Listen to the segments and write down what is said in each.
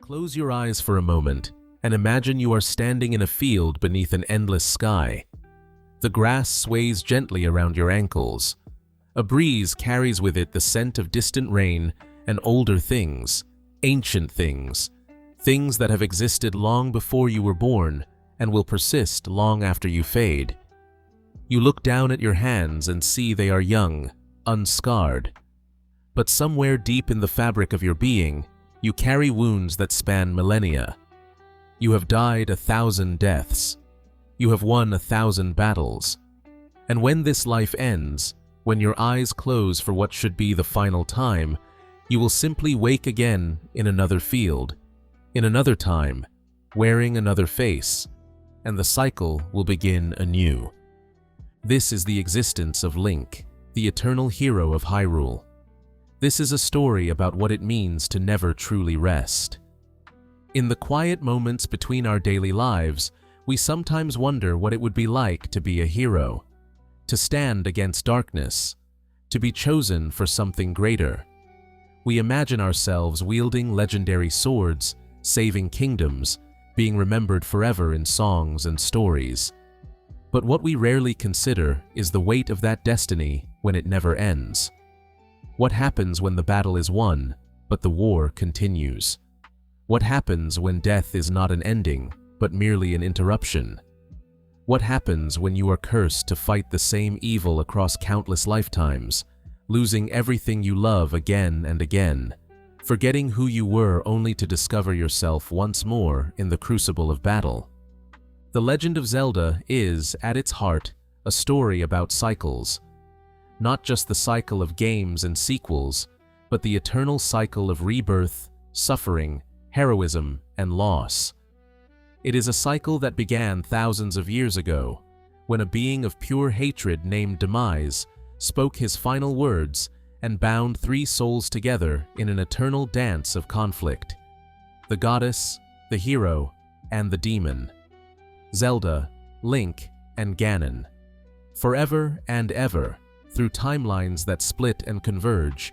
Close your eyes for a moment and imagine you are standing in a field beneath an endless sky. The grass sways gently around your ankles. A breeze carries with it the scent of distant rain and older things, ancient things, things that have existed long before you were born and will persist long after you fade. You look down at your hands and see they are young, unscarred. But somewhere deep in the fabric of your being, you carry wounds that span millennia. You have died 1,000 deaths. You have won 1,000 battles. And when this life ends, when your eyes close for what should be the final time, you will simply wake again in another field, in another time, wearing another face, and the cycle will begin anew. This is the existence of Link, the eternal hero of Hyrule. This is a story about what it means to never truly rest. In the quiet moments between our daily lives, we sometimes wonder what it would be like to be a hero, to stand against darkness, to be chosen for something greater. We imagine ourselves wielding legendary swords, saving kingdoms, being remembered forever in songs and stories. But what we rarely consider is the weight of that destiny when it never ends. What happens when the battle is won, but the war continues? What happens when death is not an ending, but merely an interruption? What happens when you are cursed to fight the same evil across countless lifetimes, losing everything you love again and again, forgetting who you were only to discover yourself once more in the crucible of battle? The Legend of Zelda is, at its heart, a story about cycles. Not just the cycle of games and sequels, but the eternal cycle of rebirth, suffering, heroism, and loss. It is a cycle that began thousands of years ago, when a being of pure hatred named Demise spoke his final words and bound 3 souls together in an eternal dance of conflict: the goddess, the hero, and the demon. Zelda, Link, and Ganon. Forever and ever, through timelines that split and converge,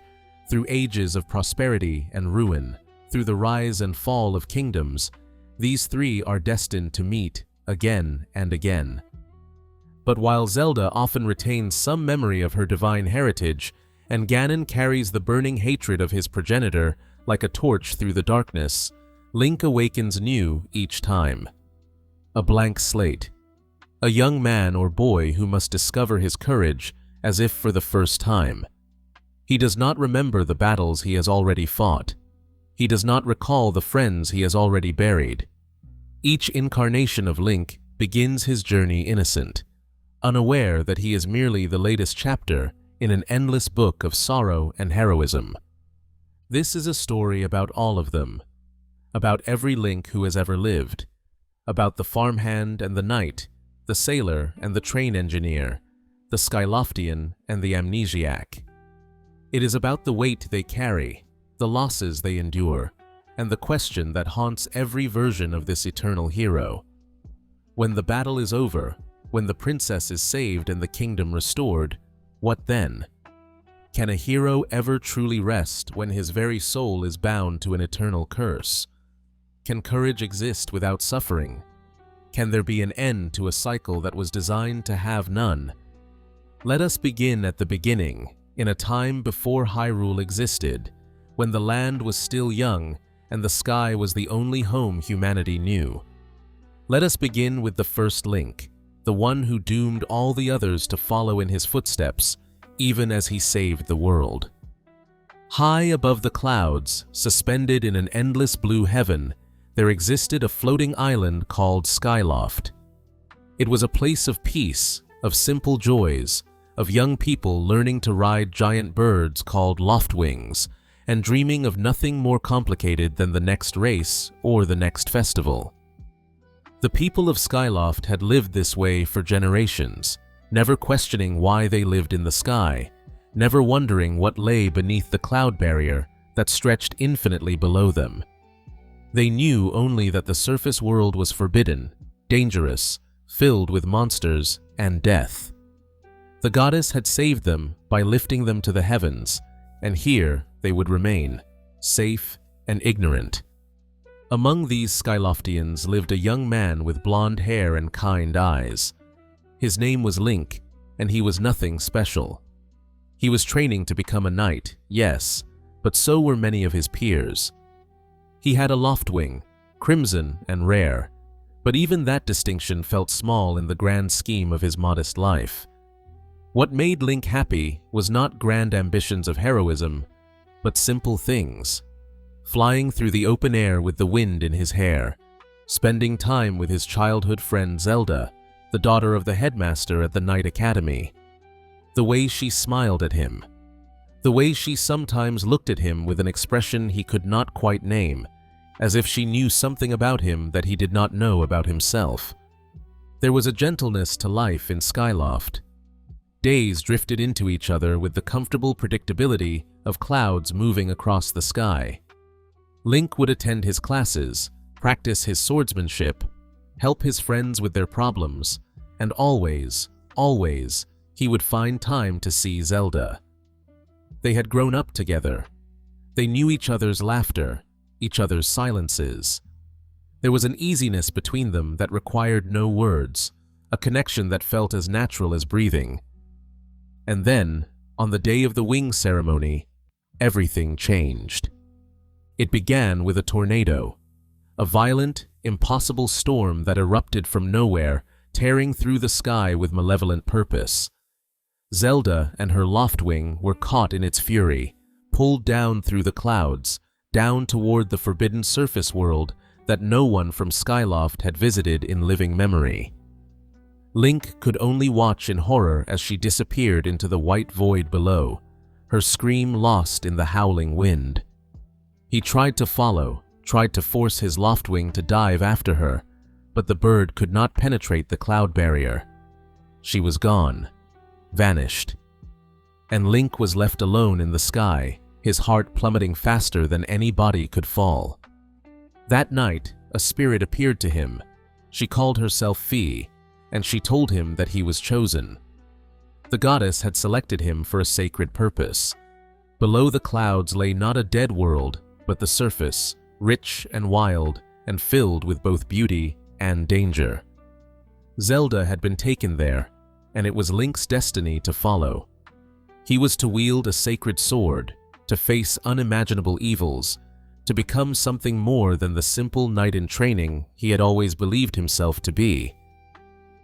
through ages of prosperity and ruin, through the rise and fall of kingdoms, these 3 are destined to meet again and again. But while Zelda often retains some memory of her divine heritage, and Ganon carries the burning hatred of his progenitor like a torch through the darkness, Link awakens new each time. A blank slate. A young man or boy who must discover his courage as if for the first time. He does not remember the battles he has already fought. He does not recall the friends he has already buried. Each incarnation of Link begins his journey innocent, unaware that he is merely the latest chapter in an endless book of sorrow and heroism. This is a story about all of them, about every Link who has ever lived, about the farmhand and the knight, the sailor and the train engineer, the Skyloftian and the amnesiac. It is about the weight they carry, the losses they endure, and the question that haunts every version of this eternal hero. When the battle is over, when the princess is saved and the kingdom restored, what then? Can a hero ever truly rest when his very soul is bound to an eternal curse? Can courage exist without suffering? Can there be an end to a cycle that was designed to have none? Let us begin at the beginning, in a time before Hyrule existed, when the land was still young and the sky was the only home humanity knew. Let us begin with the first Link, the one who doomed all the others to follow in his footsteps, even as he saved the world. High above the clouds, suspended in an endless blue heaven, there existed a floating island called Skyloft. It was a place of peace, of simple joys, of young people learning to ride giant birds called loftwings, and dreaming of nothing more complicated than the next race or the next festival. The people of Skyloft had lived this way for generations, never questioning why they lived in the sky, never wondering what lay beneath the cloud barrier that stretched infinitely below them. They knew only that the surface world was forbidden, dangerous, filled with monsters and death. The goddess had saved them by lifting them to the heavens, and here they would remain, safe and ignorant. Among these Skyloftians lived a young man with blonde hair and kind eyes. His name was Link, and he was nothing special. He was training to become a knight, yes, but so were many of his peers. He had a Loftwing, crimson and rare, but even that distinction felt small in the grand scheme of his modest life. What made Link happy was not grand ambitions of heroism, but simple things. Flying through the open air with the wind in his hair, spending time with his childhood friend Zelda, the daughter of the headmaster at the Knight Academy. The way she smiled at him. The way she sometimes looked at him with an expression he could not quite name, as if she knew something about him that he did not know about himself. There was a gentleness to life in Skyloft. Days drifted into each other with the comfortable predictability of clouds moving across the sky. Link would attend his classes, practice his swordsmanship, help his friends with their problems, and always, he would find time to see Zelda. They had grown up together. They knew each other's laughter, each other's silences. There was an easiness between them that required no words, a connection that felt as natural as breathing. And then, on the day of the wing ceremony, everything changed. It began with a tornado, a violent, impossible storm that erupted from nowhere, tearing through the sky with malevolent purpose. Zelda and her Loftwing were caught in its fury, pulled down through the clouds, down toward the forbidden surface world that no one from Skyloft had visited in living memory. Link could only watch in horror as she disappeared into the white void below, her scream lost in the howling wind. He tried to follow, tried to force his Loftwing to dive after her, but the bird could not penetrate the cloud barrier. She was gone, vanished. And Link was left alone in the sky, his heart plummeting faster than any body could fall. That night, a spirit appeared to him. She called herself Fee, and she told him that he was chosen. The goddess had selected him for a sacred purpose. Below the clouds lay not a dead world, but the surface, rich and wild, and filled with both beauty and danger. Zelda had been taken there, and it was Link's destiny to follow. He was to wield a sacred sword, to face unimaginable evils, to become something more than the simple knight in training he had always believed himself to be.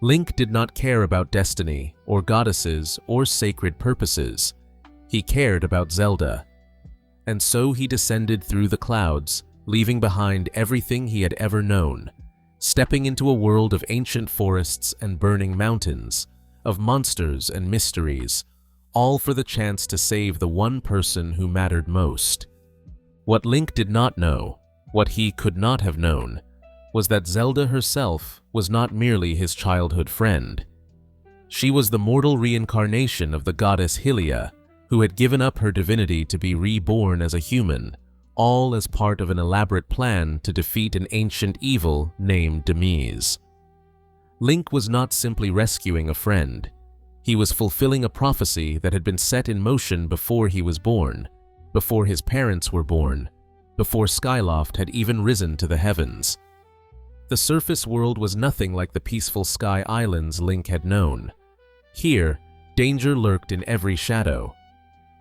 Link did not care about destiny, or goddesses, or sacred purposes. He cared about Zelda. And so he descended through the clouds, leaving behind everything he had ever known, stepping into a world of ancient forests and burning mountains, of monsters and mysteries, all for the chance to save the one person who mattered most. What Link did not know, what he could not have known, was that Zelda herself was not merely his childhood friend. She was the mortal reincarnation of the goddess Hylia, who had given up her divinity to be reborn as a human, all as part of an elaborate plan to defeat an ancient evil named Demise. Link was not simply rescuing a friend. He was fulfilling a prophecy that had been set in motion before he was born, before his parents were born, before Skyloft had even risen to the heavens. The surface world was nothing like the peaceful sky islands Link had known. Here, danger lurked in every shadow.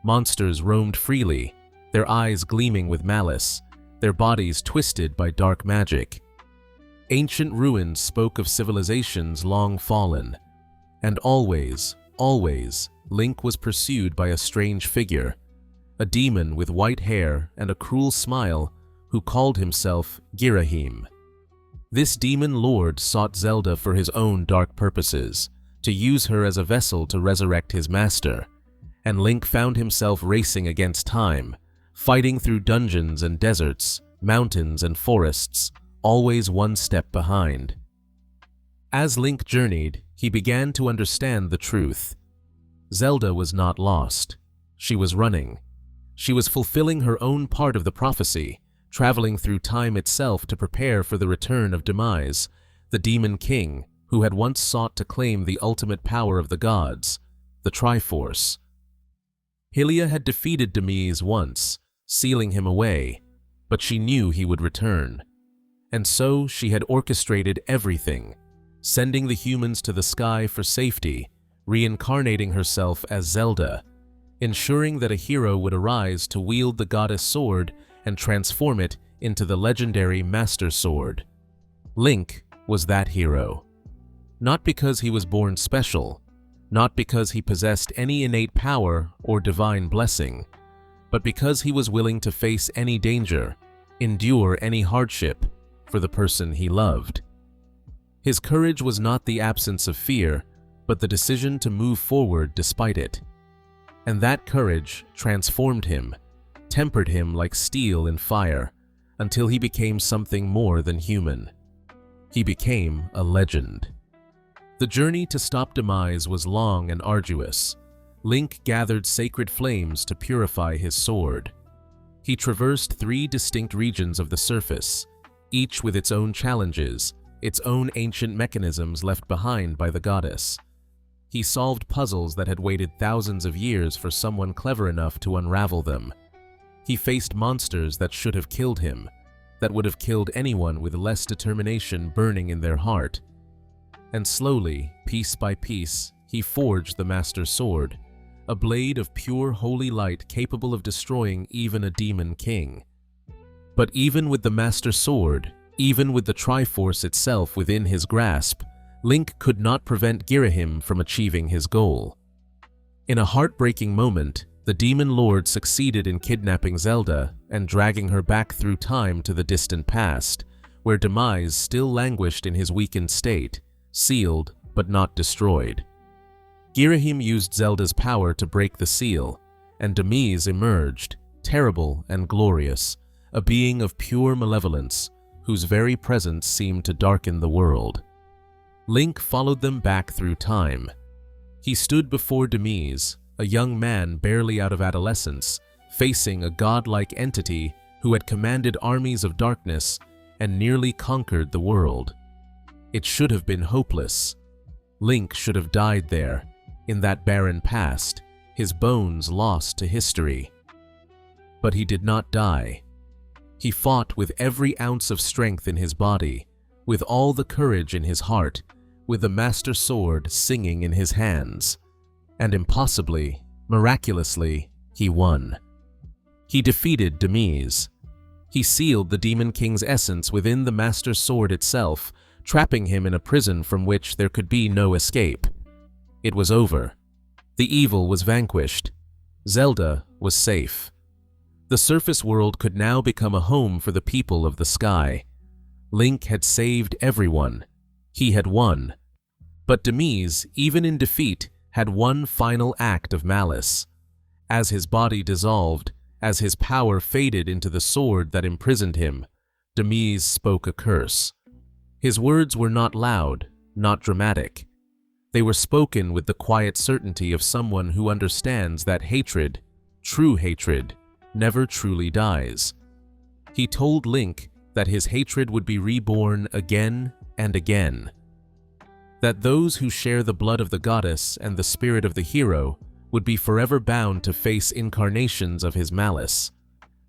Monsters roamed freely, their eyes gleaming with malice, their bodies twisted by dark magic. Ancient ruins spoke of civilizations long fallen, and always, Link was pursued by a strange figure, a demon with white hair and a cruel smile who called himself Girahim. This demon lord sought Zelda for his own dark purposes, to use her as a vessel to resurrect his master, and Link found himself racing against time, fighting through dungeons and deserts, mountains and forests, always one step behind. As Link journeyed, he began to understand the truth. Zelda was not lost. She was running. She was fulfilling her own part of the prophecy, traveling through time itself to prepare for the return of Demise, the demon king who had once sought to claim the ultimate power of the gods, the Triforce. Hylia had defeated Demise once, sealing him away, but she knew he would return. And so she had orchestrated everything, sending the humans to the sky for safety, reincarnating herself as Zelda, ensuring that a hero would arise to wield the goddess sword and transform it into the legendary Master Sword. Link was that hero. Not because he was born special, not because he possessed any innate power or divine blessing, but because he was willing to face any danger, endure any hardship for the person he loved. His courage was not the absence of fear, but the decision to move forward despite it. And that courage transformed him, tempered him like steel in fire, until he became something more than human. He became a legend. The journey to stop Demise was long and arduous. Link gathered sacred flames to purify his sword. He traversed 3 distinct regions of the surface, each with its own challenges, its own ancient mechanisms left behind by the goddess. He solved puzzles that had waited thousands of years for someone clever enough to unravel them. He faced monsters that should have killed him, that would have killed anyone with less determination burning in their heart. And slowly, piece by piece, he forged the Master Sword, a blade of pure holy light capable of destroying even a demon king. But even with the Master Sword, even with the Triforce itself within his grasp, Link could not prevent Girahim from achieving his goal. In a heartbreaking moment, the Demon Lord succeeded in kidnapping Zelda and dragging her back through time to the distant past, where Demise still languished in his weakened state, sealed but not destroyed. Girahim used Zelda's power to break the seal, and Demise emerged, terrible and glorious, a being of pure malevolence, whose very presence seemed to darken the world. Link followed them back through time. He stood before Demise, a young man barely out of adolescence, facing a godlike entity who had commanded armies of darkness and nearly conquered the world. It should have been hopeless. Link should have died there, in that barren past, his bones lost to history. But he did not die. He fought with every ounce of strength in his body, with all the courage in his heart, with the Master Sword singing in his hands. And impossibly, miraculously, he won. He defeated Demise. He sealed the Demon King's essence within the Master Sword itself, trapping him in a prison from which there could be no escape. It was over. The evil was vanquished. Zelda was safe. The surface world could now become a home for the people of the sky. Link had saved everyone. He had won. But Demise, even in defeat, had one final act of malice. As his body dissolved, as his power faded into the sword that imprisoned him, Demise spoke a curse. His words were not loud, not dramatic. They were spoken with the quiet certainty of someone who understands that hatred, true hatred, never truly dies. He told Link that his hatred would be reborn again and again. That those who share the blood of the goddess and the spirit of the hero would be forever bound to face incarnations of his malice.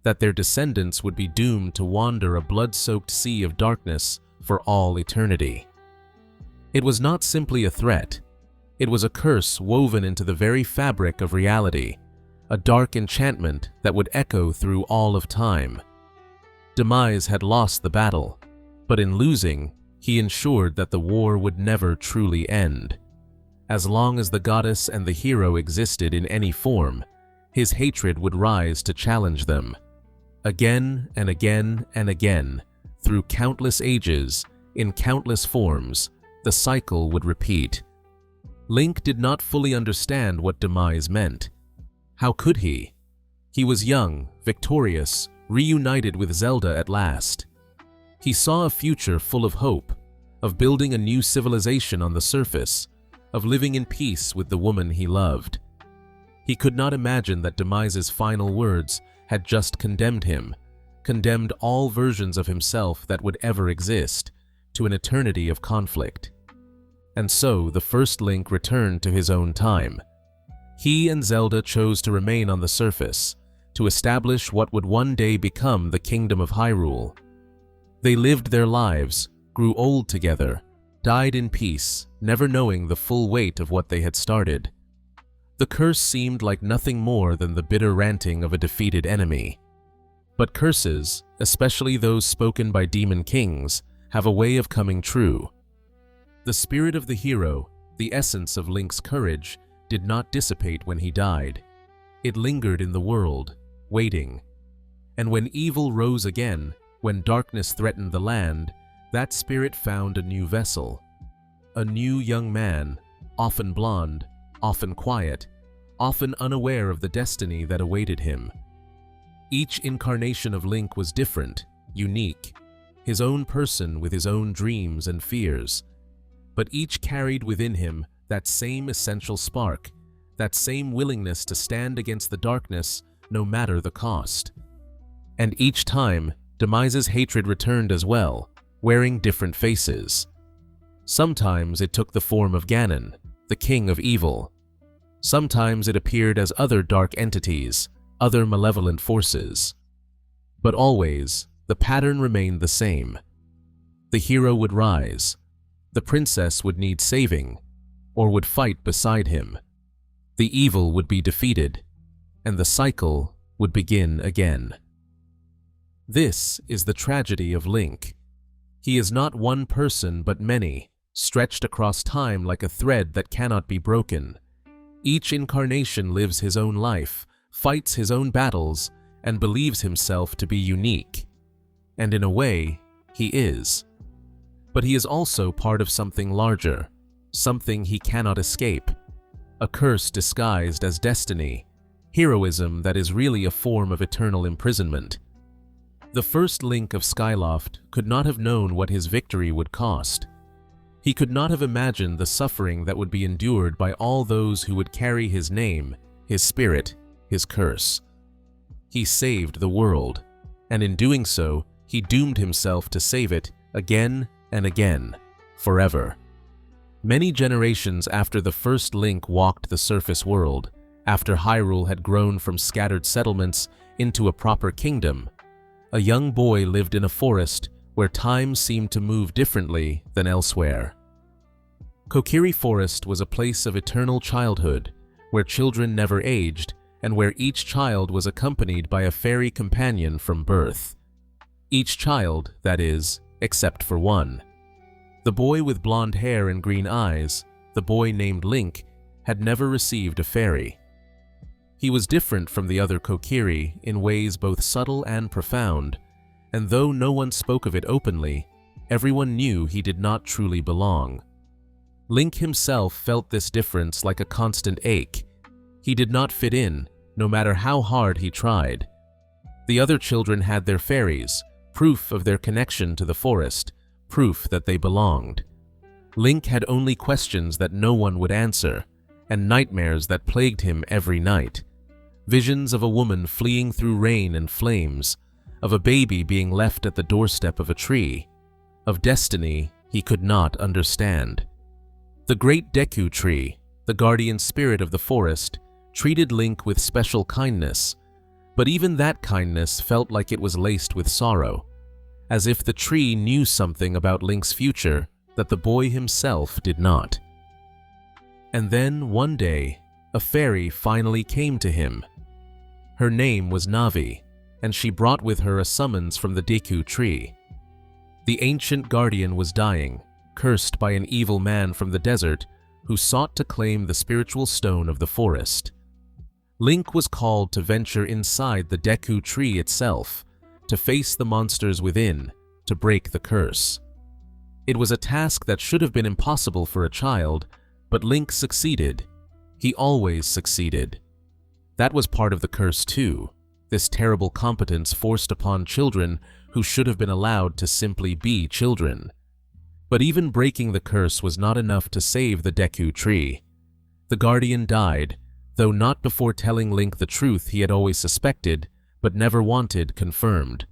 That their descendants would be doomed to wander a blood-soaked sea of darkness for all eternity. It was not simply a threat. It was a curse woven into the very fabric of reality, a dark enchantment that would echo through all of time. Demise had lost the battle, but in losing, he ensured that the war would never truly end. As long as the goddess and the hero existed in any form, his hatred would rise to challenge them. Again and again and again, through countless ages, in countless forms, the cycle would repeat. Link did not fully understand what Demise meant. How could he? He was young, victorious, reunited with Zelda at last. He saw a future full of hope, of building a new civilization on the surface, of living in peace with the woman he loved. He could not imagine that Demise's final words had just condemned him, condemned all versions of himself that would ever exist, to an eternity of conflict. And so the first Link returned to his own time. He and Zelda chose to remain on the surface, to establish what would one day become the Kingdom of Hyrule. They lived their lives, grew old together, died in peace, never knowing the full weight of what they had started. The curse seemed like nothing more than the bitter ranting of a defeated enemy. But curses, especially those spoken by demon kings, have a way of coming true. The spirit of the hero, the essence of Link's courage, did not dissipate when he died. It lingered in the world, waiting. And when evil rose again, when darkness threatened the land, that spirit found a new vessel. A new young man, often blonde, often quiet, often unaware of the destiny that awaited him. Each incarnation of Link was different, unique, his own person with his own dreams and fears. But each carried within him that same essential spark, that same willingness to stand against the darkness no matter the cost. And each time, Demise's hatred returned as well, wearing different faces. Sometimes it took the form of Ganon, the king of evil. Sometimes it appeared as other dark entities, other malevolent forces. But always, the pattern remained the same. The hero would rise, the princess would need saving, or would fight beside him. The evil would be defeated, and the cycle would begin again. This is the tragedy of Link. He is not one person but many, stretched across time like a thread that cannot be broken. Each incarnation lives his own life, fights his own battles, and believes himself to be unique. And in a way, he is. But he is also part of something larger, something he cannot escape. A curse disguised as destiny, heroism that is really a form of eternal imprisonment. The first Link of Skyloft could not have known what his victory would cost. He could not have imagined the suffering that would be endured by all those who would carry his name, his spirit, his curse. He saved the world, and in doing so, he doomed himself to save it again and again, forever. Many generations after the first Link walked the surface world, after Hyrule had grown from scattered settlements into a proper kingdom, a young boy lived in a forest where time seemed to move differently than elsewhere. Kokiri Forest was a place of eternal childhood, where children never aged, and where each child was accompanied by a fairy companion from birth. Each child, that is, except for one. The boy with blonde hair and green eyes, the boy named Link, had never received a fairy. He was different from the other Kokiri in ways both subtle and profound, and though no one spoke of it openly, everyone knew he did not truly belong. Link himself felt this difference like a constant ache. He did not fit in, no matter how hard he tried. The other children had their fairies, proof of their connection to the forest, proof that they belonged. Link had only questions that no one would answer, and nightmares that plagued him every night. Visions of a woman fleeing through rain and flames, of a baby being left at the doorstep of a tree, of destiny he could not understand. The great Deku tree, the guardian spirit of the forest, treated Link with special kindness, but even that kindness felt like it was laced with sorrow, as if the tree knew something about Link's future that the boy himself did not. And then, one day, a fairy finally came to him. Her name was Navi, and she brought with her a summons from the Deku tree. The ancient guardian was dying, cursed by an evil man from the desert who sought to claim the spiritual stone of the forest. Link was called to venture inside the Deku tree itself, to face the monsters within, to break the curse. It was a task that should have been impossible for a child, but Link succeeded. He always succeeded. That was part of the curse too, this terrible competence forced upon children who should have been allowed to simply be children. But even breaking the curse was not enough to save the Deku tree. The guardian died, though not before telling Link the truth he had always suspected, but never wanted confirmed.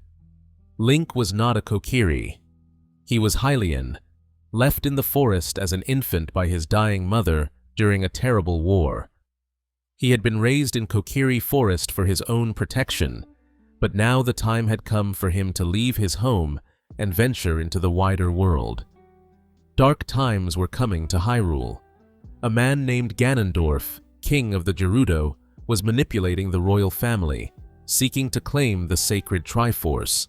Link was not a Kokiri. He was Hylian, left in the forest as an infant by his dying mother during a terrible war. He had been raised in Kokiri Forest for his own protection, but now the time had come for him to leave his home and venture into the wider world. Dark times were coming to Hyrule. A man named Ganondorf, king of the Gerudo, was manipulating the royal family, seeking to claim the sacred Triforce.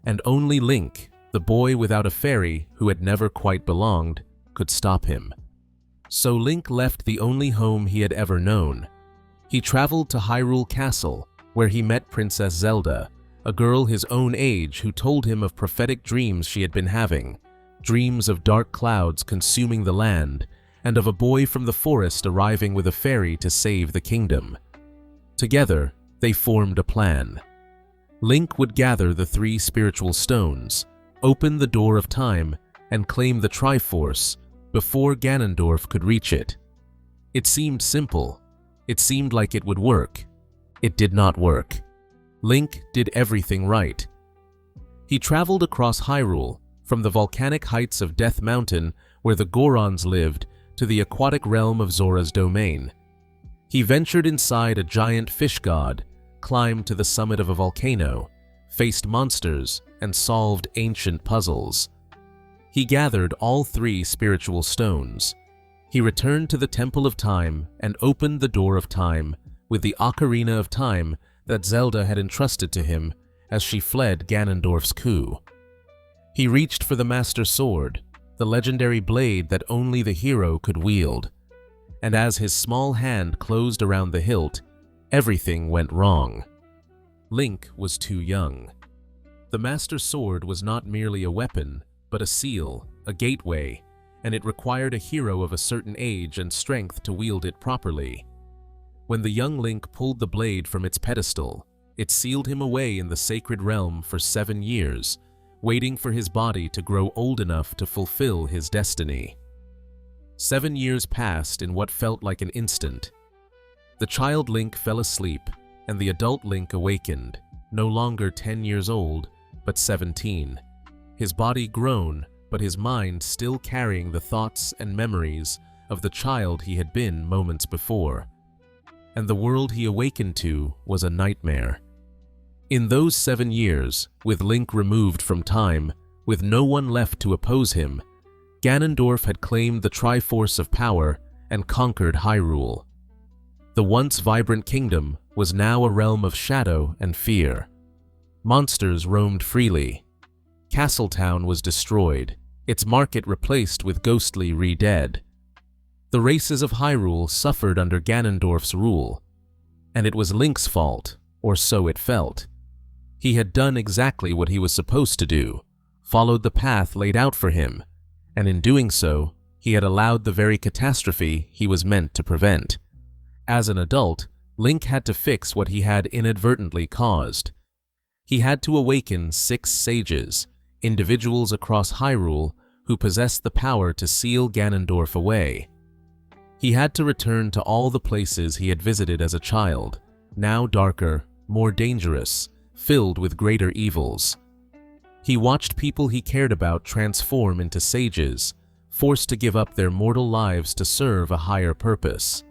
And only Link, the boy without a fairy who had never quite belonged, could stop him. So Link left the only home he had ever known. He traveled to Hyrule Castle, where he met Princess Zelda, a girl his own age who told him of prophetic dreams she had been having, dreams of dark clouds consuming the land, and of a boy from the forest arriving with a fairy to save the kingdom. Together, they formed a plan. Link would gather the 3 spiritual stones, open the door of time, and claim the Triforce before Ganondorf could reach it. It seemed simple. It seemed like it would work. It did not work. Link did everything right. He traveled across Hyrule, from the volcanic heights of Death Mountain, where the Gorons lived, to the aquatic realm of Zora's domain. He ventured inside a giant fish god, climbed to the summit of a volcano, faced monsters, and solved ancient puzzles. He gathered all 3 spiritual stones. He returned to the Temple of Time and opened the Door of Time with the Ocarina of Time that Zelda had entrusted to him as she fled Ganondorf's coup. He reached for the Master Sword, the legendary blade that only the hero could wield. And as his small hand closed around the hilt, everything went wrong. Link was too young. The Master Sword was not merely a weapon, but a seal, a gateway, and it required a hero of a certain age and strength to wield it properly. When the young Link pulled the blade from its pedestal, it sealed him away in the sacred realm for 7 years, waiting for his body to grow old enough to fulfill his destiny. 7 years passed in what felt like an instant. The child Link fell asleep, and the adult Link awakened, no longer 10 years old, but 17. His body grown, but his mind still carrying the thoughts and memories of the child he had been moments before. And the world he awakened to was a nightmare. In those 7 years, with Link removed from time, with no one left to oppose him, Ganondorf had claimed the Triforce of Power and conquered Hyrule. The once vibrant kingdom was now a realm of shadow and fear. Monsters roamed freely. Castletown was destroyed, its market replaced with ghostly re-dead. The races of Hyrule suffered under Ganondorf's rule, and it was Link's fault, or so it felt. He had done exactly what he was supposed to do, followed the path laid out for him, and in doing so, he had allowed the very catastrophe he was meant to prevent. As an adult, Link had to fix what he had inadvertently caused. He had to awaken 6 sages, individuals across Hyrule who possessed the power to seal Ganondorf away. He had to return to all the places he had visited as a child, now darker, more dangerous, filled with greater evils. He watched people he cared about transform into sages, forced to give up their mortal lives to serve a higher purpose.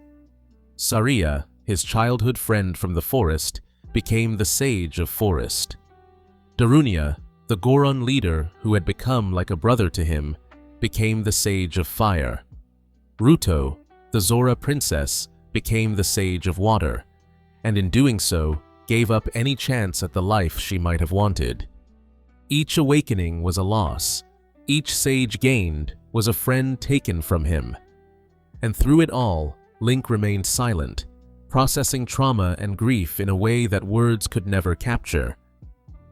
Saria, his childhood friend from the forest, became the Sage of Forest. Darunia, the Goron leader who had become like a brother to him, became the Sage of Fire. Ruto, the Zora princess, became the Sage of Water, and in doing so, gave up any chance at the life she might have wanted. Each awakening was a loss. Each sage gained was a friend taken from him. And through it all, Link remained silent, processing trauma and grief in a way that words could never capture.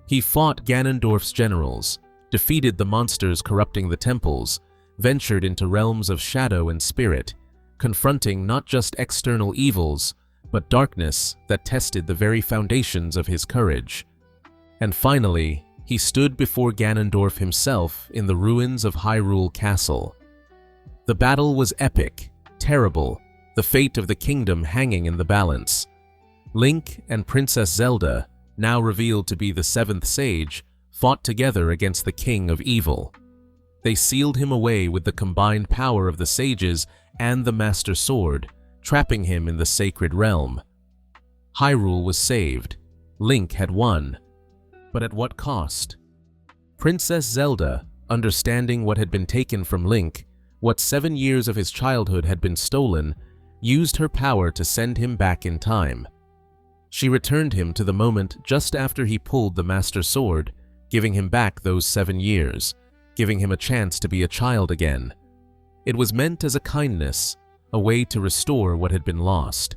He fought Ganondorf's generals, defeated the monsters corrupting the temples, ventured into realms of shadow and spirit, confronting not just external evils, but darkness that tested the very foundations of his courage. And finally, he stood before Ganondorf himself in the ruins of Hyrule Castle. The battle was epic, terrible, the fate of the kingdom hanging in the balance. Link and Princess Zelda, now revealed to be the 7th Sage, fought together against the King of Evil. They sealed him away with the combined power of the sages and the Master Sword, trapping him in the sacred realm. Hyrule was saved. Link had won. But at what cost? Princess Zelda, understanding what had been taken from Link, what 7 years of his childhood had been stolen, used her power to send him back in time. She returned him to the moment just after he pulled the Master Sword, giving him back those 7 years, giving him a chance to be a child again. It was meant as a kindness, a way to restore what had been lost.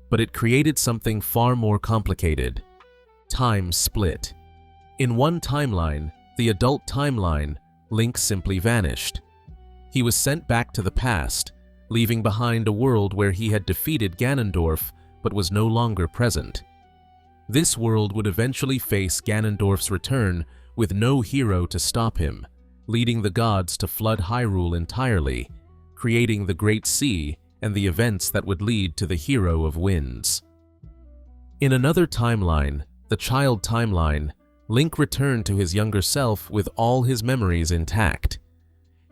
But it created something far more complicated. Time split. In one timeline, the adult timeline, Link simply vanished. He was sent back to the past, leaving behind a world where he had defeated Ganondorf but was no longer present. This world would eventually face Ganondorf's return with no hero to stop him, leading the gods to flood Hyrule entirely, creating the Great Sea and the events that would lead to the Hero of Winds. In another timeline, the child timeline, Link returned to his younger self with all his memories intact.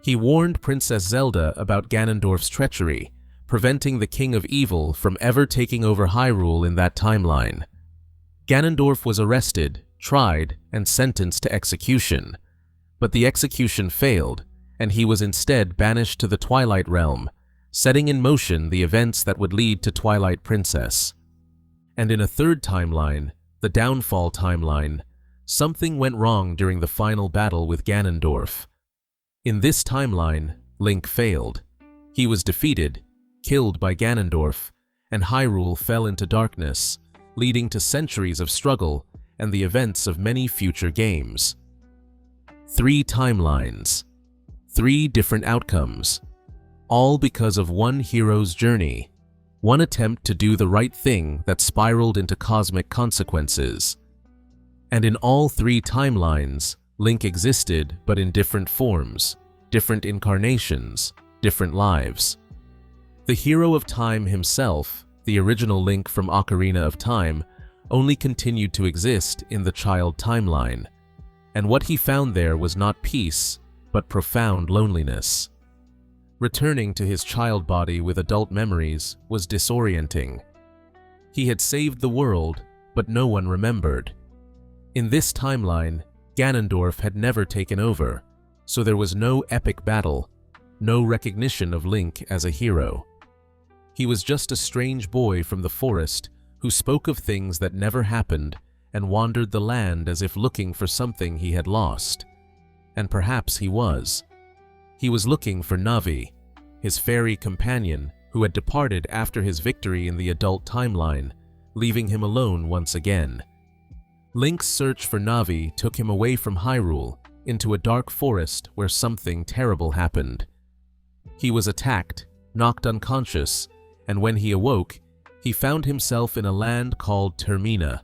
He warned Princess Zelda about Ganondorf's treachery, preventing the King of Evil from ever taking over Hyrule in that timeline. Ganondorf was arrested, tried, and sentenced to execution, but the execution failed, and he was instead banished to the Twilight Realm, setting in motion the events that would lead to Twilight Princess. And in a third timeline, the Downfall timeline, something went wrong during the final battle with Ganondorf. In this timeline, Link failed. He was defeated, killed by Ganondorf, and Hyrule fell into darkness, leading to centuries of struggle and the events of many future games. 3 timelines, 3 different outcomes, all because of one hero's journey, one attempt to do the right thing that spiraled into cosmic consequences. And in all 3 timelines, Link existed but in different forms, different incarnations, different lives. The Hero of Time himself, the original Link from Ocarina of Time, only continued to exist in the child timeline, and what he found there was not peace, but profound loneliness. Returning to his child body with adult memories was disorienting. He had saved the world, but no one remembered. In this timeline, Ganondorf had never taken over, so there was no epic battle, no recognition of Link as a hero. He was just a strange boy from the forest who spoke of things that never happened and wandered the land as if looking for something he had lost. And perhaps he was. He was looking for Navi, his fairy companion who had departed after his victory in the adult timeline, leaving him alone once again. Link's search for Navi took him away from Hyrule into a dark forest where something terrible happened. He was attacked, knocked unconscious, and when he awoke, he found himself in a land called Termina,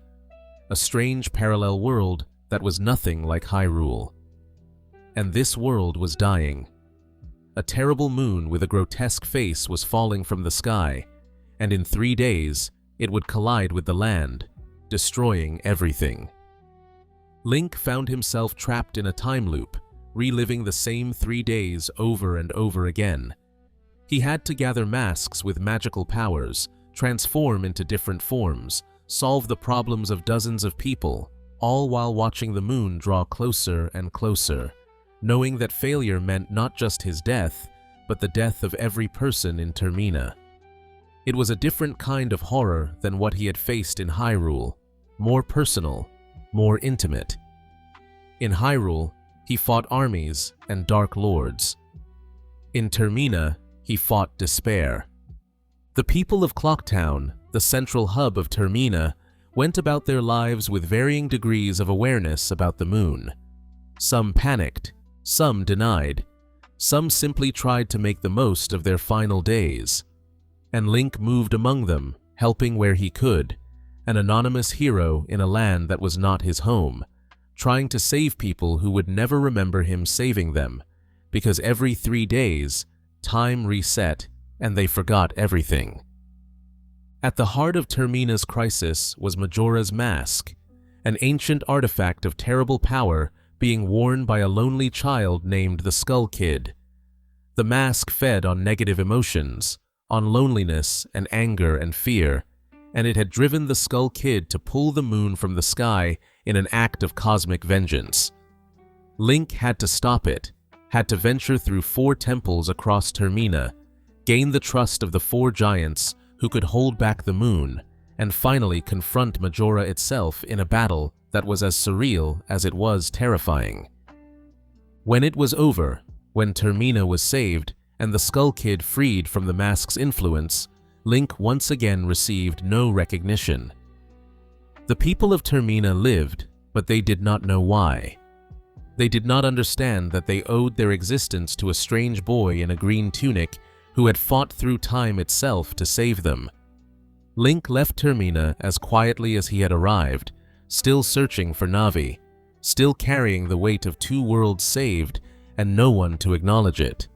a strange parallel world that was nothing like Hyrule. And this world was dying. A terrible moon with a grotesque face was falling from the sky, and in 3 days, it would collide with the land, destroying everything. Link found himself trapped in a time loop, reliving the same 3 days over and over again. He had to gather masks with magical powers, transform into different forms, solve the problems of dozens of people, all while watching the moon draw closer and closer, knowing that failure meant not just his death, but the death of every person in Termina. It was a different kind of horror than what he had faced in Hyrule, more personal, more intimate. In Hyrule, he fought armies and dark lords. In Termina, he fought despair. The people of Clocktown, the central hub of Termina, went about their lives with varying degrees of awareness about the moon. Some panicked, some denied, some simply tried to make the most of their final days. And Link moved among them, helping where he could, an anonymous hero in a land that was not his home, trying to save people who would never remember him saving them, because every 3 days, time reset and they forgot everything. At the heart of Termina's crisis was Majora's Mask, an ancient artifact of terrible power being worn by a lonely child named the Skull Kid. The mask fed on negative emotions, on loneliness and anger and fear, and it had driven the Skull Kid to pull the moon from the sky in an act of cosmic vengeance. Link had to stop it, had to venture through 4 temples across Termina, gain the trust of the 4 giants who could hold back the moon, and finally confront Majora itself in a battle that was as surreal as it was terrifying. When it was over, when Termina was saved and the Skull Kid freed from the mask's influence, Link once again received no recognition. The people of Termina lived, but they did not know why. They did not understand that they owed their existence to a strange boy in a green tunic who had fought through time itself to save them. Link left Termina as quietly as he had arrived, still searching for Navi, still carrying the weight of 2 worlds saved and no one to acknowledge it.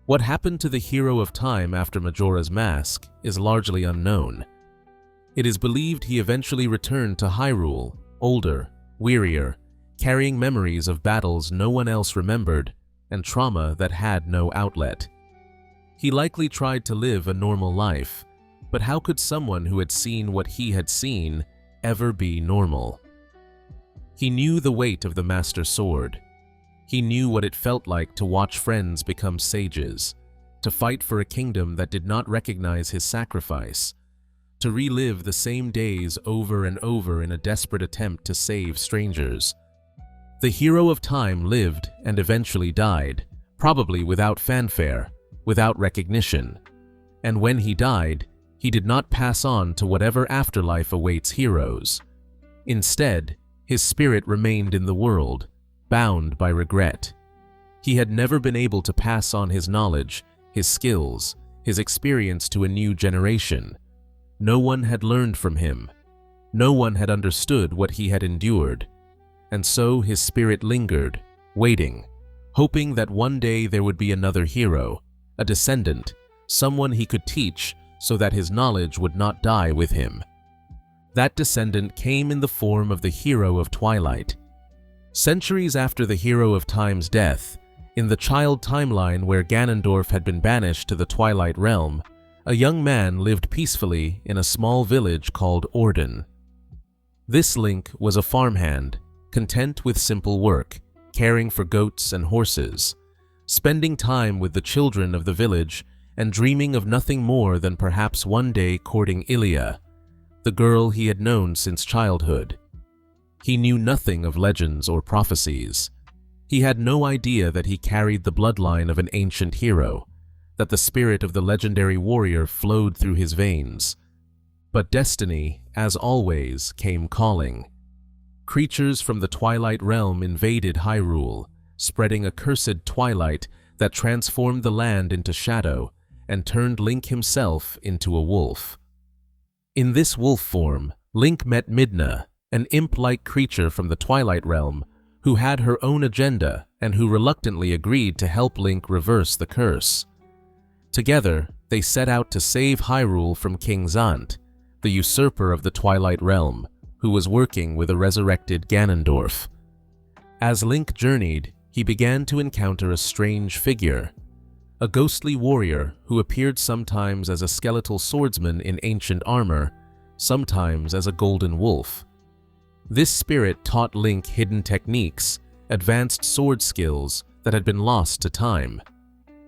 What happened to the hero of time after Majora's Mask is largely unknown. It is believed he eventually returned to Hyrule, older, wearier, carrying memories of battles no one else remembered and trauma that had no outlet. He likely tried to live a normal life, but how could someone who had seen what he had seen ever be normal? He knew the weight of the Master Sword. He knew what it felt like to watch friends become sages, to fight for a kingdom that did not recognize his sacrifice, to relive the same days over and over in a desperate attempt to save strangers. The hero of time lived and eventually died, probably without fanfare, without recognition. And when he died, he did not pass on to whatever afterlife awaits heroes. Instead, his spirit remained in the world, bound by regret. He had never been able to pass on his knowledge, his skills, his experience to a new generation. No one had learned from him. No one had understood what he had endured. And so his spirit lingered, waiting, hoping that one day there would be another hero, a descendant, someone he could teach so that his knowledge would not die with him. That descendant came in the form of the hero of Twilight. Centuries after the hero of time's death, in the child timeline where Ganondorf had been banished to the Twilight realm, a young man lived peacefully in a small village called Orden. This Link was a farmhand, content with simple work, caring for goats and horses, spending time with the children of the village and dreaming of nothing more than perhaps one day courting Ilia, the girl he had known since childhood. He knew nothing of legends or prophecies. He had no idea that he carried the bloodline of an ancient hero, that the spirit of the legendary warrior flowed through his veins. But destiny, as always, came calling. Creatures from the Twilight realm invaded Hyrule, spreading a cursed twilight that transformed the land into shadow and turned Link himself into a wolf. In this wolf form, Link met Midna, an imp-like creature from the Twilight realm who had her own agenda and who reluctantly agreed to help Link reverse the curse. Together, they set out to save Hyrule from King Zant, the usurper of the Twilight realm, who was working with a resurrected Ganondorf. As Link journeyed, he began to encounter a strange figure, a ghostly warrior who appeared sometimes as a skeletal swordsman in ancient armor, sometimes as a golden wolf. This spirit taught Link hidden techniques, advanced sword skills that had been lost to time.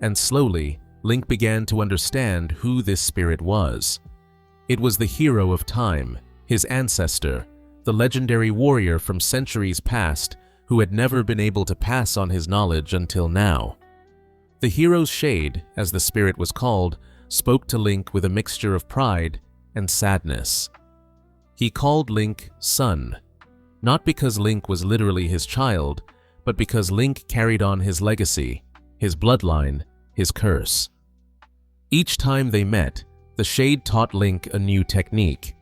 And slowly, Link began to understand who this spirit was. It was the hero of time, his ancestor, the legendary warrior from centuries past who had never been able to pass on his knowledge until now. The hero's shade, as the spirit was called, spoke to Link with a mixture of pride and sadness. He called Link son, not because Link was literally his child, but because Link carried on his legacy, his bloodline, his curse. Each time they met, the shade taught Link a new technique: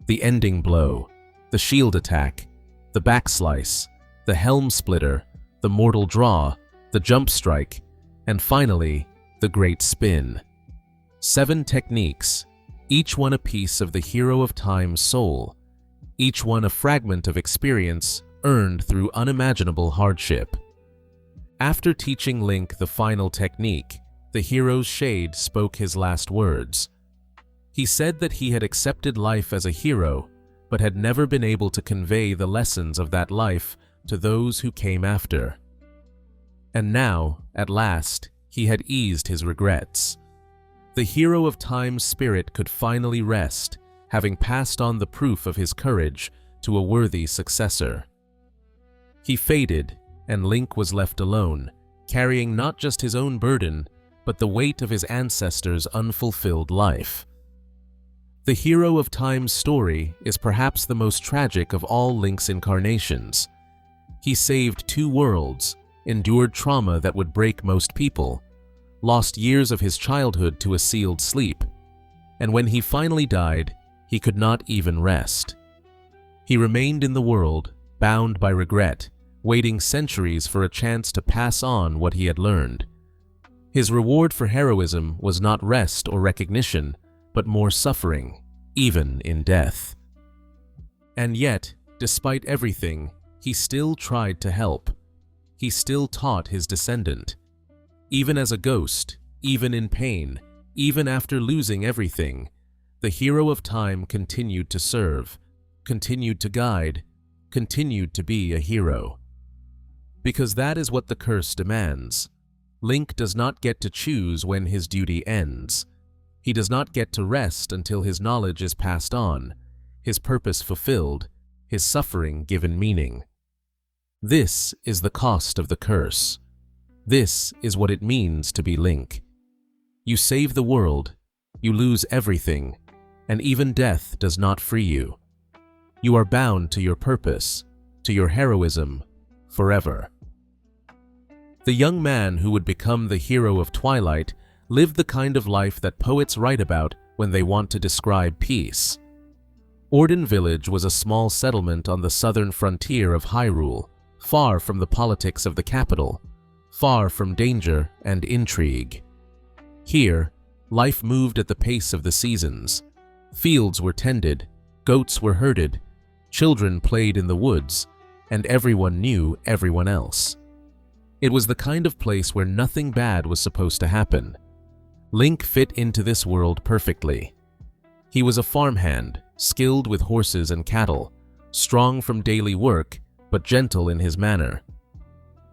the ending blow, the shield attack, the backslice, the helm splitter, the mortal draw, the jump strike, and finally, the great spin. 7 techniques, each one a piece of the hero of time's soul, each one a fragment of experience earned through unimaginable hardship. After teaching Link the final technique, the hero's shade spoke his last words. He said that he had accepted life as a hero, but had never been able to convey the lessons of that life to those who came after. And now, at last, he had eased his regrets. The hero of time's spirit could finally rest, having passed on the proof of his courage to a worthy successor. He faded, and Link was left alone, carrying not just his own burden, but the weight of his ancestors' unfulfilled life. The hero of time's story is perhaps the most tragic of all Link's incarnations. He saved 2 worlds, endured trauma that would break most people, lost years of his childhood to a sealed sleep, and when he finally died, he could not even rest. He remained in the world, bound by regret, waiting centuries for a chance to pass on what he had learned. His reward for heroism was not rest or recognition, but more suffering, even in death. And yet, despite everything, he still tried to help. He still taught his descendant. Even as a ghost, even in pain, even after losing everything, the hero of time continued to serve, continued to guide, continued to be a hero. Because that is what the curse demands. Link does not get to choose when his duty ends. He does not get to rest until his knowledge is passed on, his purpose fulfilled, his suffering given meaning. This is the cost of the curse. This is what it means to be Link. You save the world, you lose everything, and even death does not free you. You are bound to your purpose, to your heroism, forever. The young man who would become the hero of Twilight lived the kind of life that poets write about when they want to describe peace. Orden Village was a small settlement on the southern frontier of Hyrule, far from the politics of the capital, far from danger and intrigue. Here, life moved at the pace of the seasons. Fields were tended, goats were herded, children played in the woods, and everyone knew everyone else. It was the kind of place where nothing bad was supposed to happen. Link fit into this world perfectly. He was a farmhand, skilled with horses and cattle, strong from daily work, but gentle in his manner.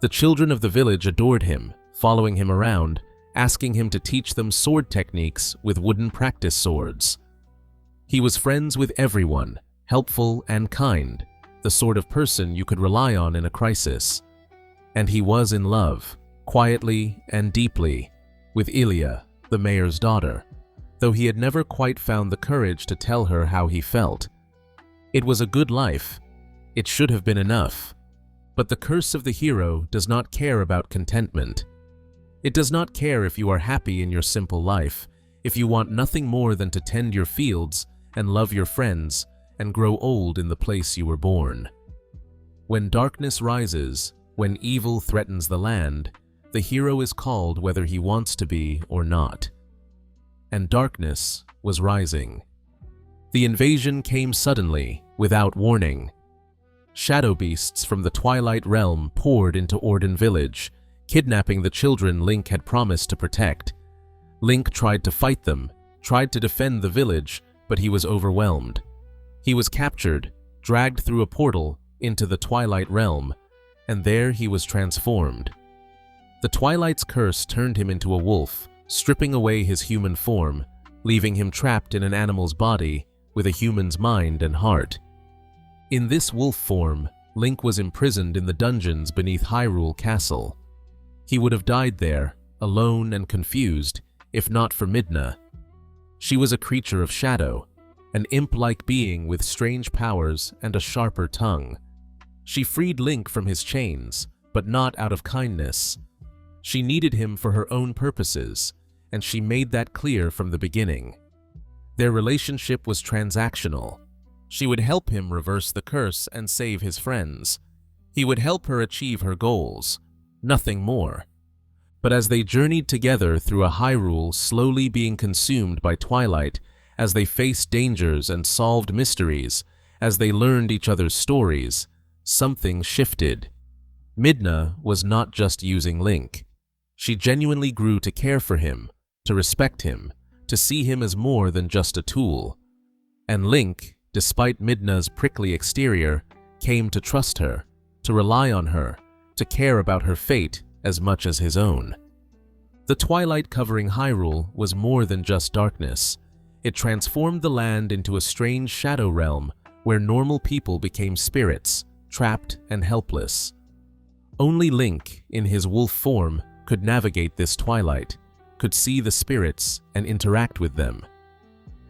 The children of the village adored him, following him around, asking him to teach them sword techniques with wooden practice swords. He was friends with everyone, helpful and kind, the sort of person you could rely on in a crisis. And he was in love, quietly and deeply, with Ilia, the mayor's daughter, though he had never quite found the courage to tell her how he felt. It was a good life. It should have been enough. But the curse of the hero does not care about contentment. It does not care if you are happy in your simple life, if you want nothing more than to tend your fields and love your friends and grow old in the place you were born. When darkness rises, when evil threatens the land, the hero is called whether he wants to be or not. And darkness was rising. The invasion came suddenly, without warning. Shadow beasts from the Twilight realm poured into Orden Village, kidnapping the children Link had promised to protect. Link tried to fight them, tried to defend the village, but he was overwhelmed. He was captured, dragged through a portal into the Twilight realm, and there he was transformed. The Twilight's curse turned him into a wolf, stripping away his human form, leaving him trapped in an animal's body with a human's mind and heart. In this wolf form, Link was imprisoned in the dungeons beneath Hyrule Castle. He would have died there, alone and confused, if not for Midna. She was a creature of shadow, an imp-like being with strange powers and a sharper tongue. She freed Link from his chains, but not out of kindness. She needed him for her own purposes, and she made that clear from the beginning. Their relationship was transactional. She would help him reverse the curse and save his friends. He would help her achieve her goals, nothing more. But as they journeyed together through a Hyrule slowly being consumed by Twilight, as they faced dangers and solved mysteries, as they learned each other's stories, something shifted. Midna was not just using Link. She genuinely grew to care for him, to respect him, to see him as more than just a tool. And Link, despite Midna's prickly exterior, came to trust her, to rely on her, to care about her fate as much as his own. The twilight covering Hyrule was more than just darkness. It transformed the land into a strange shadow realm where normal people became spirits, trapped and helpless. Only Link, in his wolf form, could navigate this twilight, could see the spirits and interact with them.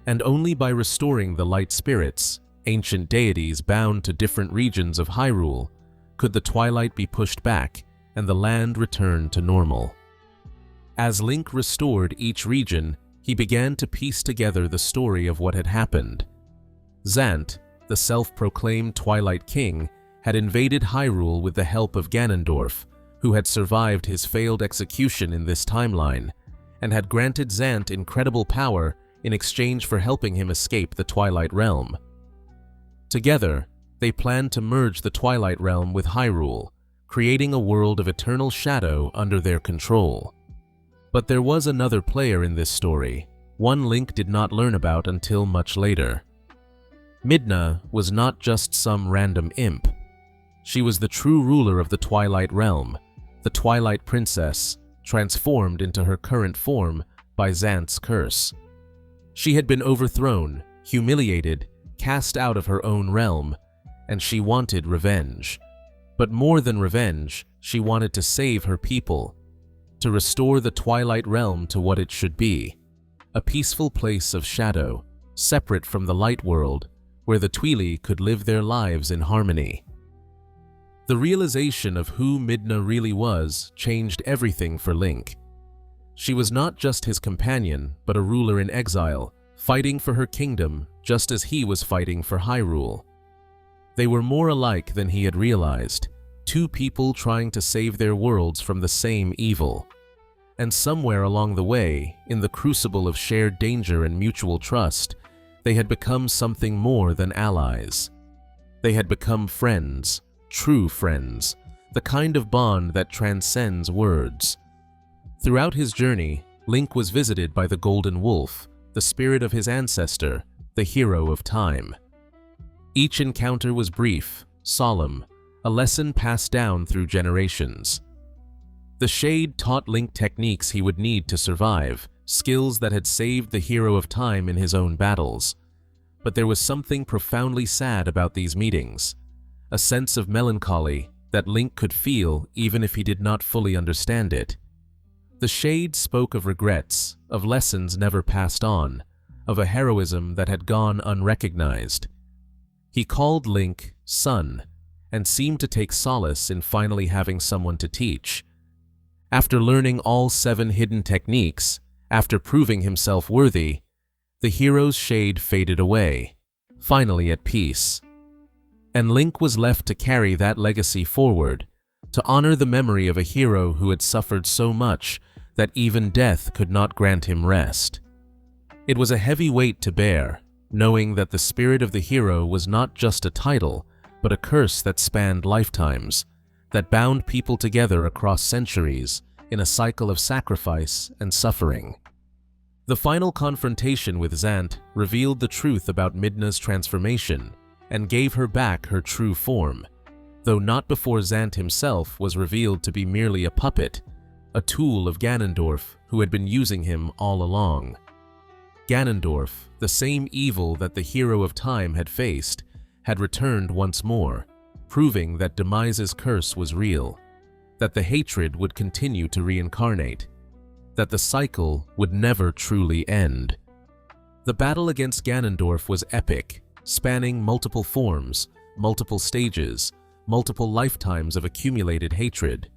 And only by restoring the light spirits, ancient deities bound to different regions of Hyrule, could the twilight be pushed back and the land return to normal. As Link restored each region, he began to piece together the story of what had happened. Zant, the self-proclaimed Twilight King, had invaded Hyrule with the help of Ganondorf, who had survived his failed execution in this timeline, and had granted Zant incredible power in exchange for helping him escape the Twilight Realm. Together, they planned to merge the Twilight Realm with Hyrule, creating a world of eternal shadow under their control. But there was another player in this story, one Link did not learn about until much later. Midna was not just some random imp. She was the true ruler of the Twilight Realm, the Twilight Princess, transformed into her current form by Zant's curse. She had been overthrown, humiliated, cast out of her own realm, and she wanted revenge. But more than revenge, she wanted to save her people, to restore the Twilight Realm to what it should be, a peaceful place of shadow, separate from the light world, where the Twili could live their lives in harmony. The realization of who Midna really was changed everything for Link. She was not just his companion, but a ruler in exile, fighting for her kingdom just as he was fighting for Hyrule. They were more alike than he had realized, two people trying to save their worlds from the same evil. And somewhere along the way, in the crucible of shared danger and mutual trust, they had become something more than allies. They had become friends, true friends, the kind of bond that transcends words. Throughout his journey, Link was visited by the Golden Wolf, the spirit of his ancestor, the hero of time. Each encounter was brief, solemn, a lesson passed down through generations. The Shade taught Link techniques he would need to survive, skills that had saved the hero of time in his own battles. But there was something profoundly sad about these meetings, a sense of melancholy that Link could feel even if he did not fully understand it. The Shade spoke of regrets, of lessons never passed on, of a heroism that had gone unrecognized. He called Link son, and seemed to take solace in finally having someone to teach. After learning all 7 hidden techniques, after proving himself worthy, the hero's shade faded away, finally at peace. And Link was left to carry that legacy forward, to honor the memory of a hero who had suffered so much that even death could not grant him rest. It was a heavy weight to bear, knowing that the spirit of the hero was not just a title, but a curse that spanned lifetimes, that bound people together across centuries in a cycle of sacrifice and suffering. The final confrontation with Zant revealed the truth about Midna's transformation and gave her back her true form, though not before Zant himself was revealed to be merely a puppet, a tool of Ganondorf who had been using him all along. Ganondorf, the same evil that the hero of time had faced, had returned once more, proving that Demise's curse was real, that the hatred would continue to reincarnate, that the cycle would never truly end. The battle against Ganondorf was epic, spanning multiple forms, multiple stages, multiple lifetimes of accumulated hatred.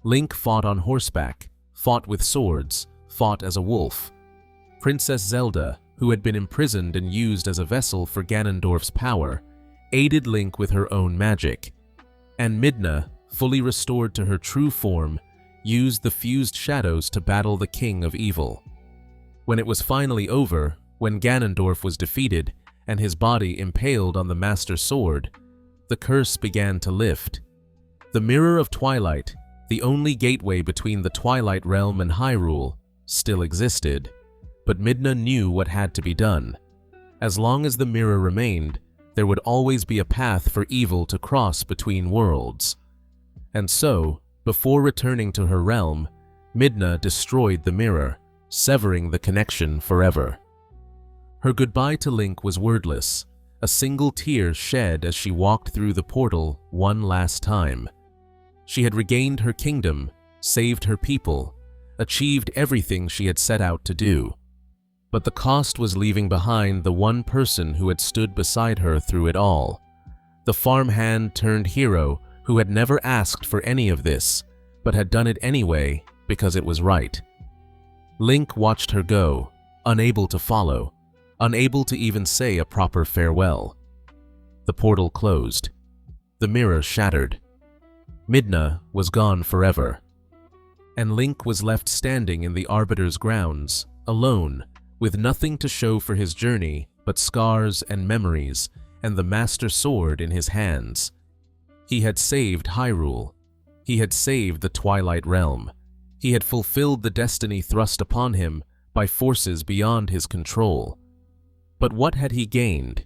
Link fought on horseback, fought with swords, fought as a wolf. Princess Zelda, who had been imprisoned and used as a vessel for Ganondorf's power, aided Link with her own magic. And Midna, fully restored to her true form, used the fused shadows to battle the king of evil. When it was finally over, when Ganondorf was defeated and his body impaled on the Master Sword, the curse began to lift. The Mirror of Twilight, the only gateway between the Twilight Realm and Hyrule, still existed, but Midna knew what had to be done. As long as the mirror remained, there would always be a path for evil to cross between worlds. And so, Before returning to her realm, Midna destroyed the mirror, severing the connection forever. Her goodbye to Link was wordless, a single tear shed as she walked through the portal one last time. She had regained her kingdom, saved her people, achieved everything she had set out to do. But the cost was leaving behind the one person who had stood beside her through it all. The farmhand turned hero who had never asked for any of this, but had done it anyway because it was right. Link watched her go, unable to follow, unable to even say a proper farewell. The portal closed. The mirror shattered. Midna was gone forever. And Link was left standing in the Arbiter's grounds, alone, with nothing to show for his journey but scars and memories and the Master Sword in his hands. He had saved Hyrule. He had saved the Twilight Realm. He had fulfilled the destiny thrust upon him by forces beyond his control. But what had he gained?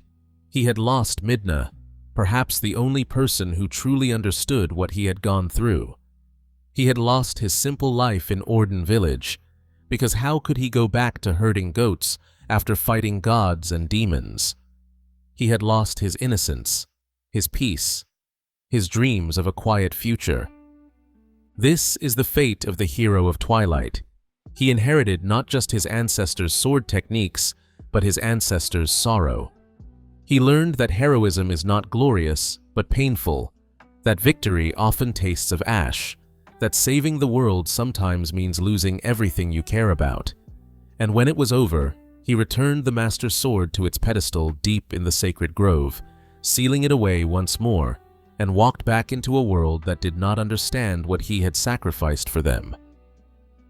He had lost Midna, perhaps the only person who truly understood what he had gone through. He had lost his simple life in Orden Village, because how could he go back to herding goats after fighting gods and demons? He had lost his innocence, his peace, his dreams of a quiet future. This is the fate of the hero of Twilight. He inherited not just his ancestors' sword techniques, but his ancestors' sorrow. He learned that heroism is not glorious, but painful, that victory often tastes of ash, that saving the world sometimes means losing everything you care about. And when it was over, he returned the Master Sword to its pedestal deep in the sacred grove, sealing it away once more, and walked back into a world that did not understand what he had sacrificed for them.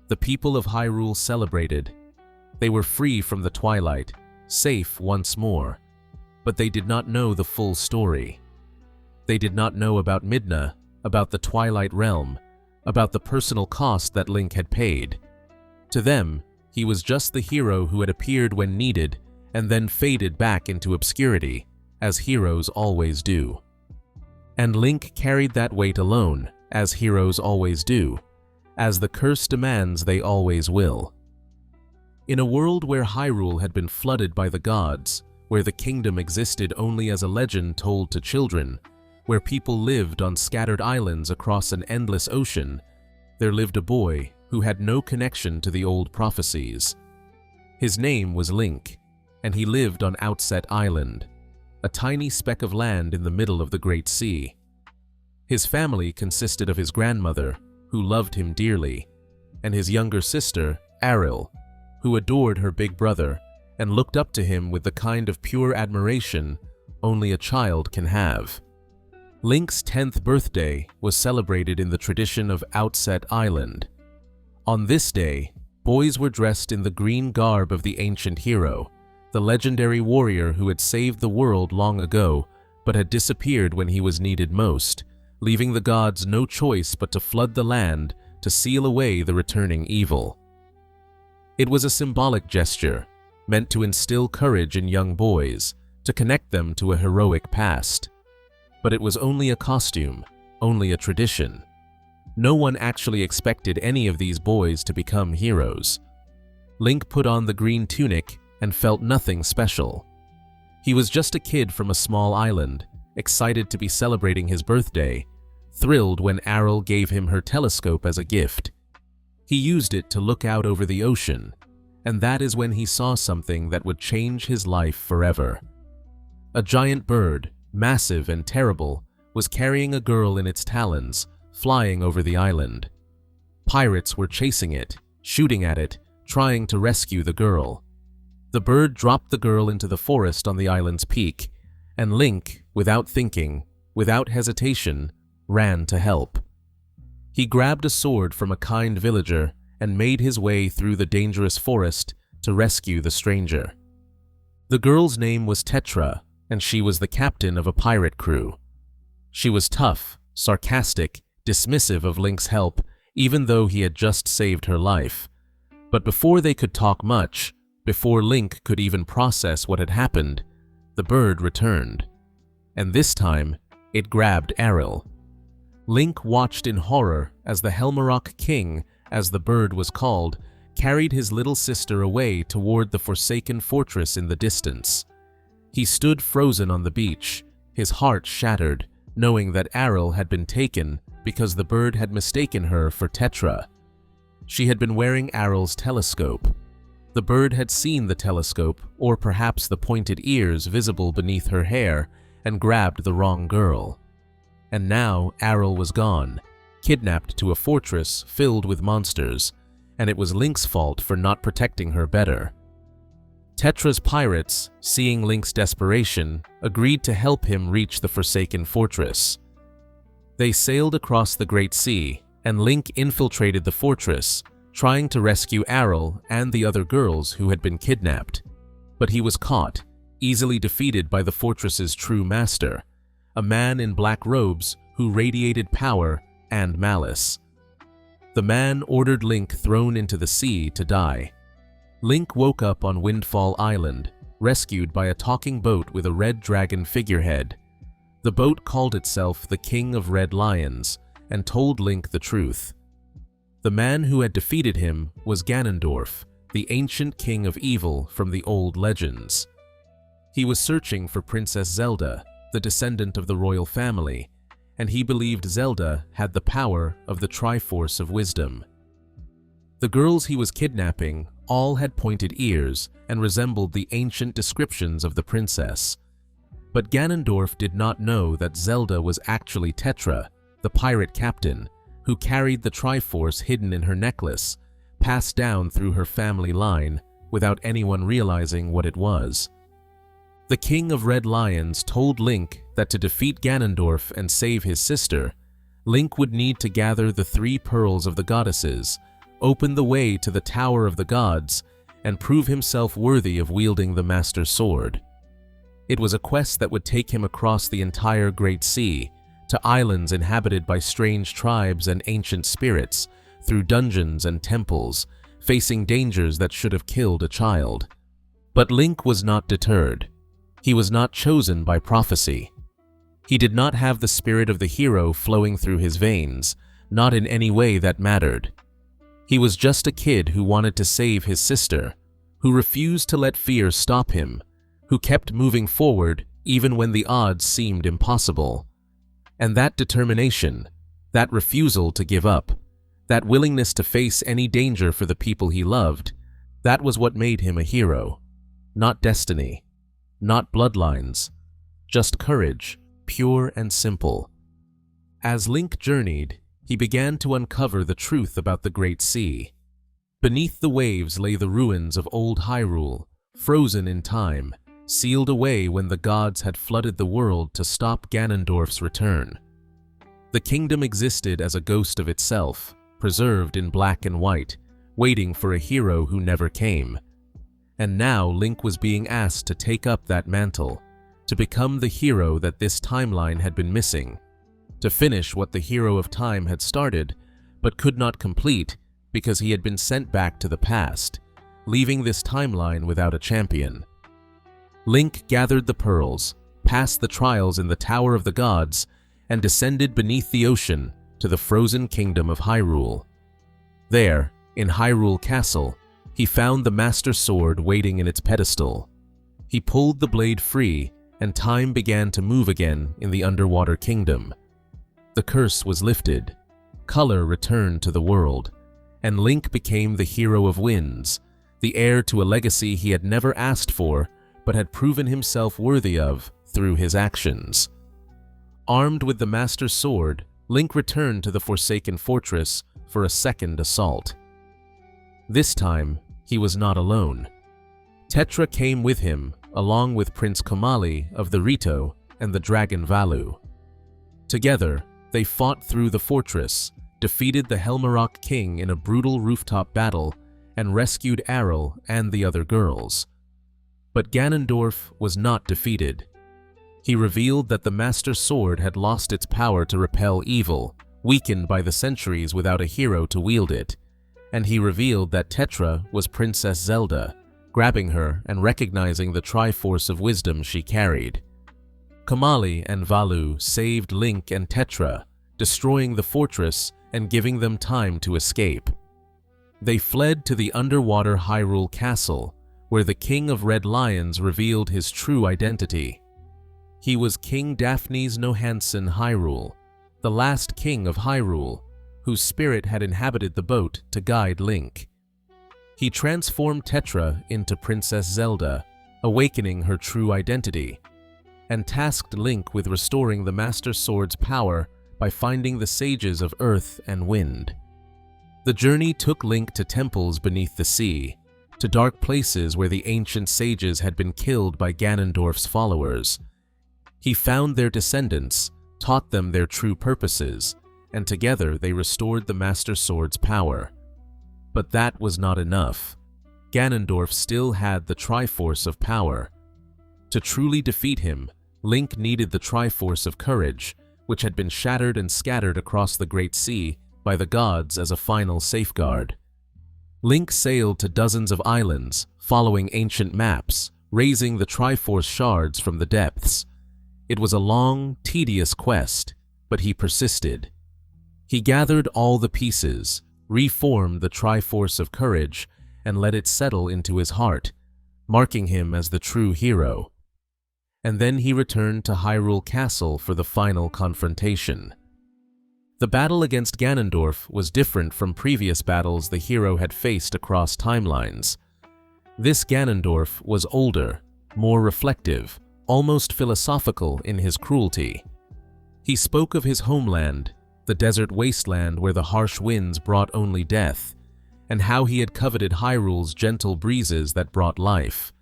The people of Hyrule celebrated. They were free from the Twilight, safe once more, but they did not know the full story. They did not know about Midna, about the Twilight Realm, about the personal cost that Link had paid. To them, he was just the hero who had appeared when needed and then faded back into obscurity, as heroes always do. And Link carried that weight alone, as heroes always do, as the curse demands they always will. In a world where Hyrule had been flooded by the gods, where the kingdom existed only as a legend told to children, where people lived on scattered islands across an endless ocean, there lived a boy who had no connection to the old prophecies. His name was Link, and he lived on Outset Island, a tiny speck of land in the middle of the Great Sea. His family consisted of his grandmother, who loved him dearly, and his younger sister, Hyrule, who adored her big brother and looked up to him with the kind of pure admiration only a child can have. Link's 10th birthday was celebrated in the tradition of Outset Island. On this day, boys were dressed in the green garb of the ancient hero, the legendary warrior who had saved the world long ago but had disappeared when he was needed most, leaving the gods no choice but to flood the land to seal away the returning evil. It was a symbolic gesture, meant to instill courage in young boys, to connect them to a heroic past. But it was only a costume, only a tradition. No one actually expected any of these boys to become heroes. Link put on the green tunic and felt nothing special. He was just a kid from a small island, excited to be celebrating his birthday, thrilled when Hyrule gave him her telescope as a gift. He used it to look out over the ocean, and that is when he saw something that would change his life forever. A giant bird, massive and terrible, was carrying a girl in its talons, flying over the island. Pirates were chasing it, shooting at it, trying to rescue the girl. The bird dropped the girl into the forest on the island's peak, and Link, without thinking, without hesitation, ran to help. He grabbed a sword from a kind villager and made his way through the dangerous forest to rescue the stranger. The girl's name was Tetra, and she was the captain of a pirate crew. She was tough, sarcastic, dismissive of Link's help, even though he had just saved her life. But before they could talk much, before Link could even process what had happened, the bird returned. And this time, it grabbed Hyrule. Link watched in horror as the Helmarok King, as the bird was called, carried his little sister away toward the forsaken fortress in the distance. He stood frozen on the beach, his heart shattered, knowing that Hyrule had been taken because the bird had mistaken her for Tetra. She had been wearing Hyrule's telescope. The bird had seen the telescope, or perhaps the pointed ears visible beneath her hair, and grabbed the wrong girl. And now Hyrule was gone, kidnapped to a fortress filled with monsters, and it was Link's fault for not protecting her better. Tetra's pirates, seeing Link's desperation, agreed to help him reach the Forsaken Fortress. They sailed across the Great Sea, and Link infiltrated the fortress, trying to rescue Hyrule and the other girls who had been kidnapped. But he was caught, easily defeated by the fortress's true master, a man in black robes who radiated power and malice. The man ordered Link thrown into the sea to die. Link woke up on Windfall Island, rescued by a talking boat with a red dragon figurehead. The boat called itself the King of Red Lions and told Link the truth. The man who had defeated him was Ganondorf, the ancient king of evil from the old legends. He was searching for Princess Zelda, the descendant of the royal family, and he believed Zelda had the power of the Triforce of Wisdom. The girls he was kidnapping all had pointed ears and resembled the ancient descriptions of the princess. But Ganondorf did not know that Zelda was actually Tetra, the pirate captain, who carried the Triforce hidden in her necklace, passed down through her family line without anyone realizing what it was. The King of Red Lions told Link that to defeat Ganondorf and save his sister, Link would need to gather the 3 pearls of the goddesses, open the way to the Tower of the Gods, and prove himself worthy of wielding the Master Sword. It was a quest that would take him across the entire Great Sea, to islands inhabited by strange tribes and ancient spirits, through dungeons and temples, facing dangers that should have killed a child. But Link was not deterred. He was not chosen by prophecy. He did not have the spirit of the hero flowing through his veins, not in any way that mattered. He was just a kid who wanted to save his sister, who refused to let fear stop him, who kept moving forward even when the odds seemed impossible. And that determination, that refusal to give up, that willingness to face any danger for the people he loved, that was what made him a hero. Not destiny, not bloodlines, just courage, pure and simple. As Link journeyed, he began to uncover the truth about the Great Sea. Beneath the waves lay the ruins of old Hyrule, frozen in time, sealed away when the gods had flooded the world to stop Ganondorf's return. The kingdom existed as a ghost of itself, preserved in black and white, waiting for a hero who never came. And now Link was being asked to take up that mantle, to become the hero that this timeline had been missing, to finish what the hero of time had started, but could not complete because he had been sent back to the past, leaving this timeline without a champion. Link gathered the pearls, passed the trials in the Tower of the Gods, and descended beneath the ocean to the frozen kingdom of Hyrule. There, in Hyrule Castle, he found the Master Sword waiting in its pedestal. He pulled the blade free, and time began to move again in the underwater kingdom. The curse was lifted, color returned to the world, and Link became the hero of winds, the heir to a legacy he had never asked for but had proven himself worthy of through his actions. Armed with the Master Sword, Link returned to the Forsaken Fortress for a second assault. This time, he was not alone. Tetra came with him, along with Prince Komali of the Rito and the Dragon Valu. Together, they fought through the fortress, defeated the Helmarok King in a brutal rooftop battle, and rescued Hyrule and the other girls. But Ganondorf was not defeated. He revealed that the Master Sword had lost its power to repel evil, weakened by the centuries without a hero to wield it, and he revealed that Tetra was Princess Zelda, grabbing her and recognizing the Triforce of Wisdom she carried. Komali and Valu saved Link and Tetra, destroying the fortress and giving them time to escape. They fled to the underwater Hyrule castle, where the King of Red Lions revealed his true identity. He was King Daphnes no Hansen Hyrule, the last king of Hyrule, whose spirit had inhabited the boat to guide Link. He transformed Tetra into Princess Zelda, awakening her true identity, and tasked Link with restoring the Master Sword's power by finding the sages of Earth and Wind. The journey took Link to temples beneath the sea, to dark places where the ancient sages had been killed by Ganondorf's followers. He found their descendants, taught them their true purposes, and together they restored the Master Sword's power. But that was not enough. Ganondorf still had the Triforce of power. To truly defeat him, Link needed the Triforce of Courage, which had been shattered and scattered across the Great Sea by the gods as a final safeguard. Link sailed to dozens of islands, following ancient maps, raising the Triforce shards from the depths. It was a long, tedious quest, but he persisted. He gathered all the pieces, reformed the Triforce of Courage, and let it settle into his heart, marking him as the true hero. And then he returned to Hyrule Castle for the final confrontation. The battle against Ganondorf was different from previous battles the hero had faced across timelines. This Ganondorf was older, more reflective, almost philosophical in his cruelty. He spoke of his homeland, the desert wasteland where the harsh winds brought only death, and how he had coveted Hyrule's gentle breezes that brought life.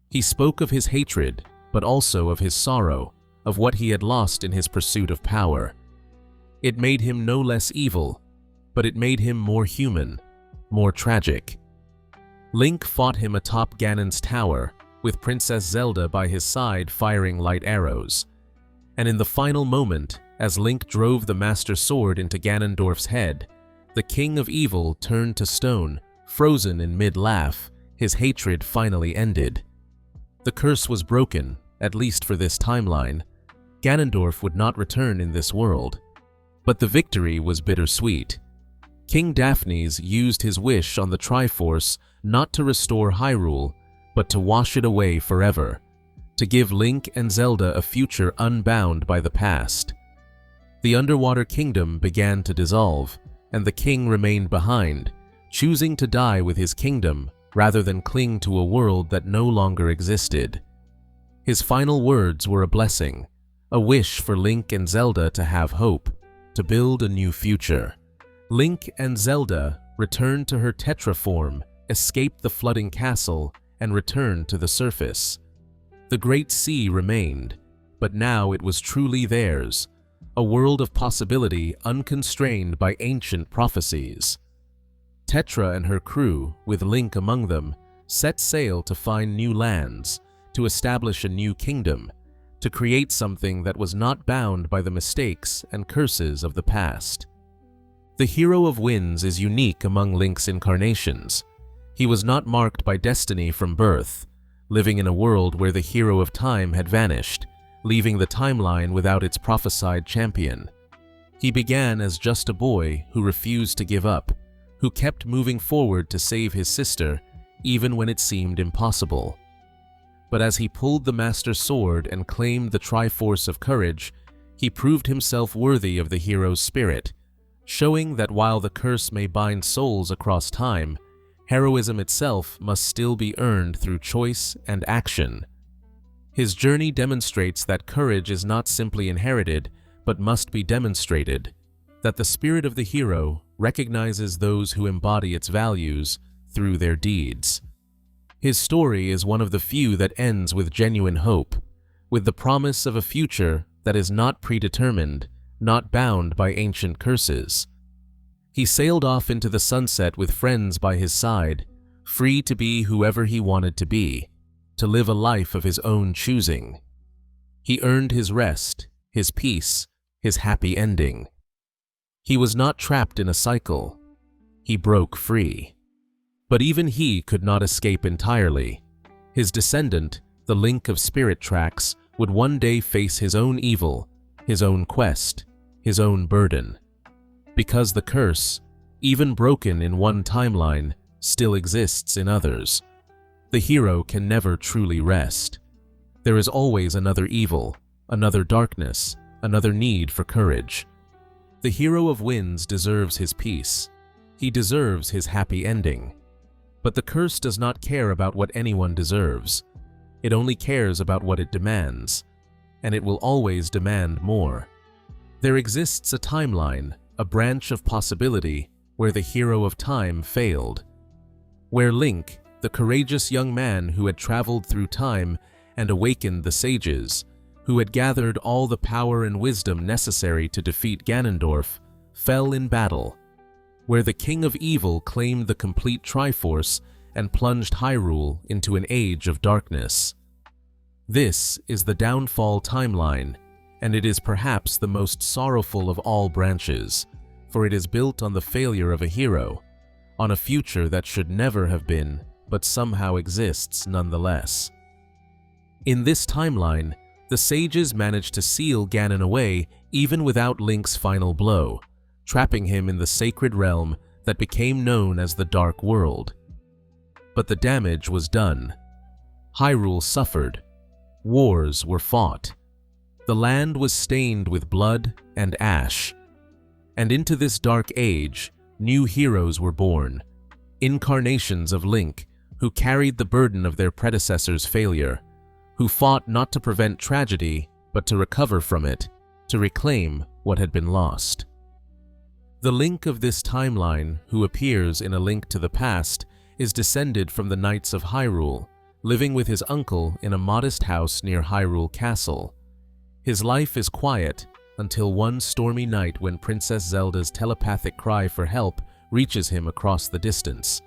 He spoke of his hatred, but also of his sorrow, of what he had lost in his pursuit of power. It made him no less evil, but it made him more human, more tragic. Link fought him atop Ganon's tower, with Princess Zelda by his side firing light arrows. And in the final moment, as Link drove the Master Sword into Ganondorf's head, the King of Evil turned to stone, frozen in mid-laugh, his hatred finally ended. The curse was broken, at least for this timeline. Ganondorf would not return in this world. But the victory was bittersweet. King Daphnes used his wish on the Triforce not to restore Hyrule, but to wash it away forever, to give Link and Zelda a future unbound by the past. The underwater kingdom began to dissolve, and the king remained behind, choosing to die with his kingdom rather than cling to a world that no longer existed. His final words were a blessing, a wish for Link and Zelda to have hope, to build a new future. Link and Zelda returned to her Tetra form, escaped the flooding castle, and returned to the surface. The Great Sea remained, but now it was truly theirs, a world of possibility unconstrained by ancient prophecies. Tetra and her crew, with Link among them, set sail to find new lands, to establish a new kingdom, to create something that was not bound by the mistakes and curses of the past. The Hero of Winds is unique among Link's incarnations. He was not marked by destiny from birth, living in a world where the Hero of Time had vanished, leaving the timeline without its prophesied champion. He began as just a boy who refused to give up, who kept moving forward to save his sister, even when it seemed impossible. But as he pulled the Master Sword and claimed the Triforce of Courage, he proved himself worthy of the hero's spirit, showing that while the curse may bind souls across time, heroism itself must still be earned through choice and action. His journey demonstrates that courage is not simply inherited, but must be demonstrated, that the spirit of the hero recognizes those who embody its values through their deeds. His story is one of the few that ends with genuine hope, with the promise of a future that is not predetermined, not bound by ancient curses. He sailed off into the sunset with friends by his side, free to be whoever he wanted to be, to live a life of his own choosing. He earned his rest, his peace, his happy ending. He was not trapped in a cycle. He broke free. But even he could not escape entirely. His descendant, the Link of Spirit Tracks, would one day face his own evil, his own quest, his own burden. Because the curse, even broken in one timeline, still exists in others. The hero can never truly rest. There is always another evil, another darkness, another need for courage. The hero of winds deserves his peace. He deserves his happy ending. But the curse does not care about what anyone deserves. It only cares about what it demands, and it will always demand more. There exists a timeline, a branch of possibility, where the hero of time failed. Where Link, the courageous young man who had traveled through time and awakened the sages, who had gathered all the power and wisdom necessary to defeat Ganondorf, fell in battle. Where the King of Evil claimed the complete Triforce and plunged Hyrule into an age of darkness. This is the downfall timeline, and it is perhaps the most sorrowful of all branches, for it is built on the failure of a hero, on a future that should never have been, but somehow exists nonetheless. In this timeline, the sages managed to seal Ganon away even without Link's final blow, trapping him in the sacred realm that became known as the Dark World. But the damage was done. Hyrule suffered. Wars were fought. The land was stained with blood and ash. And into this dark age, new heroes were born, incarnations of Link, who carried the burden of their predecessors' failure, who fought not to prevent tragedy, but to recover from it, to reclaim what had been lost. The Link of this timeline, who appears in A Link to the Past, is descended from the Knights of Hyrule, living with his uncle in a modest house near Hyrule Castle. His life is quiet until one stormy night when Princess Zelda's telepathic cry for help reaches him across the distance.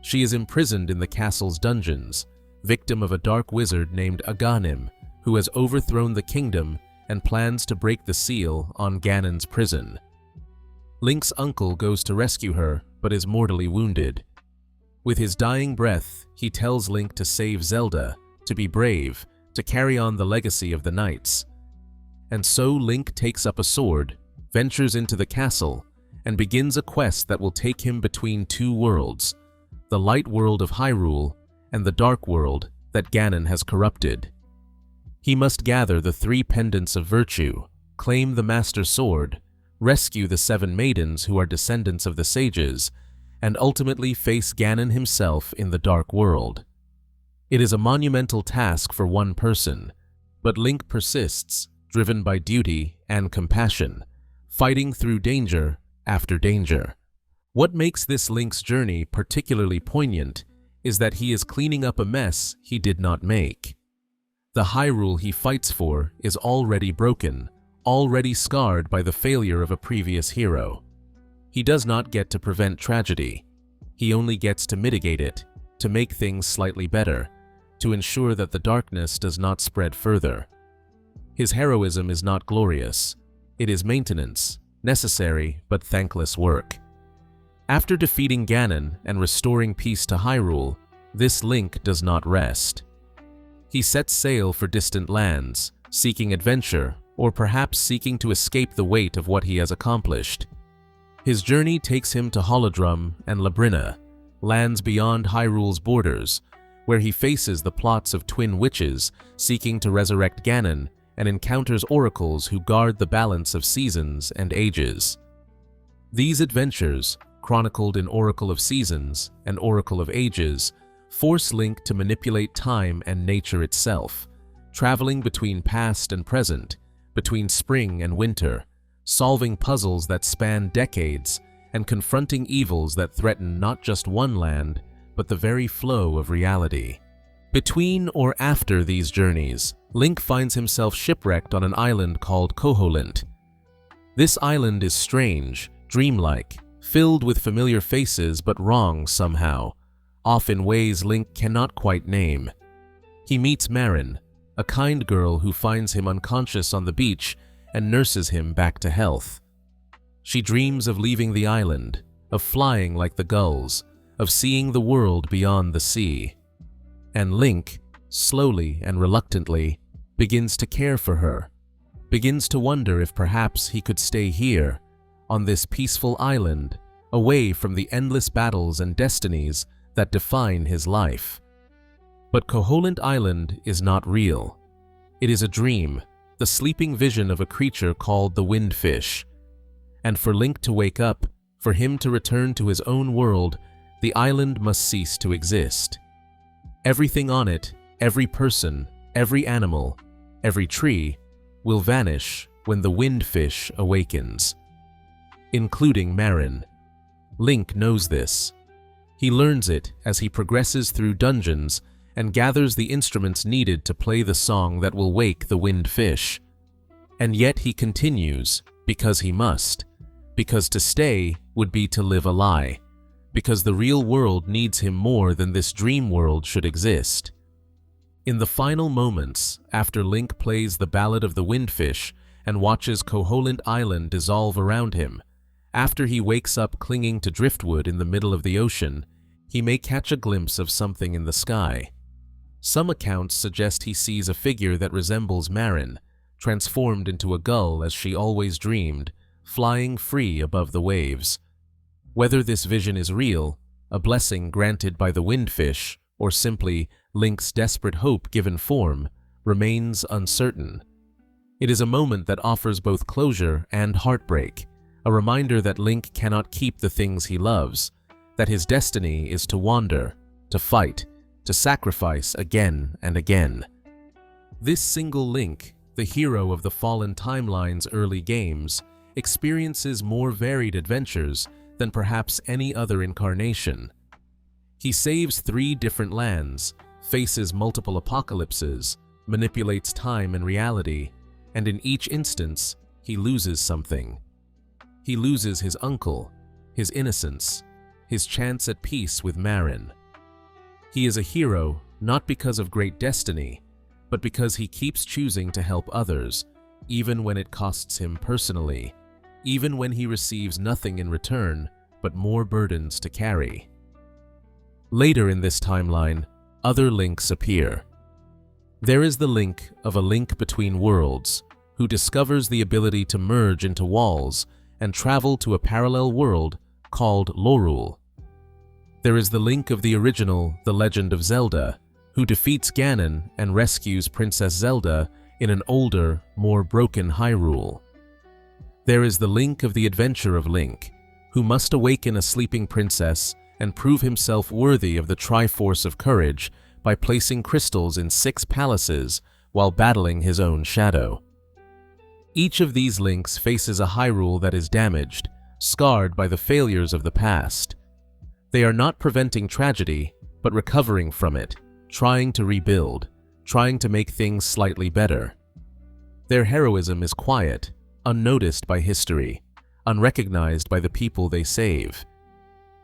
She is imprisoned in the castle's dungeons, victim of a dark wizard named Aghanim, who has overthrown the kingdom and plans to break the seal on Ganon's prison. Link's uncle goes to rescue her, but is mortally wounded. With his dying breath, he tells Link to save Zelda, to be brave, to carry on the legacy of the knights. And so Link takes up a sword, ventures into the castle, and begins a quest that will take him between two worlds, the light world of Hyrule and the dark world that Ganon has corrupted. He must gather the 3 pendants of virtue, claim the Master Sword, rescue the 7 maidens who are descendants of the sages, and ultimately face Ganon himself in the dark world. It is a monumental task for one person, but Link persists, driven by duty and compassion, fighting through danger after danger. What makes this Link's journey particularly poignant is that he is cleaning up a mess he did not make. The Hyrule he fights for is already broken, already scarred by the failure of a previous hero. He does not get to prevent tragedy. He only gets to mitigate it, to make things slightly better, to ensure that the darkness does not spread further. His heroism is not glorious. It is maintenance, necessary but thankless work. After defeating Ganon and restoring peace to Hyrule, this Link does not rest. He sets sail for distant lands, seeking adventure, or perhaps seeking to escape the weight of what he has accomplished. His journey takes him to Holodrum and Labrynna, lands beyond Hyrule's borders, where he faces the plots of twin witches seeking to resurrect Ganon and encounters oracles who guard the balance of seasons and ages. These adventures, chronicled in Oracle of Seasons and Oracle of Ages, force Link to manipulate time and nature itself, traveling between past and present, between spring and winter, solving puzzles that span decades and confronting evils that threaten not just one land, but the very flow of reality. Between or after these journeys, Link finds himself shipwrecked on an island called Koholint. This island is strange, dreamlike, filled with familiar faces but wrong somehow, off in ways Link cannot quite name. He meets Marin, a kind girl who finds him unconscious on the beach and nurses him back to health. She dreams of leaving the island, of flying like the gulls, of seeing the world beyond the sea. And Link, slowly and reluctantly, begins to care for her. begins to wonder if perhaps he could stay here, on this peaceful island, away from the endless battles and destinies that define his life. But Koholint Island is not real. It is a dream, the sleeping vision of a creature called the Windfish. And for Link to wake up, for him to return to his own world, the island must cease to exist. Everything on it, every person, every animal, every tree, will vanish when the Windfish awakens, including Marin. Link knows this. He learns it as he progresses through dungeons and gathers the instruments needed to play the song that will wake the Windfish. And yet he continues, because he must, because to stay would be to live a lie, because the real world needs him more than this dream world should exist. In the final moments, after Link plays the Ballad of the Windfish and watches Koholint Island dissolve around him, after he wakes up clinging to driftwood in the middle of the ocean, he may catch a glimpse of something in the sky. Some accounts suggest he sees a figure that resembles Marin, transformed into a gull as she always dreamed, flying free above the waves. Whether this vision is real, a blessing granted by the Windfish, or simply Link's desperate hope given form, remains uncertain. It is a moment that offers both closure and heartbreak, a reminder that Link cannot keep the things he loves, that his destiny is to wander, to fight, to sacrifice again and again. This single Link, the hero of the Fallen Timeline's early games, experiences more varied adventures than perhaps any other incarnation. He saves 3 different lands, faces multiple apocalypses, manipulates time and reality, and in each instance, he loses something. He loses his uncle, his innocence, his chance at peace with Marin. He is a hero not because of great destiny, but because he keeps choosing to help others, even when it costs him personally, even when he receives nothing in return but more burdens to carry. Later in this timeline, other Links appear. There is the Link of A Link Between Worlds, who discovers the ability to merge into walls and travel to a parallel world called Lorule. There is the Link of the original The Legend of Zelda, who defeats Ganon and rescues Princess Zelda in an older, more broken Hyrule. There is the Link of the Adventure of Link, who must awaken a sleeping princess and prove himself worthy of the Triforce of Courage by placing crystals in 6 palaces while battling his own shadow. Each of these Links faces a Hyrule that is damaged, scarred by the failures of the past. They are not preventing tragedy, but recovering from it, trying to rebuild, trying to make things slightly better. Their heroism is quiet, unnoticed by history, unrecognized by the people they save.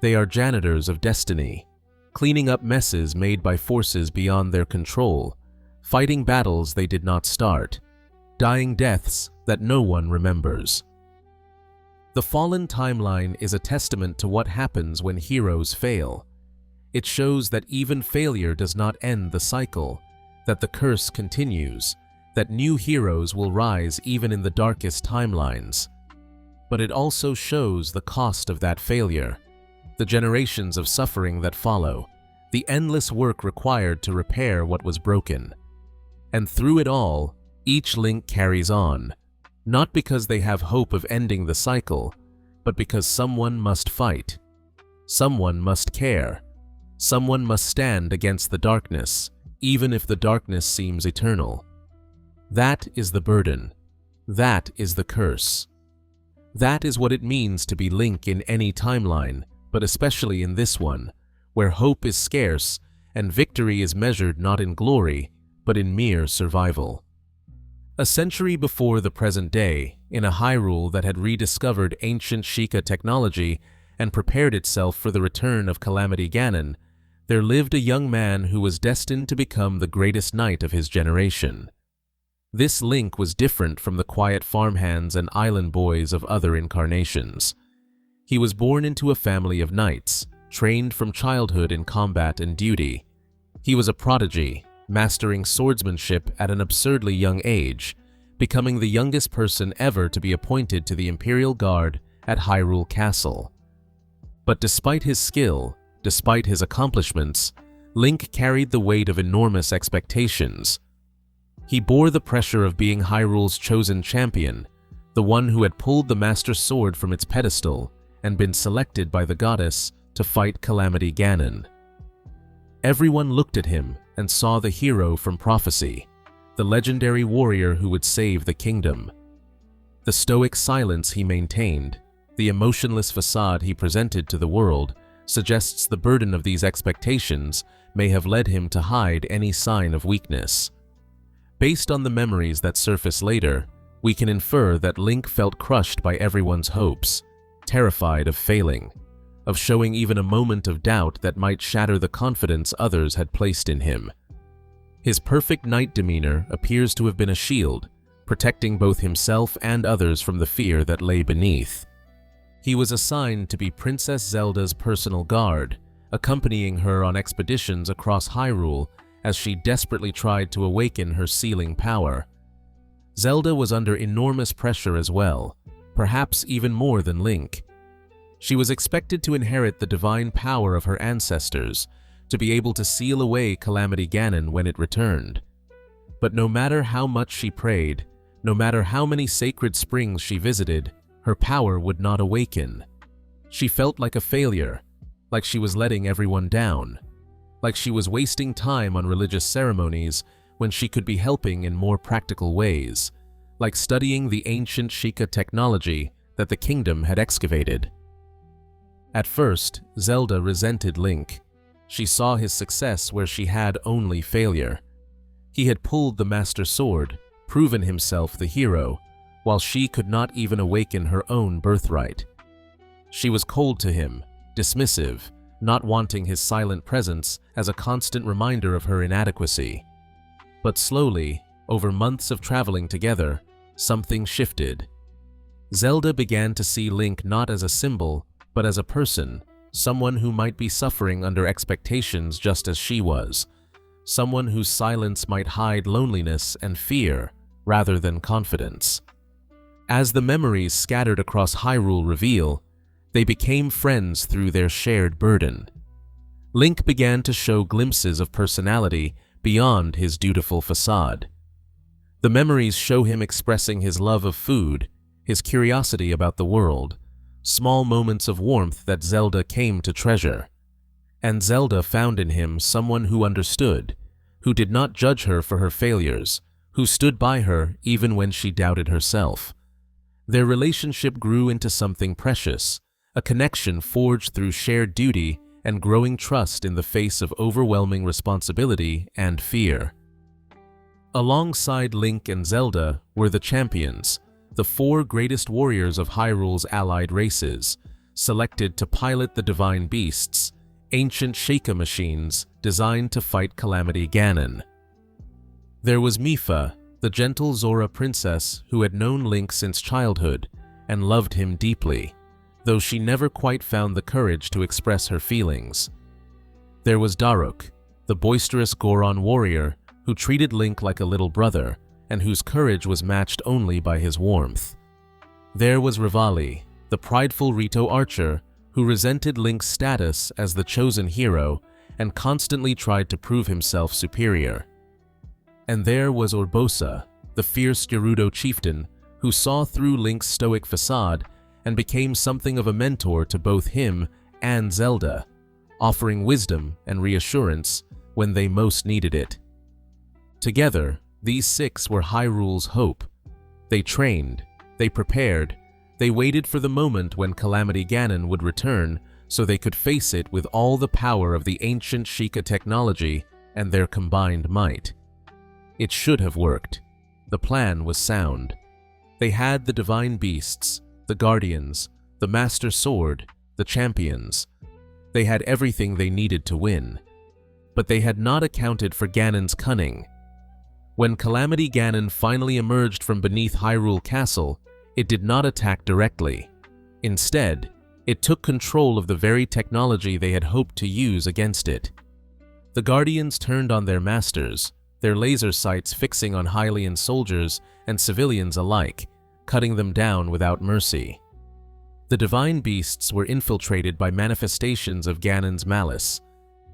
They are janitors of destiny, cleaning up messes made by forces beyond their control, fighting battles they did not start, dying deaths that no one remembers. The Fallen Timeline is a testament to what happens when heroes fail. It shows that even failure does not end the cycle, that the curse continues, that new heroes will rise even in the darkest timelines. But it also shows the cost of that failure, the generations of suffering that follow, the endless work required to repair what was broken. And through it all, each Link carries on, not because they have hope of ending the cycle, but because someone must fight, someone must care, someone must stand against the darkness, even if the darkness seems eternal. That is the burden. That is the curse. That is what it means to be Link in any timeline, but especially in this one, where hope is scarce and victory is measured not in glory, but in mere survival. A century before the present day, in a Hyrule that had rediscovered ancient Sheikah technology and prepared itself for the return of Calamity Ganon, there lived a young man who was destined to become the greatest knight of his generation. This Link was different from the quiet farmhands and island boys of other incarnations. He was born into a family of knights, trained from childhood in combat and duty. He was a prodigy, mastering swordsmanship at an absurdly young age, becoming the youngest person ever to be appointed to the Imperial Guard at Hyrule Castle. But despite his skill, despite his accomplishments, Link carried the weight of enormous expectations. He bore the pressure of being Hyrule's chosen champion, the one who had pulled the Master Sword from its pedestal and been selected by the goddess to fight Calamity Ganon. Everyone looked at him and saw the hero from prophecy, the legendary warrior who would save the kingdom. The stoic silence he maintained, the emotionless facade he presented to the world, suggests the burden of these expectations may have led him to hide any sign of weakness. Based on the memories that surface later, we can infer that Link felt crushed by everyone's hopes, terrified of failing, of showing even a moment of doubt that might shatter the confidence others had placed in him. His perfect knight demeanor appears to have been a shield, protecting both himself and others from the fear that lay beneath. He was assigned to be Princess Zelda's personal guard, accompanying her on expeditions across Hyrule as she desperately tried to awaken her sealing power. Zelda was under enormous pressure as well, perhaps even more than Link. She was expected to inherit the divine power of her ancestors, to be able to seal away Calamity Ganon when it returned. But no matter how much she prayed, no matter how many sacred springs she visited, her power would not awaken. She felt like a failure, like she was letting everyone down, like she was wasting time on religious ceremonies when she could be helping in more practical ways, like studying the ancient Sheikah technology that the kingdom had excavated. At first, Zelda resented Link. She saw his success where she had only failure. He had pulled the Master Sword, proven himself the hero, while she could not even awaken her own birthright. She was cold to him, dismissive, not wanting his silent presence as a constant reminder of her inadequacy. But slowly, over months of traveling together, something shifted. Zelda began to see Link not as a symbol, but as a person, someone who might be suffering under expectations just as she was, someone whose silence might hide loneliness and fear rather than confidence. As the memories scattered across Hyrule reveal, they became friends through their shared burden. Link began to show glimpses of personality beyond his dutiful facade. The memories show him expressing his love of food, his curiosity about the world, small moments of warmth that Zelda came to treasure. And Zelda found in him someone who understood, who did not judge her for her failures, who stood by her even when she doubted herself. Their relationship grew into something precious, a connection forged through shared duty and growing trust in the face of overwhelming responsibility and fear. Alongside Link and Zelda were the champions, the four greatest warriors of Hyrule's allied races, selected to pilot the divine beasts, ancient Sheikah machines designed to fight Calamity Ganon. There was Mipha, the gentle Zora princess who had known Link since childhood and loved him deeply, though she never quite found the courage to express her feelings. There was Daruk, the boisterous Goron warrior who treated Link like a little brother and whose courage was matched only by his warmth. There was Rivali, the prideful Rito archer who resented Link's status as the chosen hero and constantly tried to prove himself superior. And there was Urbosa, the fierce Gerudo chieftain who saw through Link's stoic facade and became something of a mentor to both him and Zelda, offering wisdom and reassurance when they most needed it. Together, these six were Hyrule's hope. They trained, they prepared, they waited for the moment when Calamity Ganon would return so they could face it with all the power of the ancient Sheikah technology and their combined might. It should have worked. The plan was sound. They had the divine beasts, the guardians, the Master Sword, the champions. They had everything they needed to win. But they had not accounted for Ganon's cunning. When Calamity Ganon finally emerged from beneath Hyrule Castle, it did not attack directly. Instead, it took control of the very technology they had hoped to use against it. The Guardians turned on their masters, their laser sights fixing on Hylian soldiers and civilians alike, cutting them down without mercy. The divine beasts were infiltrated by manifestations of Ganon's malice,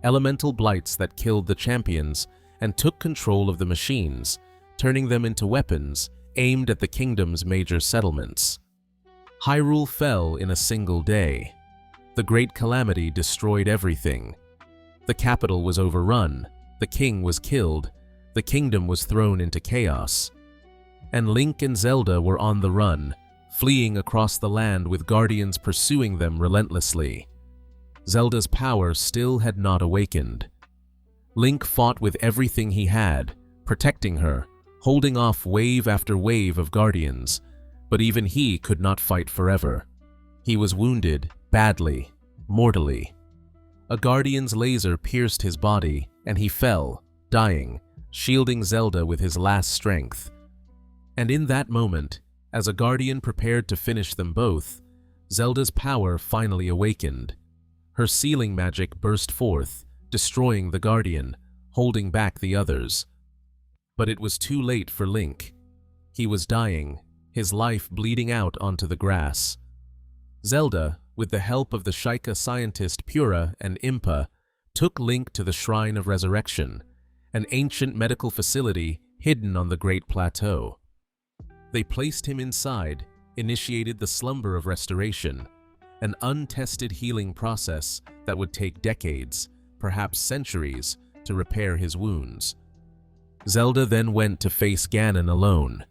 elemental blights that killed the champions and took control of the machines, turning them into weapons aimed at the kingdom's major settlements. Hyrule fell in a single day. The great calamity destroyed everything. The capital was overrun, the king was killed, the kingdom was thrown into chaos. And Link and Zelda were on the run, fleeing across the land with guardians pursuing them relentlessly. Zelda's power still had not awakened. Link fought with everything he had, protecting her, holding off wave after wave of guardians, but even he could not fight forever. He was wounded, badly, mortally. A guardian's laser pierced his body, and he fell, dying, shielding Zelda with his last strength. And in that moment, as a guardian prepared to finish them both, Zelda's power finally awakened. Her sealing magic burst forth, destroying the guardian, holding back the others. But it was too late for Link. He was dying, his life bleeding out onto the grass. Zelda, with the help of the Sheikah scientist Pura and Impa, took Link to the Shrine of Resurrection, an ancient medical facility hidden on the Great Plateau. They placed him inside, initiated the Slumber of Restoration, an untested healing process that would take decades, perhaps centuries, to repair his wounds. Zelda then went to face Ganon alone.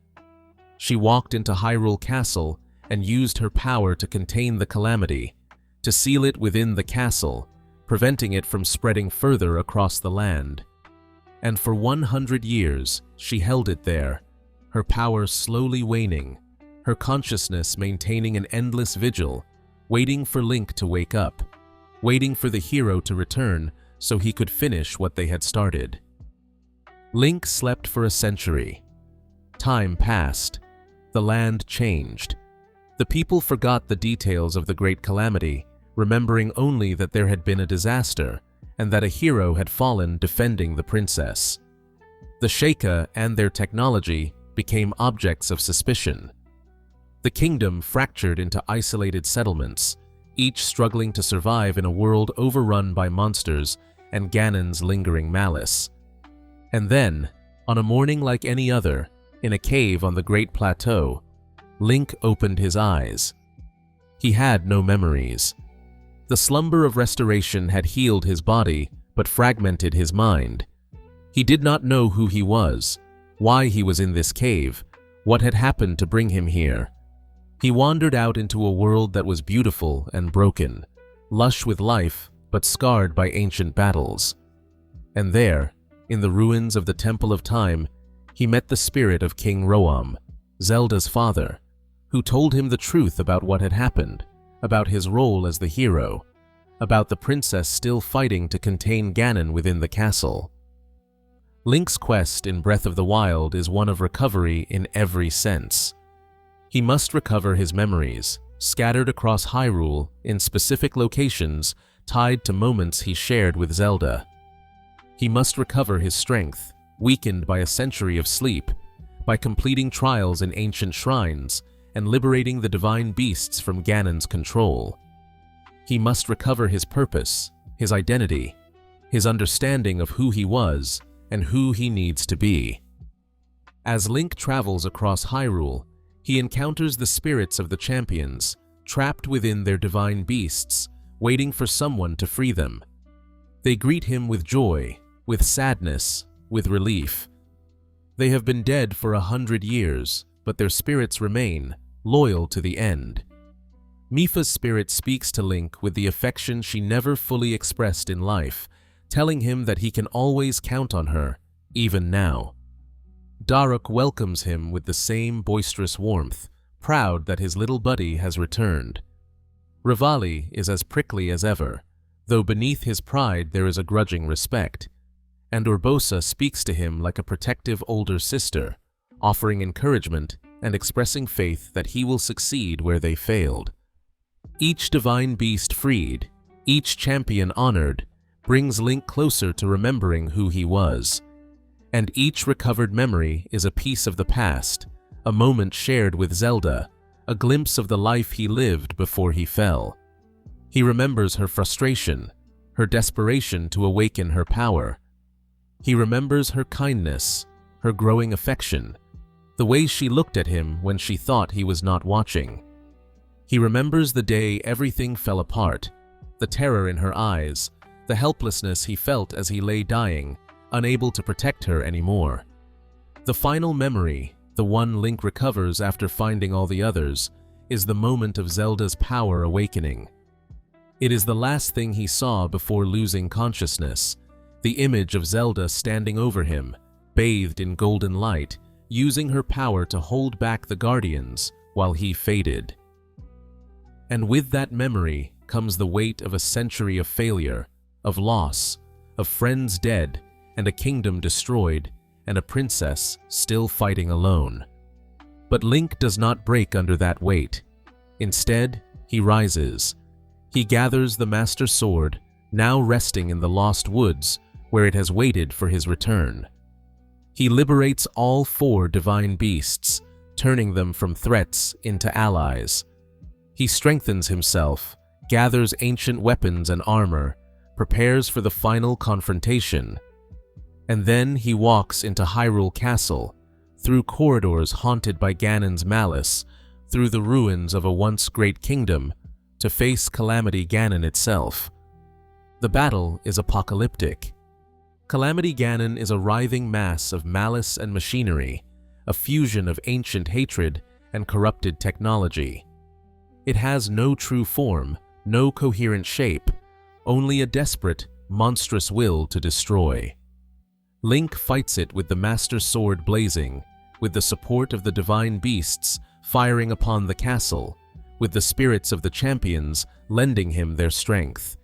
She walked into Hyrule Castle and used her power to contain the calamity, to seal it within the castle, preventing it from spreading further across the land. And for 100 years, she held it there, her power slowly waning, her consciousness maintaining an endless vigil, waiting for Link to wake up, waiting for the hero to return so he could finish what they had started. Link slept for a century. Time passed. The land changed. The people forgot the details of the great calamity, remembering only that there had been a disaster and that a hero had fallen defending the princess. The Sheikah and their technology became objects of suspicion. The kingdom fractured into isolated settlements, each struggling to survive in a world overrun by monsters and Ganon's lingering malice. And then, on a morning like any other, in a cave on the Great Plateau, Link opened his eyes. He had no memories. The slumber of restoration had healed his body, but fragmented his mind. He did not know who he was, why he was in this cave, what had happened to bring him here. He wandered out into a world that was beautiful and broken, lush with life, but scarred by ancient battles. And there, in the ruins of the Temple of Time, he met the spirit of King Roam, Zelda's father, who told him the truth about what had happened, about his role as the hero, about the princess still fighting to contain Ganon within the castle. Link's quest in Breath of the Wild is one of recovery in every sense. He must recover his memories, scattered across Hyrule in specific locations tied to moments he shared with Zelda. He must recover his strength, weakened by a century of sleep, by completing trials in ancient shrines and liberating the divine beasts from Ganon's control. He must recover his purpose, his identity, his understanding of who he was and who he needs to be. As Link travels across Hyrule, he encounters the spirits of the champions, trapped within their divine beasts, waiting for someone to free them. They greet him with joy, with sadness, with relief. They have been dead for 100 years, but their spirits remain, loyal to the end. Mipha's spirit speaks to Link with the affection she never fully expressed in life, telling him that he can always count on her, even now. Daruk welcomes him with the same boisterous warmth, proud that his little buddy has returned. Rivali is as prickly as ever, though beneath his pride there is a grudging respect, and Urbosa speaks to him like a protective older sister, offering encouragement and expressing faith that he will succeed where they failed. Each divine beast freed, each champion honored, brings Link closer to remembering who he was. And each recovered memory is a piece of the past, a moment shared with Zelda, a glimpse of the life he lived before he fell. He remembers her frustration, her desperation to awaken her power. He remembers her kindness, her growing affection, the way she looked at him when she thought he was not watching. He remembers the day everything fell apart, the terror in her eyes, the helplessness he felt as he lay dying, unable to protect her anymore. The final memory, the one Link recovers after finding all the others, is the moment of Zelda's power awakening. It is the last thing he saw before losing consciousness, the image of Zelda standing over him, bathed in golden light, using her power to hold back the Guardians while he faded. And with that memory comes the weight of a century of failure, of loss, of friends dead, and a kingdom destroyed, and a princess still fighting alone. But Link does not break under that weight. Instead, he rises. He gathers the Master Sword, now resting in the Lost Woods, where it has waited for his return. He liberates all 4 divine beasts, turning them from threats into allies. He strengthens himself, gathers ancient weapons and armor, prepares for the final confrontation. And then he walks into Hyrule Castle, through corridors haunted by Ganon's malice, through the ruins of a once great kingdom, to face Calamity Ganon itself. The battle is apocalyptic. Calamity Ganon is a writhing mass of malice and machinery, a fusion of ancient hatred and corrupted technology. It has no true form, no coherent shape, only a desperate, monstrous will to destroy. Link fights it with the Master Sword blazing, with the support of the divine beasts firing upon the castle, with the spirits of the champions lending him their strength.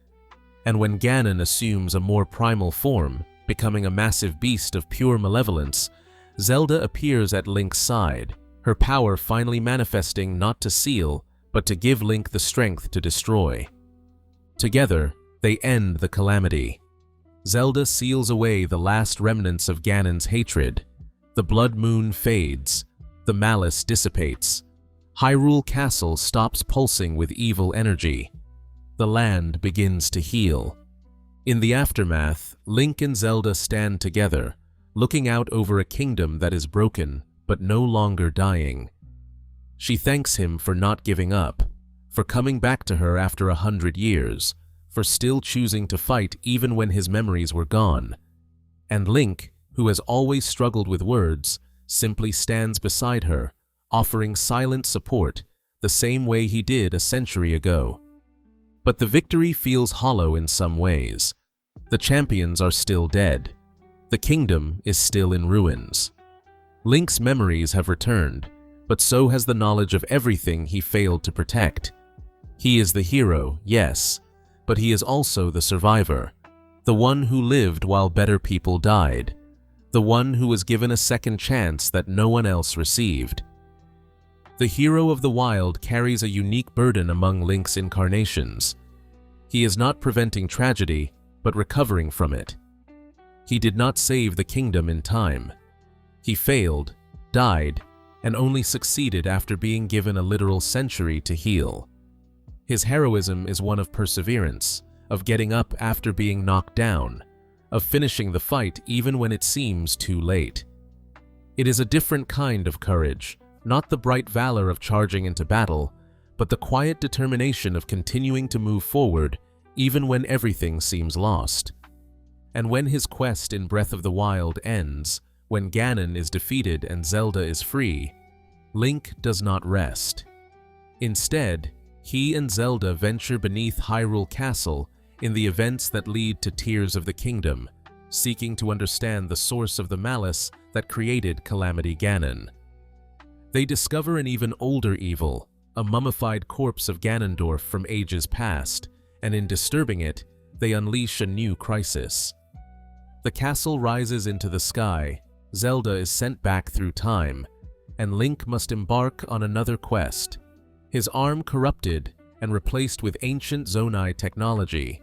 And when Ganon assumes a more primal form, becoming a massive beast of pure malevolence, Zelda appears at Link's side, her power finally manifesting not to seal, but to give Link the strength to destroy. Together, they end the calamity. Zelda seals away the last remnants of Ganon's hatred. The blood moon fades. The malice dissipates. Hyrule Castle stops pulsing with evil energy. The land begins to heal. In the aftermath, Link and Zelda stand together, looking out over a kingdom that is broken, but no longer dying. She thanks him for not giving up, for coming back to her after 100 years, for still choosing to fight even when his memories were gone. And Link, who has always struggled with words, simply stands beside her, offering silent support, the same way he did a century ago. But the victory feels hollow in some ways. The champions are still dead. The kingdom is still in ruins. Link's memories have returned, but so has the knowledge of everything he failed to protect. He is the hero, yes, but he is also the survivor, the one who lived while better people died, the one who was given a second chance that no one else received. The hero of the wild carries a unique burden among Link's incarnations. He is not preventing tragedy, but recovering from it. He did not save the kingdom in time. He failed, died, and only succeeded after being given a literal century to heal. His heroism is one of perseverance, of getting up after being knocked down, of finishing the fight even when it seems too late. It is a different kind of courage, not the bright valor of charging into battle, but the quiet determination of continuing to move forward even when everything seems lost. And when his quest in Breath of the Wild ends, when Ganon is defeated and Zelda is free, Link does not rest. Instead, he and Zelda venture beneath Hyrule Castle in the events that lead to Tears of the Kingdom, seeking to understand the source of the malice that created Calamity Ganon. They discover an even older evil, a mummified corpse of Ganondorf from ages past, and in disturbing it, they unleash a new crisis. The castle rises into the sky, Zelda is sent back through time, and Link must embark on another quest, his arm corrupted and replaced with ancient Zonai technology,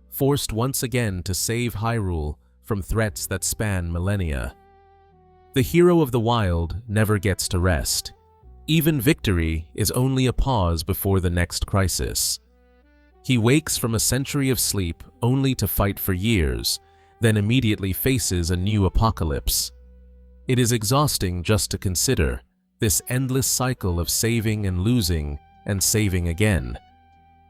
forced once again to save Hyrule from threats that span millennia. The hero of the wild never gets to rest. Even victory is only a pause before the next crisis. He wakes from a century of sleep only to fight for years, then immediately faces a new apocalypse. It is exhausting just to consider this endless cycle of saving and losing and saving again.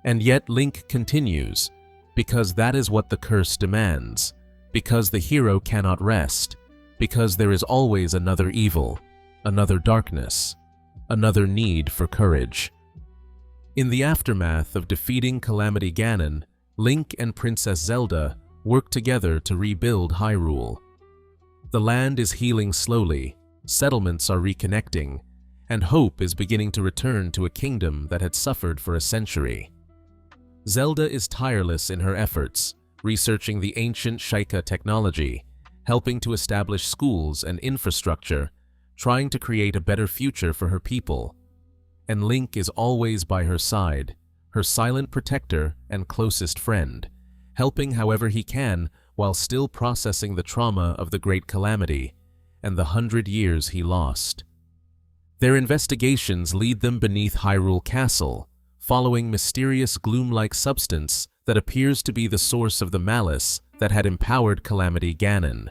And yet Link continues, because that is what the curse demands, because the hero cannot rest, because there is always another evil, another darkness, another need for courage. In the aftermath of defeating Calamity Ganon, Link and Princess Zelda work together to rebuild Hyrule. The land is healing slowly, settlements are reconnecting, and hope is beginning to return to a kingdom that had suffered for a century. Zelda is tireless in her efforts, researching the ancient Sheikah technology, helping to establish schools and infrastructure, trying to create a better future for her people. And Link is always by her side, her silent protector and closest friend, helping however he can while still processing the trauma of the Great Calamity and the 100 years he lost. Their investigations lead them beneath Hyrule Castle, following mysterious gloom-like substance that appears to be the source of the malice that had empowered Calamity Ganon.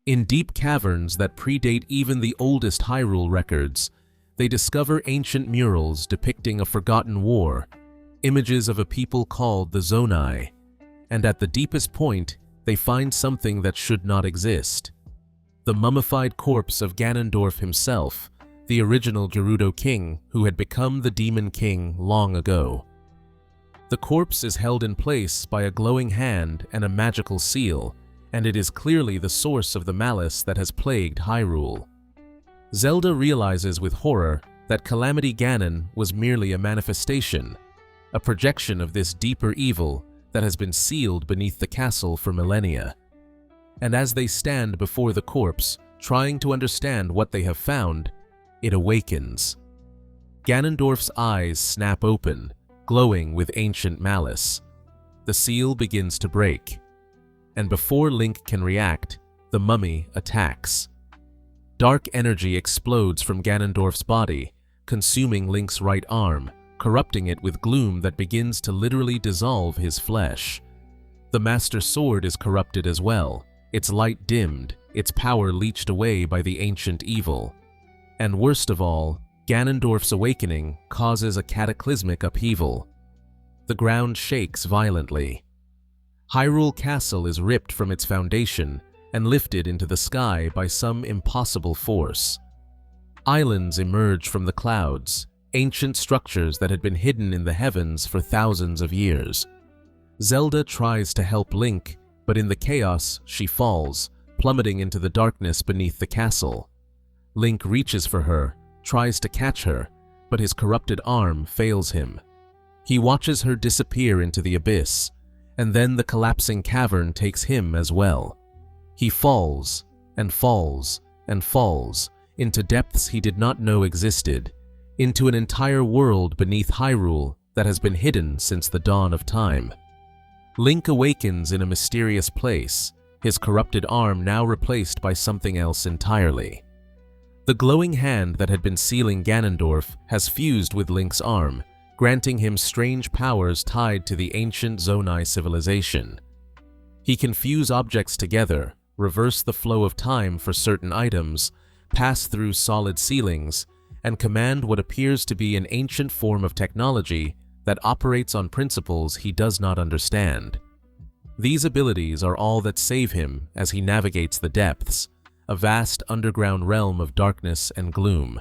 In deep caverns that predate even the oldest Hyrule records, they discover ancient murals depicting a forgotten war, images of a people called the Zonai, and at the deepest point, they find something that should not exist. The mummified corpse of Ganondorf himself, the original Gerudo king who had become the Demon King long ago. The corpse is held in place by a glowing hand and a magical seal, and it is clearly the source of the malice that has plagued Hyrule. Zelda realizes with horror that Calamity Ganon was merely a manifestation, a projection of this deeper evil that has been sealed beneath the castle for millennia. And as they stand before the corpse, trying to understand what they have found, it awakens. Ganondorf's eyes snap open, glowing with ancient malice. The seal begins to break, and before Link can react, the mummy attacks. Dark energy explodes from Ganondorf's body, consuming Link's right arm, corrupting it with gloom that begins to literally dissolve his flesh. The Master Sword is corrupted as well, its light dimmed, its power leached away by the ancient evil. And worst of all, Ganondorf's awakening causes a cataclysmic upheaval. The ground shakes violently. Hyrule Castle is ripped from its foundation and lifted into the sky by some impossible force. Islands emerge from the clouds, ancient structures that had been hidden in the heavens for thousands of years. Zelda tries to help Link, but in the chaos she falls, plummeting into the darkness beneath the castle. Link reaches for her, tries to catch her, but his corrupted arm fails him. He watches her disappear into the abyss, and then the collapsing cavern takes him as well. He falls, and falls, and falls, into depths he did not know existed, into an entire world beneath Hyrule that has been hidden since the dawn of time. Link awakens in a mysterious place, his corrupted arm now replaced by something else entirely. The glowing hand that had been sealing Ganondorf has fused with Link's arm, granting him strange powers tied to the ancient Zonai civilization. He can fuse objects together, reverse the flow of time for certain items, pass through solid ceilings, and command what appears to be an ancient form of technology that operates on principles he does not understand. These abilities are all that save him as he navigates the depths, a vast underground realm of darkness and gloom,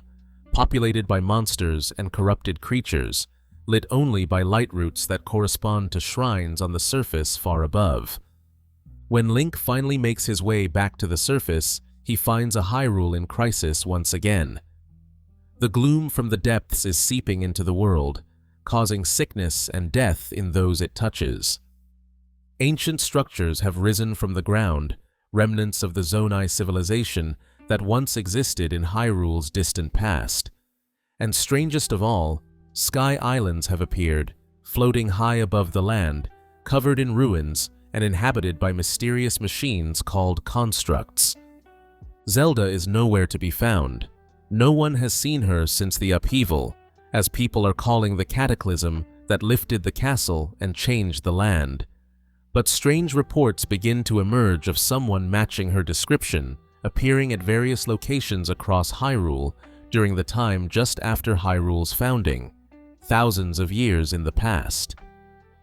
populated by monsters and corrupted creatures, lit only by light roots that correspond to shrines on the surface far above. When Link finally makes his way back to the surface, he finds a Hyrule in crisis once again. The gloom from the depths is seeping into the world, causing sickness and death in those it touches. Ancient structures have risen from the ground, remnants of the Zonai civilization that once existed in Hyrule's distant past. And strangest of all, sky islands have appeared, floating high above the land, covered in ruins and inhabited by mysterious machines called constructs. Zelda is nowhere to be found. No one has seen her since the upheaval, as people are calling the cataclysm that lifted the castle and changed the land. But strange reports begin to emerge of someone matching her description, appearing at various locations across Hyrule during the time just after Hyrule's founding, thousands of years in the past.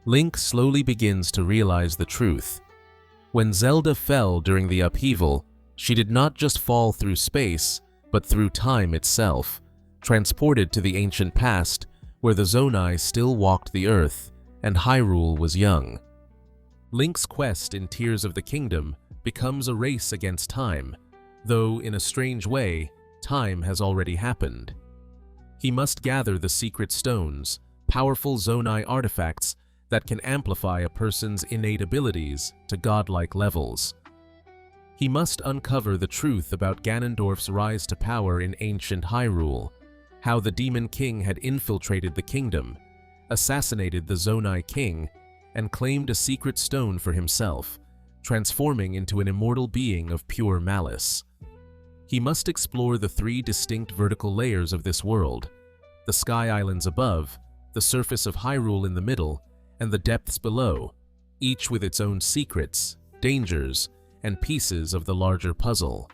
Link slowly begins to realize the truth. When Zelda fell during the upheaval, she did not just fall through space, but through time itself, transported to the ancient past where the Zonai still walked the earth and Hyrule was young. Link's quest in Tears of the Kingdom becomes a race against time, though in a strange way, time has already happened. He must gather the secret stones, powerful Zonai artifacts that can amplify a person's innate abilities to godlike levels. He must uncover the truth about Ganondorf's rise to power in ancient Hyrule, how the Demon King had infiltrated the kingdom, assassinated the Zonai King, and claimed a secret stone for himself, transforming into an immortal being of pure malice. He must explore the three distinct vertical layers of this world: the Sky Islands above, the surface of Hyrule in the middle, and the depths below, each with its own secrets, dangers, and pieces of the larger puzzle.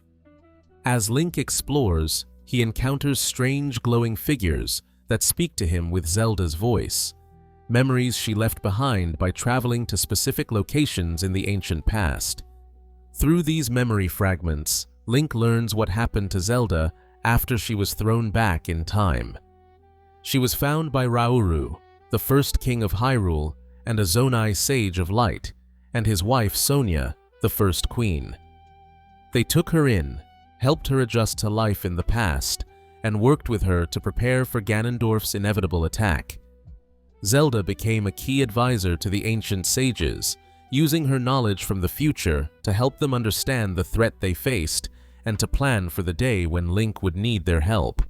As Link explores, he encounters strange glowing figures that speak to him with Zelda's voice, memories she left behind by traveling to specific locations in the ancient past. Through these memory fragments, Link learns what happened to Zelda after she was thrown back in time. She was found by Rauru, the first king of Hyrule and a Zonai sage of light, and his wife Sonia, the first queen. They took her in, helped her adjust to life in the past, and worked with her to prepare for Ganondorf's inevitable attack. Zelda became a key advisor to the ancient sages, using her knowledge from the future to help them understand the threat they faced and to plan for the day when Link would need their help.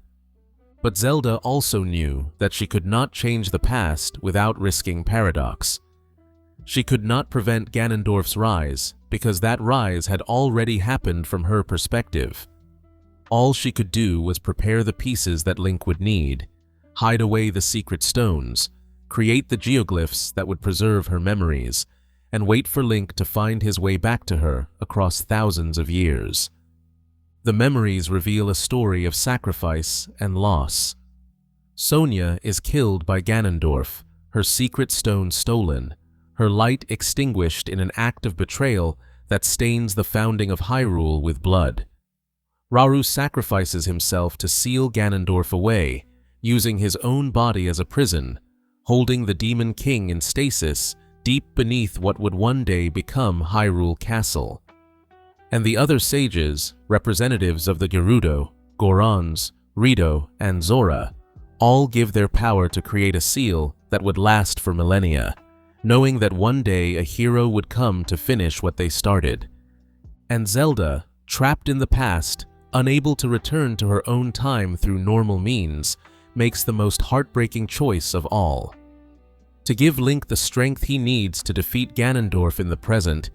But Zelda also knew that she could not change the past without risking paradox. She could not prevent Ganondorf's rise because that rise had already happened from her perspective. All she could do was prepare the pieces that Link would need, hide away the secret stones, create the geoglyphs that would preserve her memories, and wait for Link to find his way back to her across thousands of years. The memories reveal a story of sacrifice and loss. Sonia is killed by Ganondorf, her secret stone stolen, her light extinguished in an act of betrayal that stains the founding of Hyrule with blood. Rauru sacrifices himself to seal Ganondorf away, using his own body as a prison, holding the Demon King in stasis deep beneath what would one day become Hyrule Castle. And the other sages, representatives of the Gerudo, Gorons, Rito, and Zora, all give their power to create a seal that would last for millennia, knowing that one day a hero would come to finish what they started. And Zelda, trapped in the past, unable to return to her own time through normal means, makes the most heartbreaking choice of all. To give Link the strength he needs to defeat Ganondorf in the present,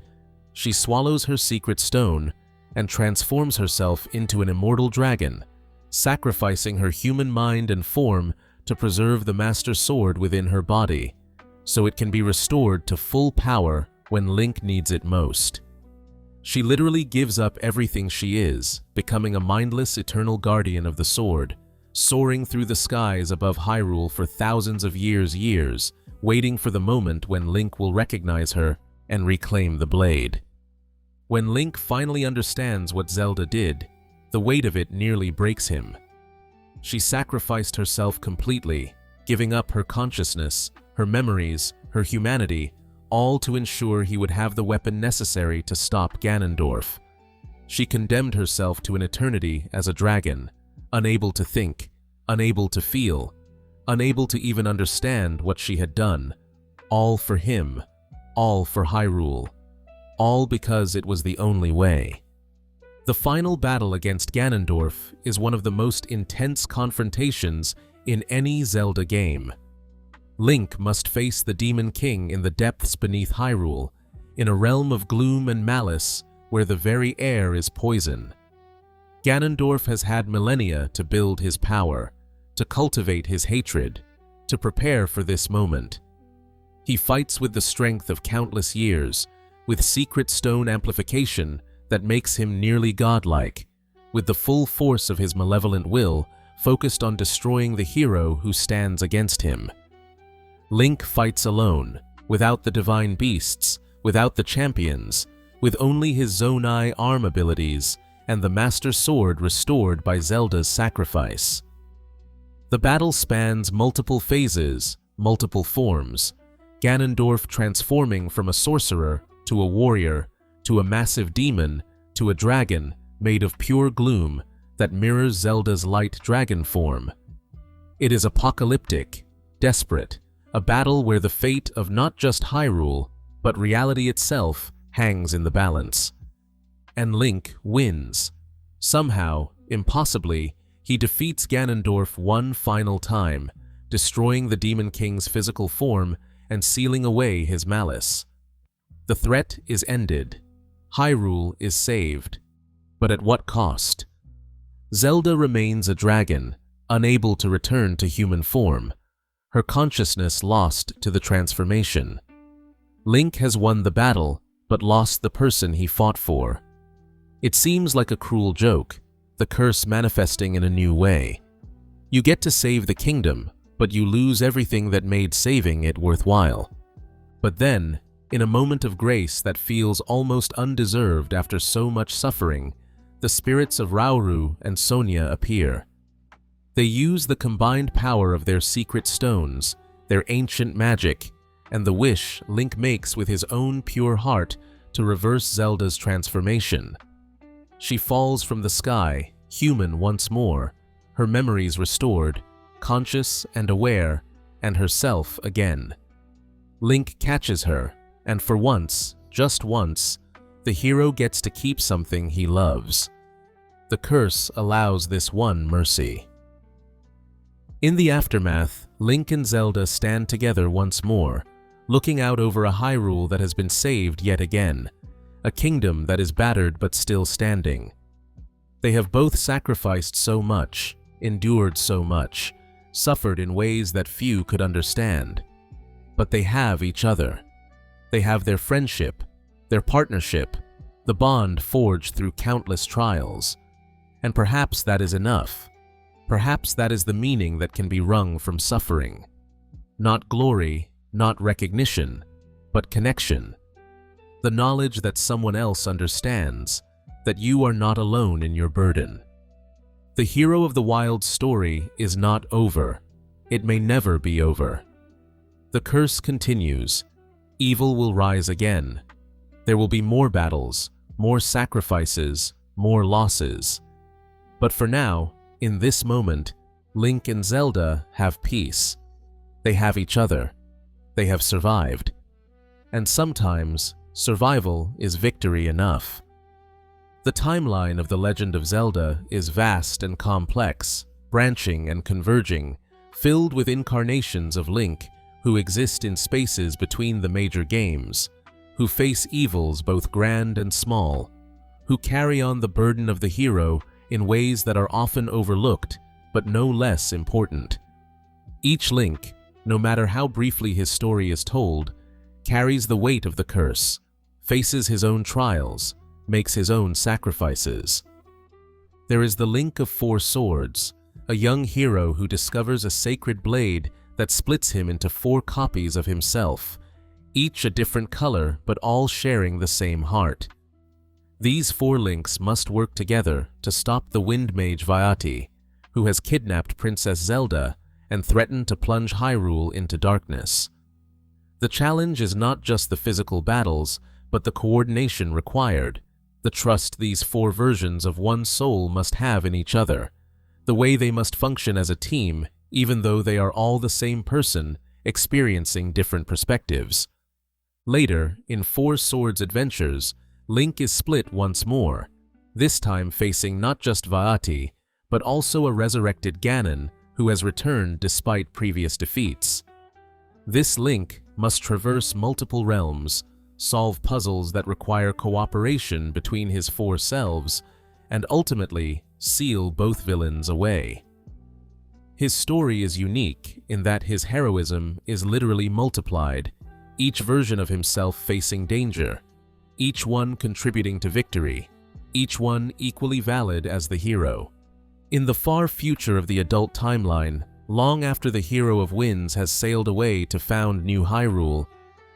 she swallows her secret stone and transforms herself into an immortal dragon, sacrificing her human mind and form to preserve the Master Sword within her body, so it can be restored to full power when Link needs it most. She literally gives up everything she is, becoming a mindless eternal guardian of the sword, soaring through the skies above Hyrule for thousands of years, waiting for the moment when Link will recognize her and reclaim the blade. When Link finally understands what Zelda did, the weight of it nearly breaks him. She sacrificed herself completely, giving up her consciousness, her memories, her humanity, all to ensure he would have the weapon necessary to stop Ganondorf. She condemned herself to an eternity as a dragon, unable to think, unable to feel, unable to even understand what she had done, all for him, all for Hyrule, all because it was the only way. The final battle against Ganondorf is one of the most intense confrontations in any Zelda game. Link must face the Demon King in the depths beneath Hyrule, in a realm of gloom and malice where the very air is poison. Ganondorf has had millennia to build his power, to cultivate his hatred, to prepare for this moment. He fights with the strength of countless years, with secret stone amplification that makes him nearly godlike, with the full force of his malevolent will focused on destroying the hero who stands against him. Link fights alone, without the divine beasts, without the champions, with only his Zonai arm abilities and the Master Sword restored by Zelda's sacrifice. The battle spans multiple phases, multiple forms, Ganondorf transforming from a sorcerer to a warrior, to a massive demon, to a dragon made of pure gloom that mirrors Zelda's light dragon form. It is apocalyptic, desperate, a battle where the fate of not just Hyrule, but reality itself hangs in the balance. And Link wins. Somehow, impossibly, he defeats Ganondorf one final time, destroying the Demon King's physical form and sealing away his malice. The threat is ended. Hyrule is saved. But at what cost? Zelda remains a dragon, unable to return to human form, her consciousness lost to the transformation. Link has won the battle, but lost the person he fought for. It seems like a cruel joke, the curse manifesting in a new way. You get to save the kingdom, but you lose everything that made saving it worthwhile. But then, in a moment of grace that feels almost undeserved after so much suffering, the spirits of Rauru and Sonia appear. They use the combined power of their secret stones, their ancient magic, and the wish Link makes with his own pure heart to reverse Zelda's transformation. She falls from the sky, human once more, her memories restored, conscious and aware, and herself again. Link catches her, and for once, just once, the hero gets to keep something he loves. The curse allows this one mercy. In the aftermath, Link and Zelda stand together once more, looking out over a Hyrule that has been saved yet again, a kingdom that is battered but still standing. They have both sacrificed so much, endured so much, suffered in ways that few could understand. But they have each other. They have their friendship, their partnership, the bond forged through countless trials. And perhaps that is enough. Perhaps that is the meaning that can be wrung from suffering. Not glory, not recognition, but connection. The knowledge that someone else understands, that you are not alone in your burden. The hero of the Wild story is not over. It may never be over. The curse continues. Evil will rise again. There will be more battles, more sacrifices, more losses. But for now, in this moment, Link and Zelda have peace. They have each other. They have survived. And sometimes, survival is victory enough. The timeline of the Legend of Zelda is vast and complex, branching and converging, filled with incarnations of Link who exist in spaces between the major games, who face evils both grand and small, who carry on the burden of the hero in ways that are often overlooked but no less important. Each Link, no matter how briefly his story is told, carries the weight of the curse, faces his own trials, makes his own sacrifices. There is the Link of Four Swords, a young hero who discovers a sacred blade that splits him into 4 copies of himself, each a different color but all sharing the same heart. These 4 Links must work together to stop the Wind Mage Vayati, who has kidnapped Princess Zelda and threatened to plunge Hyrule into darkness. The challenge is not just the physical battles, but the coordination required, the trust these 4 versions of one soul must have in each other, the way they must function as a team even though they are all the same person experiencing different perspectives. Later, in Four Swords Adventures, Link is split once more, this time facing not just Vayati, but also a resurrected Ganon who has returned despite previous defeats. This Link must traverse multiple realms, solve puzzles that require cooperation between his 4 selves, and ultimately seal both villains away. His story is unique in that his heroism is literally multiplied, each version of himself facing danger, each one contributing to victory, each one equally valid as the hero. In the far future of the adult timeline, long after the hero of Winds has sailed away to found New Hyrule,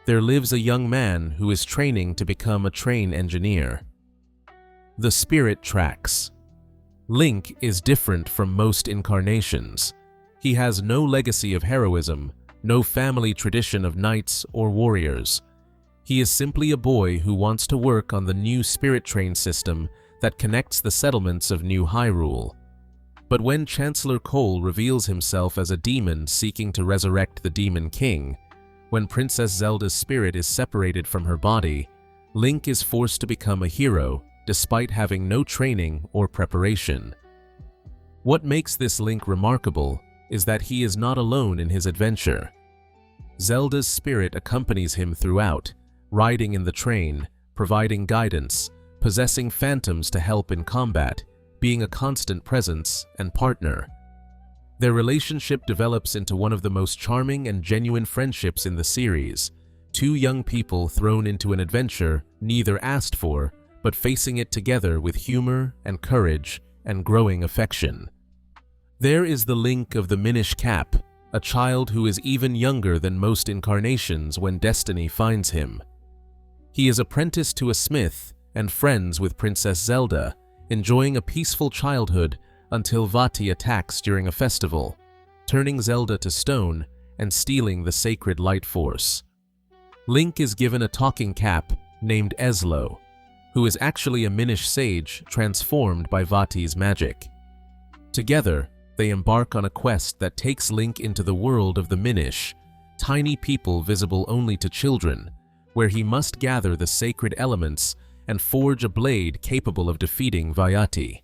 there lives a young man who is training to become a train engineer. The Spirit Tracks. Link is different from most incarnations. He has no legacy of heroism, no family tradition of knights or warriors. He is simply a boy who wants to work on the new spirit train system that connects the settlements of New Hyrule. But when Chancellor Cole reveals himself as a demon seeking to resurrect the Demon King, when Princess Zelda's spirit is separated from her body, Link is forced to become a hero despite having no training or preparation. What makes this Link remarkable is that he is not alone in his adventure. Zelda's spirit accompanies him throughout, riding in the train, providing guidance, possessing phantoms to help in combat, being a constant presence and partner. Their relationship develops into one of the most charming and genuine friendships in the series, two young people thrown into an adventure neither asked for, but facing it together with humor and courage and growing affection. There is the Link of the Minish Cap, a child who is even younger than most incarnations when destiny finds him. He is apprenticed to a smith and friends with Princess Zelda, enjoying a peaceful childhood until Vati attacks during a festival, turning Zelda to stone and stealing the sacred light force. Link is given a talking cap named Eslo, who is actually a Minish sage transformed by Vati's magic. Together, they embark on a quest that takes Link into the world of the Minish, tiny people visible only to children, where he must gather the sacred elements and forge a blade capable of defeating Vayati.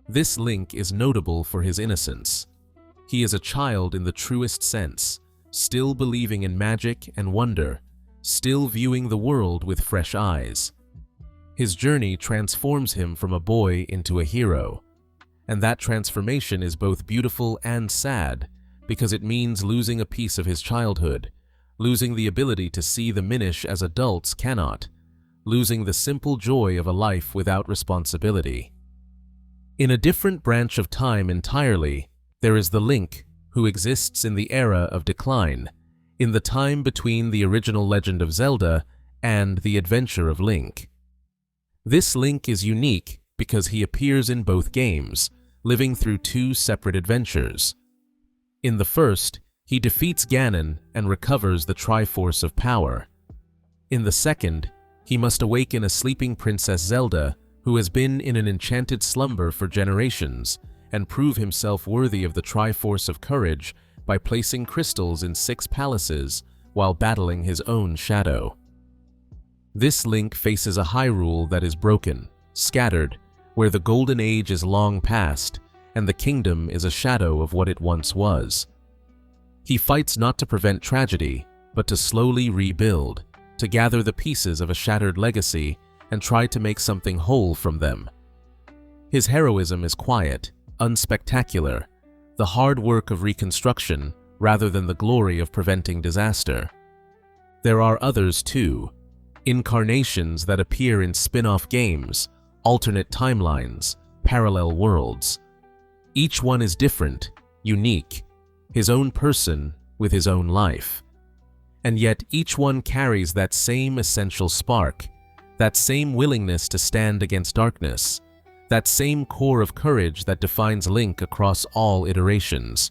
This Link is notable for his innocence. He is a child in the truest sense, still believing in magic and wonder, still viewing the world with fresh eyes. His journey transforms him from a boy into a hero, and that transformation is both beautiful and sad because it means losing a piece of his childhood, losing the ability to see the Minish as adults cannot, losing the simple joy of a life without responsibility. In a different branch of time entirely, there is the Link who exists in the era of decline, in the time between the original Legend of Zelda and the Adventure of Link. This Link is unique because he appears in both games, living through two separate adventures. In the first, he defeats Ganon and recovers the Triforce of Power. In the second, he must awaken a sleeping Princess Zelda who has been in an enchanted slumber for generations and prove himself worthy of the Triforce of Courage by placing crystals in 6 palaces while battling his own shadow. This Link faces a Hyrule that is broken, scattered, where the Golden Age is long past and the kingdom is a shadow of what it once was. He fights not to prevent tragedy, but to slowly rebuild, to gather the pieces of a shattered legacy and try to make something whole from them. His heroism is quiet, unspectacular, the hard work of reconstruction rather than the glory of preventing disaster. There are others too, incarnations that appear in spin-off games, alternate timelines, parallel worlds. Each one is different, unique, his own person with his own life. And yet each one carries that same essential spark, that same willingness to stand against darkness, that same core of courage that defines Link across all iterations.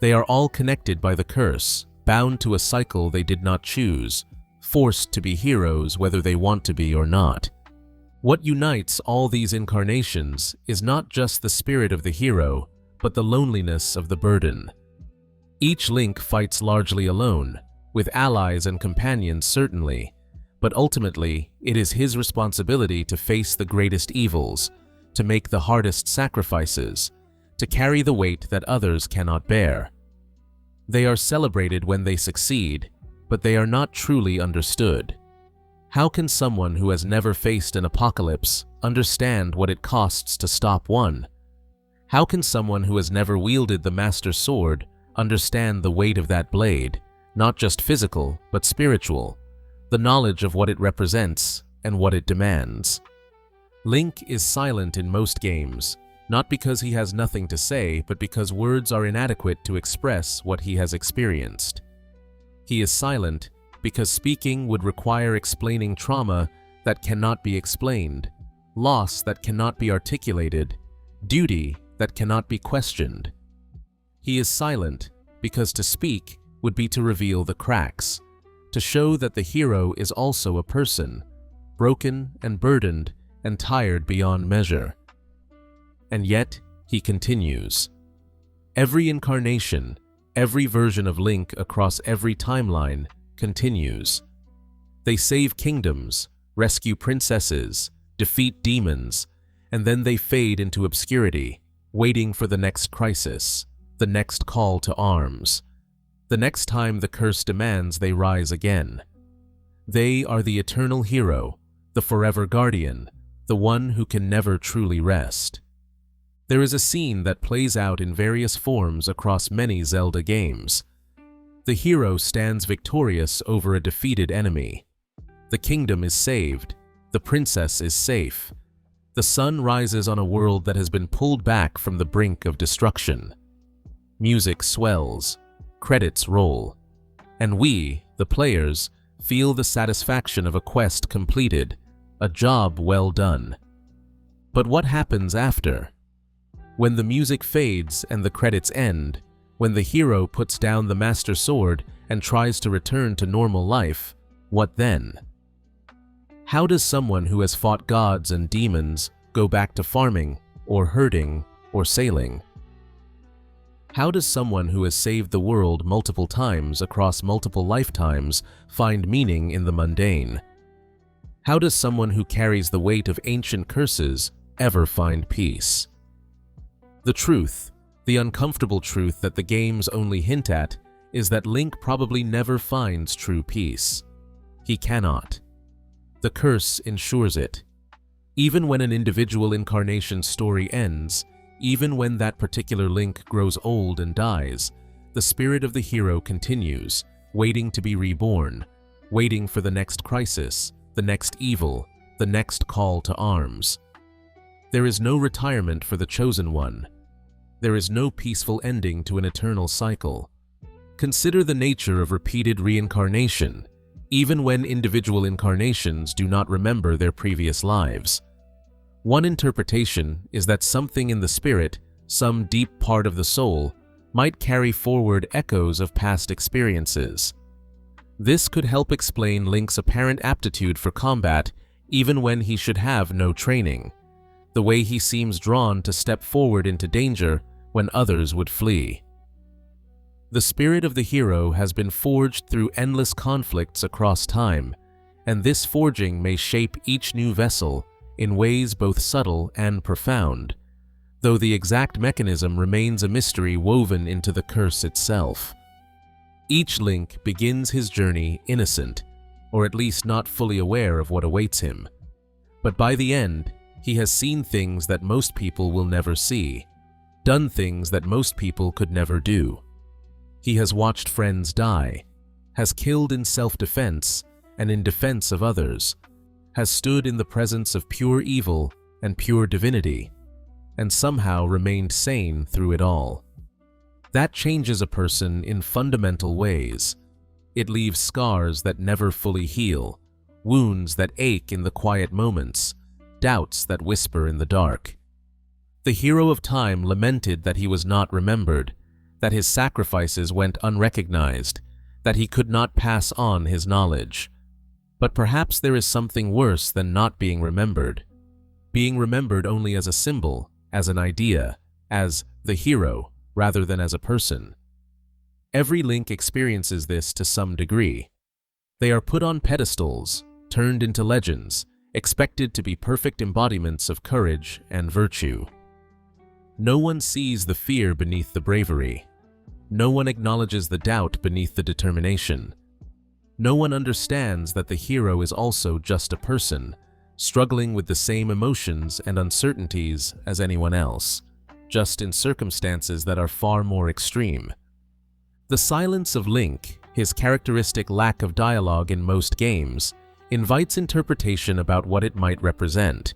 They are all connected by the curse, bound to a cycle they did not choose, forced to be heroes whether they want to be or not. What unites all these incarnations is not just the spirit of the hero, but the loneliness of the burden. Each Link fights largely alone, with allies and companions certainly, but ultimately it is his responsibility to face the greatest evils, to make the hardest sacrifices, to carry the weight that others cannot bear. They are celebrated when they succeed, but they are not truly understood. How can someone who has never faced an apocalypse, understand what it costs to stop one? How can someone who has never wielded the Master Sword understand the weight of that blade, not just physical, but spiritual, the knowledge of what it represents and what it demands? Link is silent in most games, not because he has nothing to say, but because words are inadequate to express what he has experienced. He is silent because speaking would require explaining trauma that cannot be explained, loss that cannot be articulated, duty that cannot be questioned. He is silent because to speak would be to reveal the cracks, to show that the hero is also a person, broken and burdened and tired beyond measure. And yet, he continues. Every incarnation, every version of Link across every timeline continues. They save kingdoms, rescue princesses, defeat demons, and then they fade into obscurity, waiting for the next crisis, the next call to arms. The next time the curse demands they rise again. They are the eternal hero, the forever guardian, the one who can never truly rest. There is a scene that plays out in various forms across many Zelda games. The hero stands victorious over a defeated enemy. The kingdom is saved. The princess is safe. The sun rises on a world that has been pulled back from the brink of destruction. Music swells. Credits roll. And we, the players, feel the satisfaction of a quest completed, a job well done. But what happens after? When the music fades and the credits end, when the hero puts down the Master Sword and tries to return to normal life, what then? How does someone who has fought gods and demons go back to farming, or herding, or sailing? How does someone who has saved the world multiple times across multiple lifetimes find meaning in the mundane? How does someone who carries the weight of ancient curses ever find peace? The truth, the uncomfortable truth that the games only hint at, is that Link probably never finds true peace. He cannot. The curse ensures it. Even when an individual incarnation story ends, even when that particular Link grows old and dies, the spirit of the hero continues, waiting to be reborn, waiting for the next crisis, the next evil, the next call to arms. There is no retirement for the chosen one. There is no peaceful ending to an eternal cycle. Consider the nature of repeated reincarnation, even when individual incarnations do not remember their previous lives. One interpretation is that something in the spirit, some deep part of the soul, might carry forward echoes of past experiences. This could help explain Link's apparent aptitude for combat even when he should have no training, the way he seems drawn to step forward into danger when others would flee. The spirit of the hero has been forged through endless conflicts across time, and this forging may shape each new vessel in ways both subtle and profound, though the exact mechanism remains a mystery woven into the curse itself. Each Link begins his journey innocent, or at least not fully aware of what awaits him. But by the end, he has seen things that most people will never see, done things that most people could never do. He has watched friends die, has killed in self-defense and in defense of others, has stood in the presence of pure evil and pure divinity, and somehow remained sane through it all. That changes a person in fundamental ways. It leaves scars that never fully heal, wounds that ache in the quiet moments, doubts that whisper in the dark. The hero of time lamented that he was not remembered, that his sacrifices went unrecognized, that he could not pass on his knowledge. But perhaps there is something worse than not being remembered only as a symbol, as an idea, as the hero, rather than as a person. Every Link experiences this to some degree. They are put on pedestals, turned into legends, expected to be perfect embodiments of courage and virtue. No one sees the fear beneath the bravery. No one acknowledges the doubt beneath the determination. No one understands that the hero is also just a person, struggling with the same emotions and uncertainties as anyone else, just in circumstances that are far more extreme. The silence of Link, his characteristic lack of dialogue in most games, invites interpretation about what it might represent.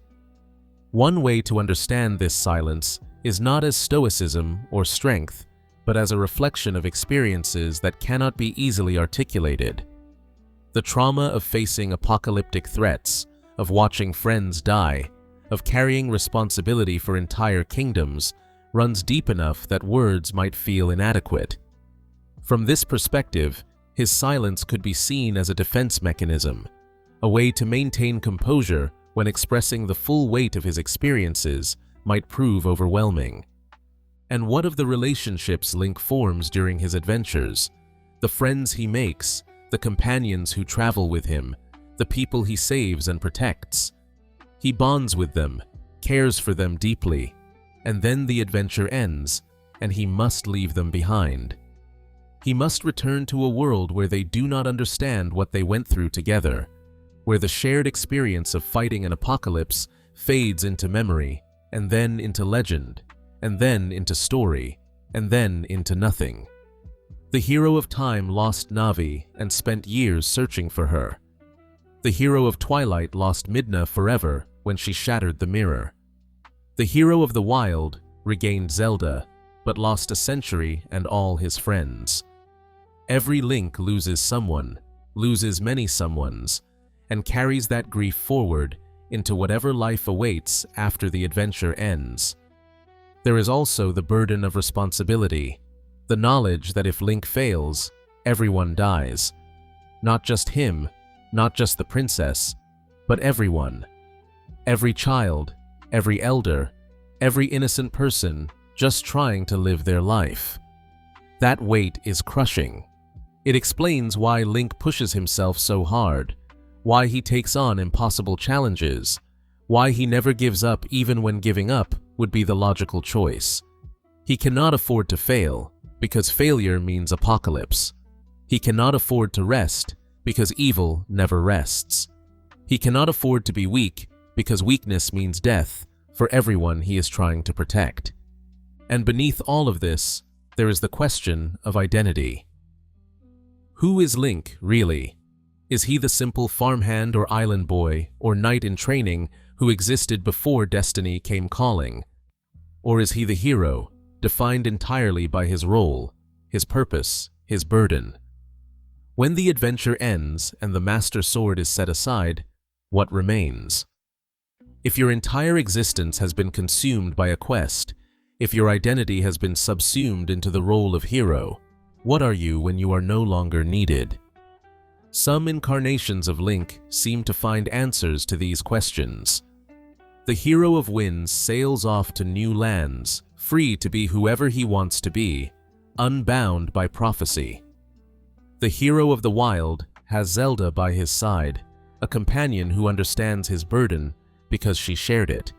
One way to understand this silence is not as stoicism or strength, but as a reflection of experiences that cannot be easily articulated. The trauma of facing apocalyptic threats, of watching friends die, of carrying responsibility for entire kingdoms, runs deep enough that words might feel inadequate. From this perspective, his silence could be seen as a defense mechanism, a way to maintain composure when expressing the full weight of his experiences might prove overwhelming. And what of the relationships Link forms during his adventures? The friends he makes, the companions who travel with him, the people he saves and protects. He bonds with them, cares for them deeply, and then the adventure ends, and he must leave them behind. He must return to a world where they do not understand what they went through together, where the shared experience of fighting an apocalypse fades into memory, and then into legend, and then into story, and then into nothing. The hero of time lost Navi and spent years searching for her. The hero of Twilight lost Midna forever when she shattered the mirror. The hero of the Wild regained Zelda, but lost a century and all his friends. Every Link loses someone, loses many someones, and carries that grief forward into whatever life awaits after the adventure ends. There is also the burden of responsibility, the knowledge that if Link fails, everyone dies. Not just him, not just the princess, but everyone. Every child, every elder, every innocent person just trying to live their life. That weight is crushing. It explains why Link pushes himself so hard, why he takes on impossible challenges, why he never gives up even when giving up would be the logical choice. He cannot afford to fail, because failure means apocalypse. He cannot afford to rest, because evil never rests. He cannot afford to be weak, because weakness means death for everyone he is trying to protect. And beneath all of this, there is the question of identity. Who is Link, really? Is he the simple farmhand or island boy or knight in training who existed before destiny came calling? Or is he the hero, defined entirely by his role, his purpose, his burden? When the adventure ends and the Master Sword is set aside, what remains? If your entire existence has been consumed by a quest, if your identity has been subsumed into the role of hero, what are you when you are no longer needed? Some incarnations of Link seem to find answers to these questions. The hero of winds sails off to new lands, free to be whoever he wants to be, unbound by prophecy. The hero of the wild has Zelda by his side, a companion who understands his burden because she shared it.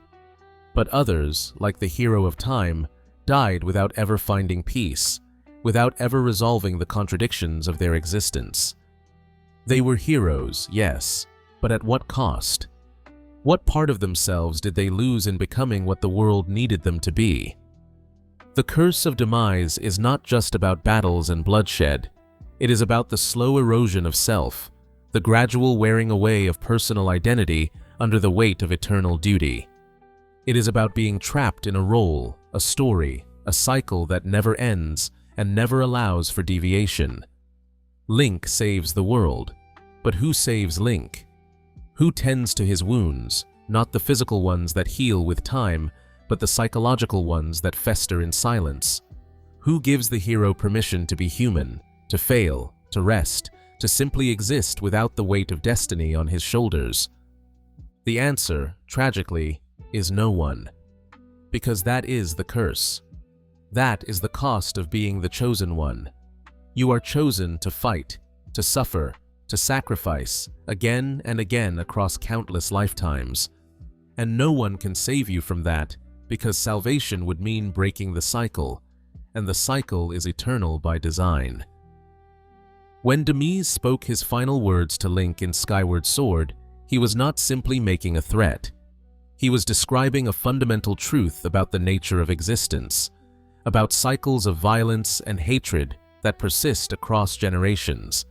But others, like the hero of time, died without ever finding peace, without ever resolving the contradictions of their existence. They were heroes, yes, but at what cost? What part of themselves did they lose in becoming what the world needed them to be? The curse of demise is not just about battles and bloodshed. It is about the slow erosion of self, the gradual wearing away of personal identity under the weight of eternal duty. It is about being trapped in a role, a story, a cycle that never ends and never allows for deviation. Link saves the world, but who saves Link? Who tends to his wounds, not the physical ones that heal with time, but the psychological ones that fester in silence? Who gives the hero permission to be human, to fail, to rest, to simply exist without the weight of destiny on his shoulders? The answer, tragically, is no one. Because that is the curse. That is the cost of being the chosen one. You are chosen to fight, to suffer, to sacrifice, again and again across countless lifetimes. And no one can save you from that, because salvation would mean breaking the cycle, and the cycle is eternal by design. When Demise spoke his final words to Link in Skyward Sword, he was not simply making a threat. He was describing a fundamental truth about the nature of existence, about cycles of violence and hatred that persist across generations,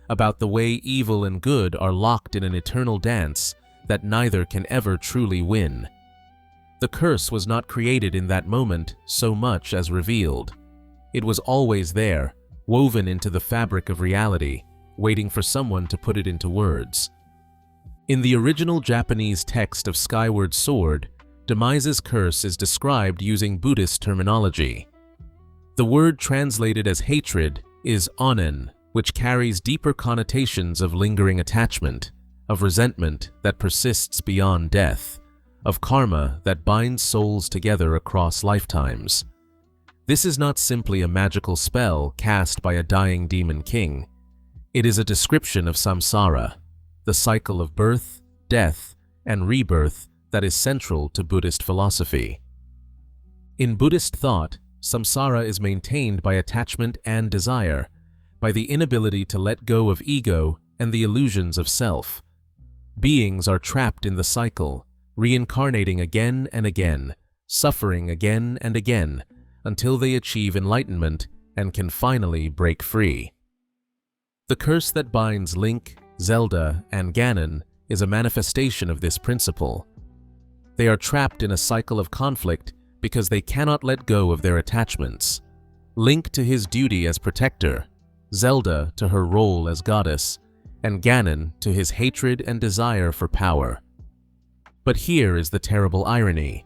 about the way evil and good are locked in an eternal dance that neither can ever truly win. The curse was not created in that moment so much as revealed. It was always there, woven into the fabric of reality, waiting for someone to put it into words. In the original Japanese text of Skyward Sword, Demise's curse is described using Buddhist terminology. The word translated as hatred is onen, which carries deeper connotations of lingering attachment, of resentment that persists beyond death, of karma that binds souls together across lifetimes. This is not simply a magical spell cast by a dying demon king. It is a description of samsara, the cycle of birth, death, and rebirth that is central to Buddhist philosophy. In Buddhist thought, samsara is maintained by attachment and desire, by the inability to let go of ego and the illusions of self. Beings are trapped in the cycle, reincarnating again and again, suffering again and again, until they achieve enlightenment and can finally break free. The curse that binds Link, Zelda, and Ganon is a manifestation of this principle. They are trapped in a cycle of conflict because they cannot let go of their attachments. Link to his duty as protector, Zelda to her role as goddess, and Ganon to his hatred and desire for power. But here is the terrible irony.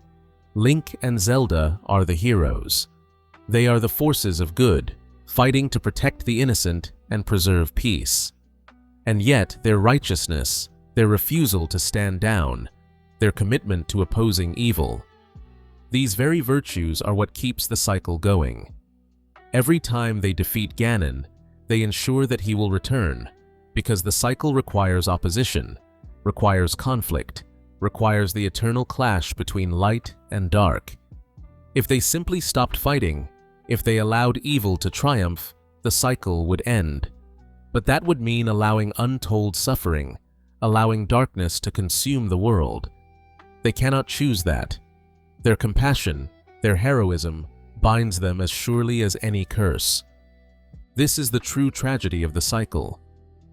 Link and Zelda are the heroes. They are the forces of good, fighting to protect the innocent and preserve peace. And yet their righteousness, their refusal to stand down, their commitment to opposing evil, these very virtues are what keeps the cycle going. Every time they defeat Ganon, they ensure that he will return, because the cycle requires opposition, requires conflict, requires the eternal clash between light and dark. If they simply stopped fighting, if they allowed evil to triumph, the cycle would end. But that would mean allowing untold suffering, allowing darkness to consume the world. They cannot choose that. Their compassion, their heroism, binds them as surely as any curse. This is the true tragedy of the cycle.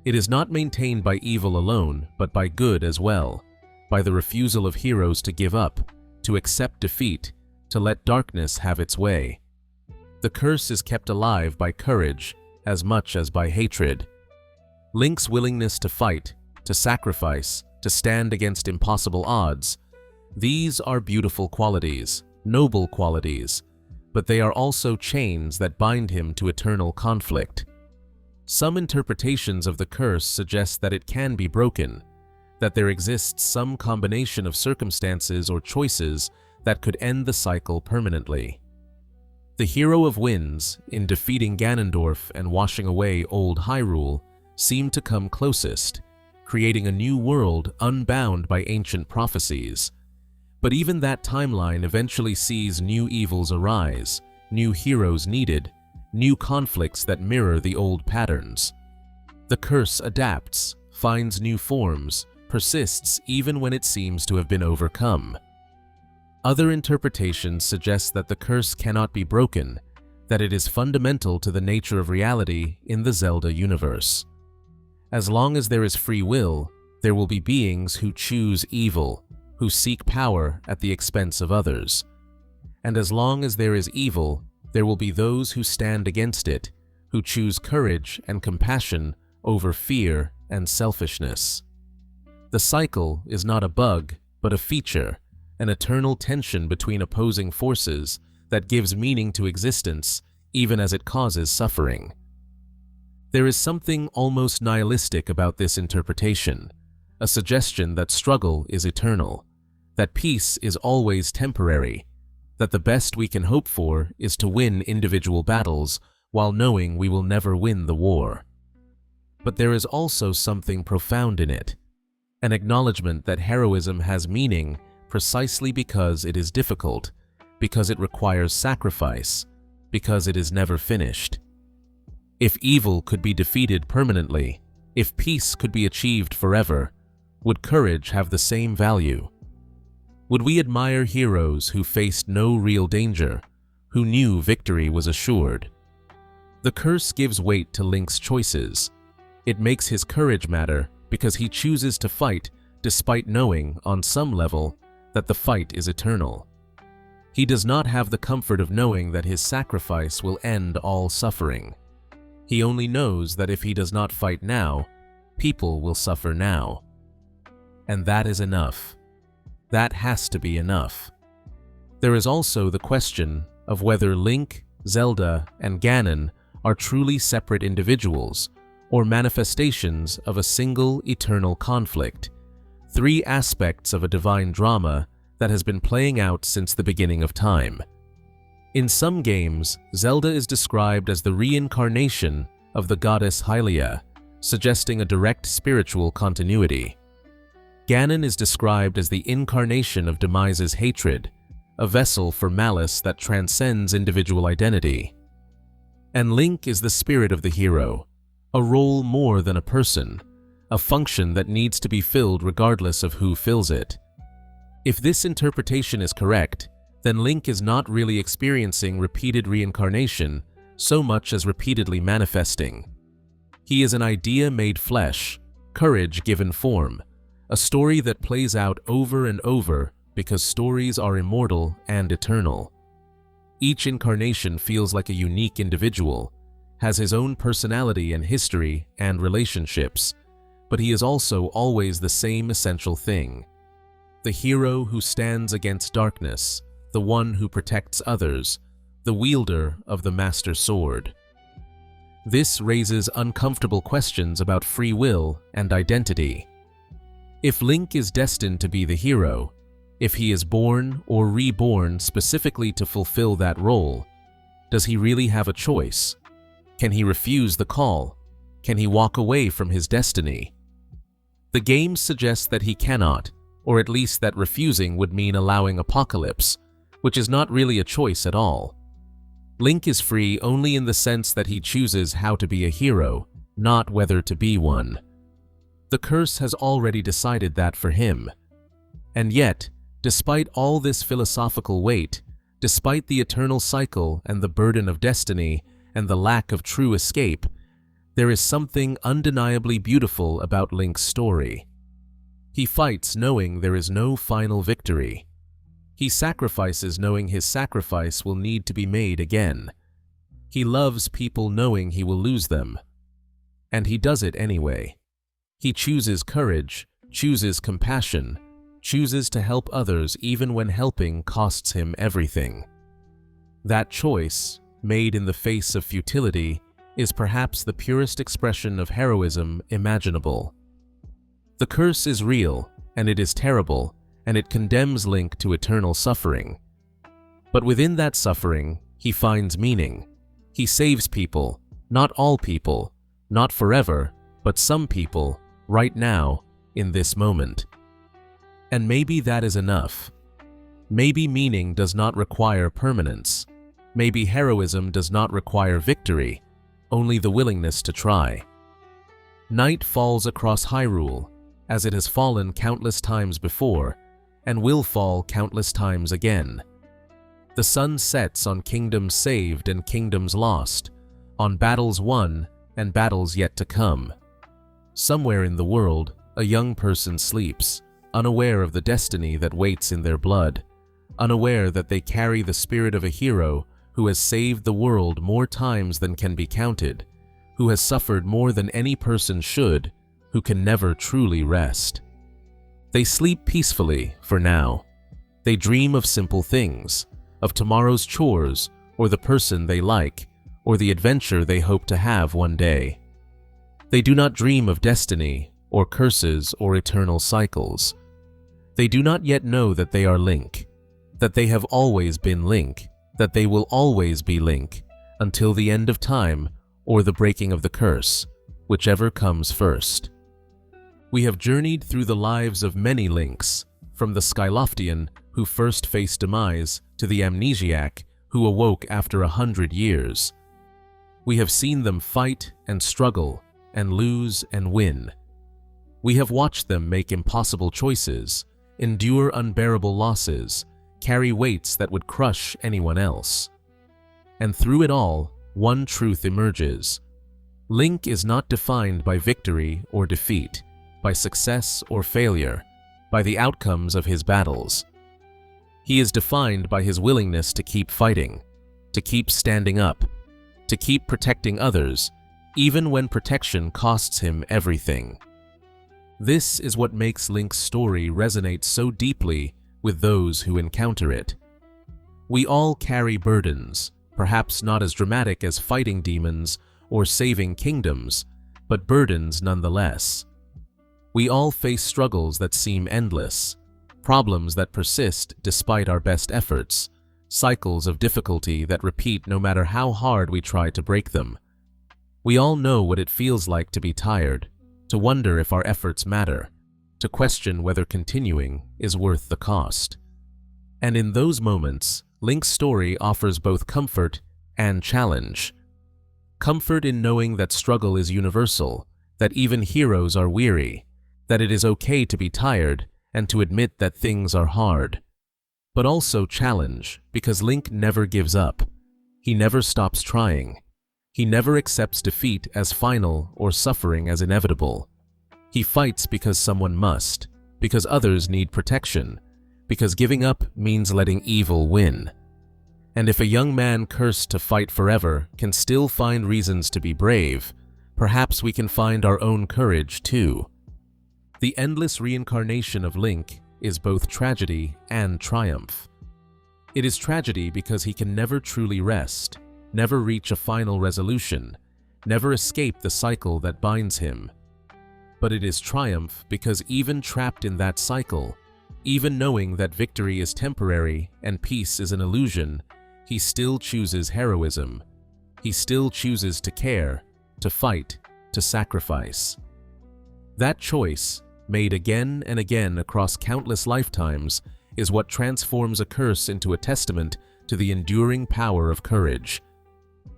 It is not maintained by evil alone, but by good as well, by the refusal of heroes to give up, to accept defeat, to let darkness have its way. The curse is kept alive by courage as much as by hatred. Link's willingness to fight, to sacrifice, to stand against impossible odds, these are beautiful qualities, noble qualities, but they are also chains that bind him to eternal conflict. Some interpretations of the curse suggest that it can be broken, that there exists some combination of circumstances or choices that could end the cycle permanently. The hero of winds, in defeating Ganondorf and washing away old Hyrule, seemed to come closest, creating a new world unbound by ancient prophecies. But even that timeline eventually sees new evils arise, new heroes needed, new conflicts that mirror the old patterns. The curse adapts, finds new forms, persists even when it seems to have been overcome. Other interpretations suggest that the curse cannot be broken, that it is fundamental to the nature of reality in the Zelda universe. As long as there is free will, there will be beings who choose evil, who seek power at the expense of others. And as long as there is evil, there will be those who stand against it, who choose courage and compassion over fear and selfishness. The cycle is not a bug, but a feature, an eternal tension between opposing forces that gives meaning to existence even as it causes suffering. There is something almost nihilistic about this interpretation, a suggestion that struggle is eternal, that peace is always temporary, that the best we can hope for is to win individual battles while knowing we will never win the war. But there is also something profound in it, an acknowledgement that heroism has meaning precisely because it is difficult, because it requires sacrifice, because it is never finished. If evil could be defeated permanently, if peace could be achieved forever, Would courage have the same value? Would we admire heroes who faced no real danger, who knew victory was assured? The curse gives weight to Link's choices. It makes his courage matter because he chooses to fight despite knowing, on some level, that the fight is eternal. He does not have the comfort of knowing that his sacrifice will end all suffering. He only knows that if he does not fight now, people will suffer now. And that is enough. That has to be enough. There is also the question of whether Link, Zelda, and Ganon are truly separate individuals or manifestations of a single eternal conflict, three aspects of a divine drama that has been playing out since the beginning of time. In some games, Zelda is described as the reincarnation of the goddess Hylia, suggesting a direct spiritual continuity. Ganon is described as the incarnation of Demise's hatred, a vessel for malice that transcends individual identity. And Link is the spirit of the hero, a role more than a person, a function that needs to be filled regardless of who fills it. If this interpretation is correct, then Link is not really experiencing repeated reincarnation so much as repeatedly manifesting. He is an idea made flesh, courage given form, a story that plays out over and over because stories are immortal and eternal. Each incarnation feels like a unique individual, has his own personality and history and relationships, but he is also always the same essential thing. The hero who stands against darkness, the one who protects others, the wielder of the Master Sword. This raises uncomfortable questions about free will and identity. If Link is destined to be the hero, if he is born or reborn specifically to fulfill that role, does he really have a choice? Can he refuse the call? Can he walk away from his destiny? The game suggests that he cannot, or at least that refusing would mean allowing apocalypse, which is not really a choice at all. Link is free only in the sense that he chooses how to be a hero, not whether to be one. The curse has already decided that for him. And yet, despite all this philosophical weight, despite the eternal cycle and the burden of destiny and the lack of true escape, there is something undeniably beautiful about Link's story. He fights knowing there is no final victory. He sacrifices knowing his sacrifice will need to be made again. He loves people knowing he will lose them. And he does it anyway. He chooses courage, chooses compassion, chooses to help others even when helping costs him everything. That choice, made in the face of futility, is perhaps the purest expression of heroism imaginable. The curse is real, and it is terrible, and it condemns Link to eternal suffering. But within that suffering, he finds meaning. He saves people, not all people, not forever, but some people, right now, in this moment. And maybe that is enough. Maybe meaning does not require permanence. Maybe heroism does not require victory, only the willingness to try. Night falls across Hyrule, as it has fallen countless times before, and will fall countless times again. The sun sets on kingdoms saved and kingdoms lost, on battles won and battles yet to come. Somewhere in the world, a young person sleeps, unaware of the destiny that waits in their blood, unaware that they carry the spirit of a hero who has saved the world more times than can be counted, who has suffered more than any person should, who can never truly rest. They sleep peacefully for now. They dream of simple things, of tomorrow's chores, or the person they like, or the adventure they hope to have one day. They do not dream of destiny, or curses, or eternal cycles. They do not yet know that they are Link, that they have always been Link, that they will always be Link, until the end of time or the breaking of the curse, whichever comes first. We have journeyed through the lives of many Links, from the Skyloftian who first faced demise to the amnesiac who awoke after 100 years. We have seen them fight and struggle and lose and win. We have watched them make impossible choices, endure unbearable losses, carry weights that would crush anyone else. And through it all, one truth emerges. Link is not defined by victory or defeat, by success or failure, by the outcomes of his battles. He is defined by his willingness to keep fighting, to keep standing up, to keep protecting others, even when protection costs him everything. This is what makes Link's story resonate so deeply with those who encounter it. We all carry burdens, perhaps not as dramatic as fighting demons or saving kingdoms, but burdens nonetheless. We all face struggles that seem endless, problems that persist despite our best efforts, cycles of difficulty that repeat no matter how hard we try to break them. We all know what it feels like to be tired, to wonder if our efforts matter, to question whether continuing is worth the cost. And in those moments, Link's story offers both comfort and challenge. Comfort in knowing that struggle is universal, that even heroes are weary, that it is okay to be tired and to admit that things are hard. But also challenge, because Link never gives up. He never stops trying. He never accepts defeat as final or suffering as inevitable. He fights because someone must, because others need protection, because giving up means letting evil win. And if a young man cursed to fight forever can still find reasons to be brave, perhaps we can find our own courage too. The Endless Reincarnation of Link is both tragedy and triumph. It is tragedy because he can never truly rest, never reach a final resolution, never escape the cycle that binds him. But it is triumph because even trapped in that cycle, even knowing that victory is temporary and peace is an illusion, he still chooses heroism. He still chooses to care, to fight, to sacrifice. That choice, made again and again across countless lifetimes, is what transforms a curse into a testament to the enduring power of courage.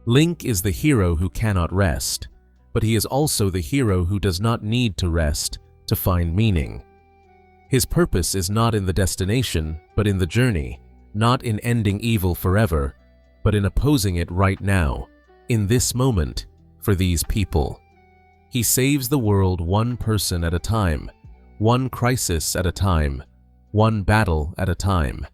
Link is the hero who cannot rest, but he is also the hero who does not need to rest to find meaning. His purpose is not in the destination, but in the journey, not in ending evil forever, but in opposing it right now, in this moment, for these people. He saves the world one person at a time, one crisis at a time, one battle at a time.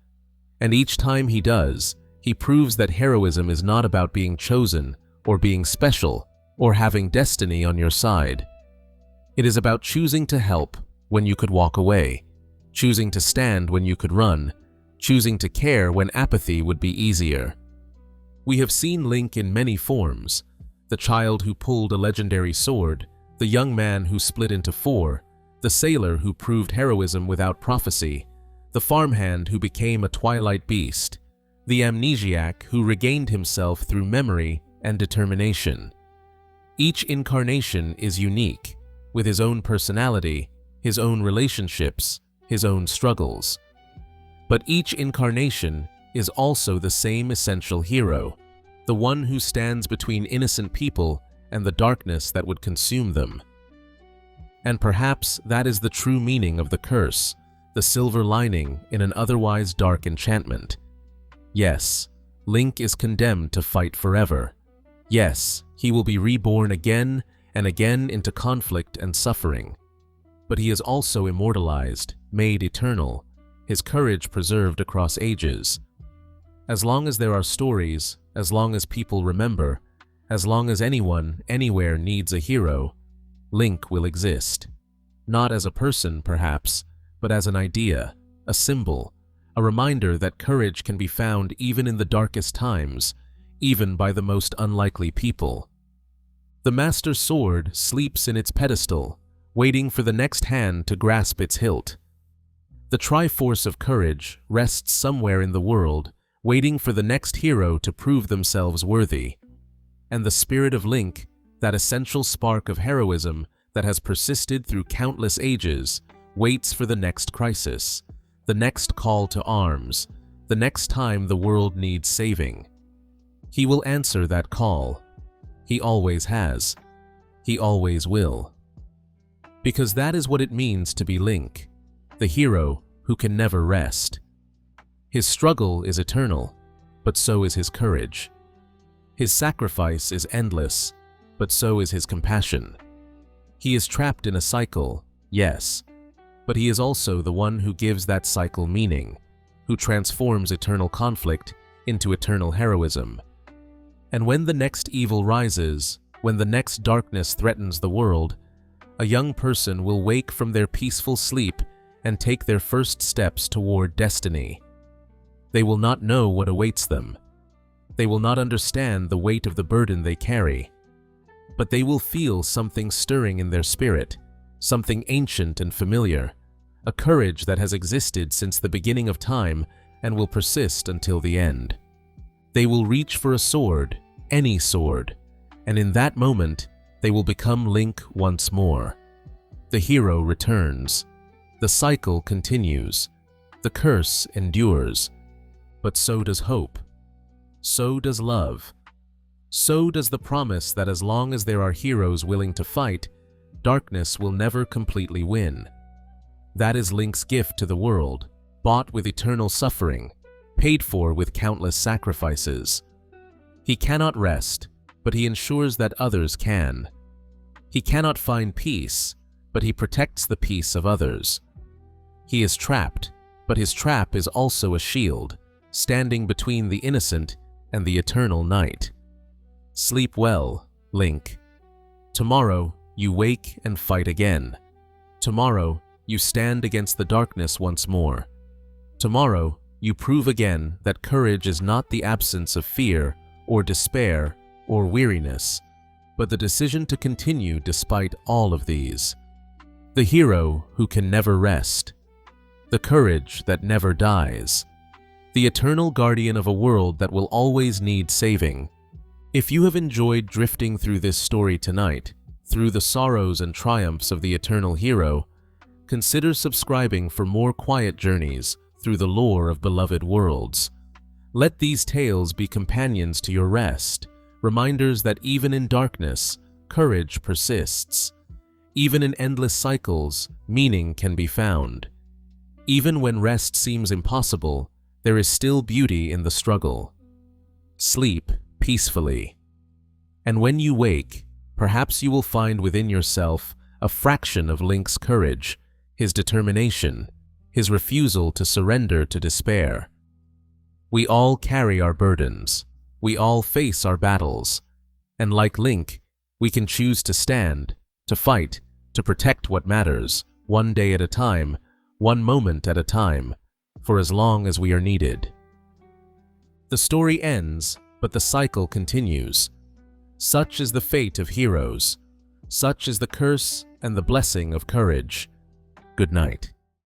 And each time he does, he proves that heroism is not about being chosen or being special or having destiny on your side. It is about choosing to help when you could walk away, choosing to stand when you could run, choosing to care when apathy would be easier. We have seen Link in many forms: the child who pulled a legendary sword, the young man who split into four, the sailor who proved heroism without prophecy, the farmhand who became a Twilight beast, the amnesiac who regained himself through memory and determination. Each incarnation is unique, with his own personality, his own relationships, his own struggles. But each incarnation is also the same essential hero, the one who stands between innocent people and the darkness that would consume them. And perhaps that is the true meaning of the curse, the silver lining in an otherwise dark enchantment. Yes, Link is condemned to fight forever. Yes, he will be reborn again and again into conflict and suffering. But he is also immortalized, made eternal, his courage preserved across ages. As long as there are stories, as long as people remember, as long as anyone, anywhere needs a hero, Link will exist. Not as a person, perhaps, but as an idea, a symbol, a reminder that courage can be found even in the darkest times, even by the most unlikely people. The Master Sword sleeps in its pedestal, waiting for the next hand to grasp its hilt. The Triforce of Courage rests somewhere in the world, waiting for the next hero to prove themselves worthy. And the spirit of Link, that essential spark of heroism that has persisted through countless ages, waits for the next crisis, the next call to arms, the next time the world needs saving. He will answer that call. He always has. He always will. Because that is what it means to be Link, the hero who can never rest. His struggle is eternal, but so is his courage. His sacrifice is endless, but so is his compassion. He is trapped in a cycle, yes, but he is also the one who gives that cycle meaning, who transforms eternal conflict into eternal heroism. And when the next evil rises, when the next darkness threatens the world, a young person will wake from their peaceful sleep and take their first steps toward destiny. They will not know what awaits them. They will not understand the weight of the burden they carry. But they will feel something stirring in their spirit, something ancient and familiar, a courage that has existed since the beginning of time and will persist until the end. They will reach for a sword, any sword, and in that moment, they will become Link once more. The hero returns. The cycle continues. The curse endures. But so does hope. So does love. So does the promise that as long as there are heroes willing to fight, darkness will never completely win. That is Link's gift to the world, bought with eternal suffering, paid for with countless sacrifices. He cannot rest, but he ensures that others can. He cannot find peace, but he protects the peace of others. He is trapped, but his trap is also a shield, standing between the innocent and the eternal night. Sleep well, Link. Tomorrow, you wake and fight again. Tomorrow, you stand against the darkness once more. Tomorrow, you prove again that courage is not the absence of fear or despair or weariness, but the decision to continue despite all of these. The hero who can never rest. The courage that never dies. The eternal guardian of a world that will always need saving. If you have enjoyed drifting through this story tonight, through the sorrows and triumphs of the eternal hero, consider subscribing for more quiet journeys through the lore of beloved worlds. Let these tales be companions to your rest, reminders that even in darkness, courage persists. Even in endless cycles, meaning can be found. Even when rest seems impossible, there is still beauty in the struggle. Sleep peacefully. And when you wake, perhaps you will find within yourself a fraction of Link's courage, his determination, his refusal to surrender to despair. We all carry our burdens. We all face our battles. And like Link, we can choose to stand, to fight, to protect what matters, one day at a time, one moment at a time, for as long as we are needed. The story ends, but the cycle continues. Such is the fate of heroes. Such is the curse and the blessing of courage. Good night.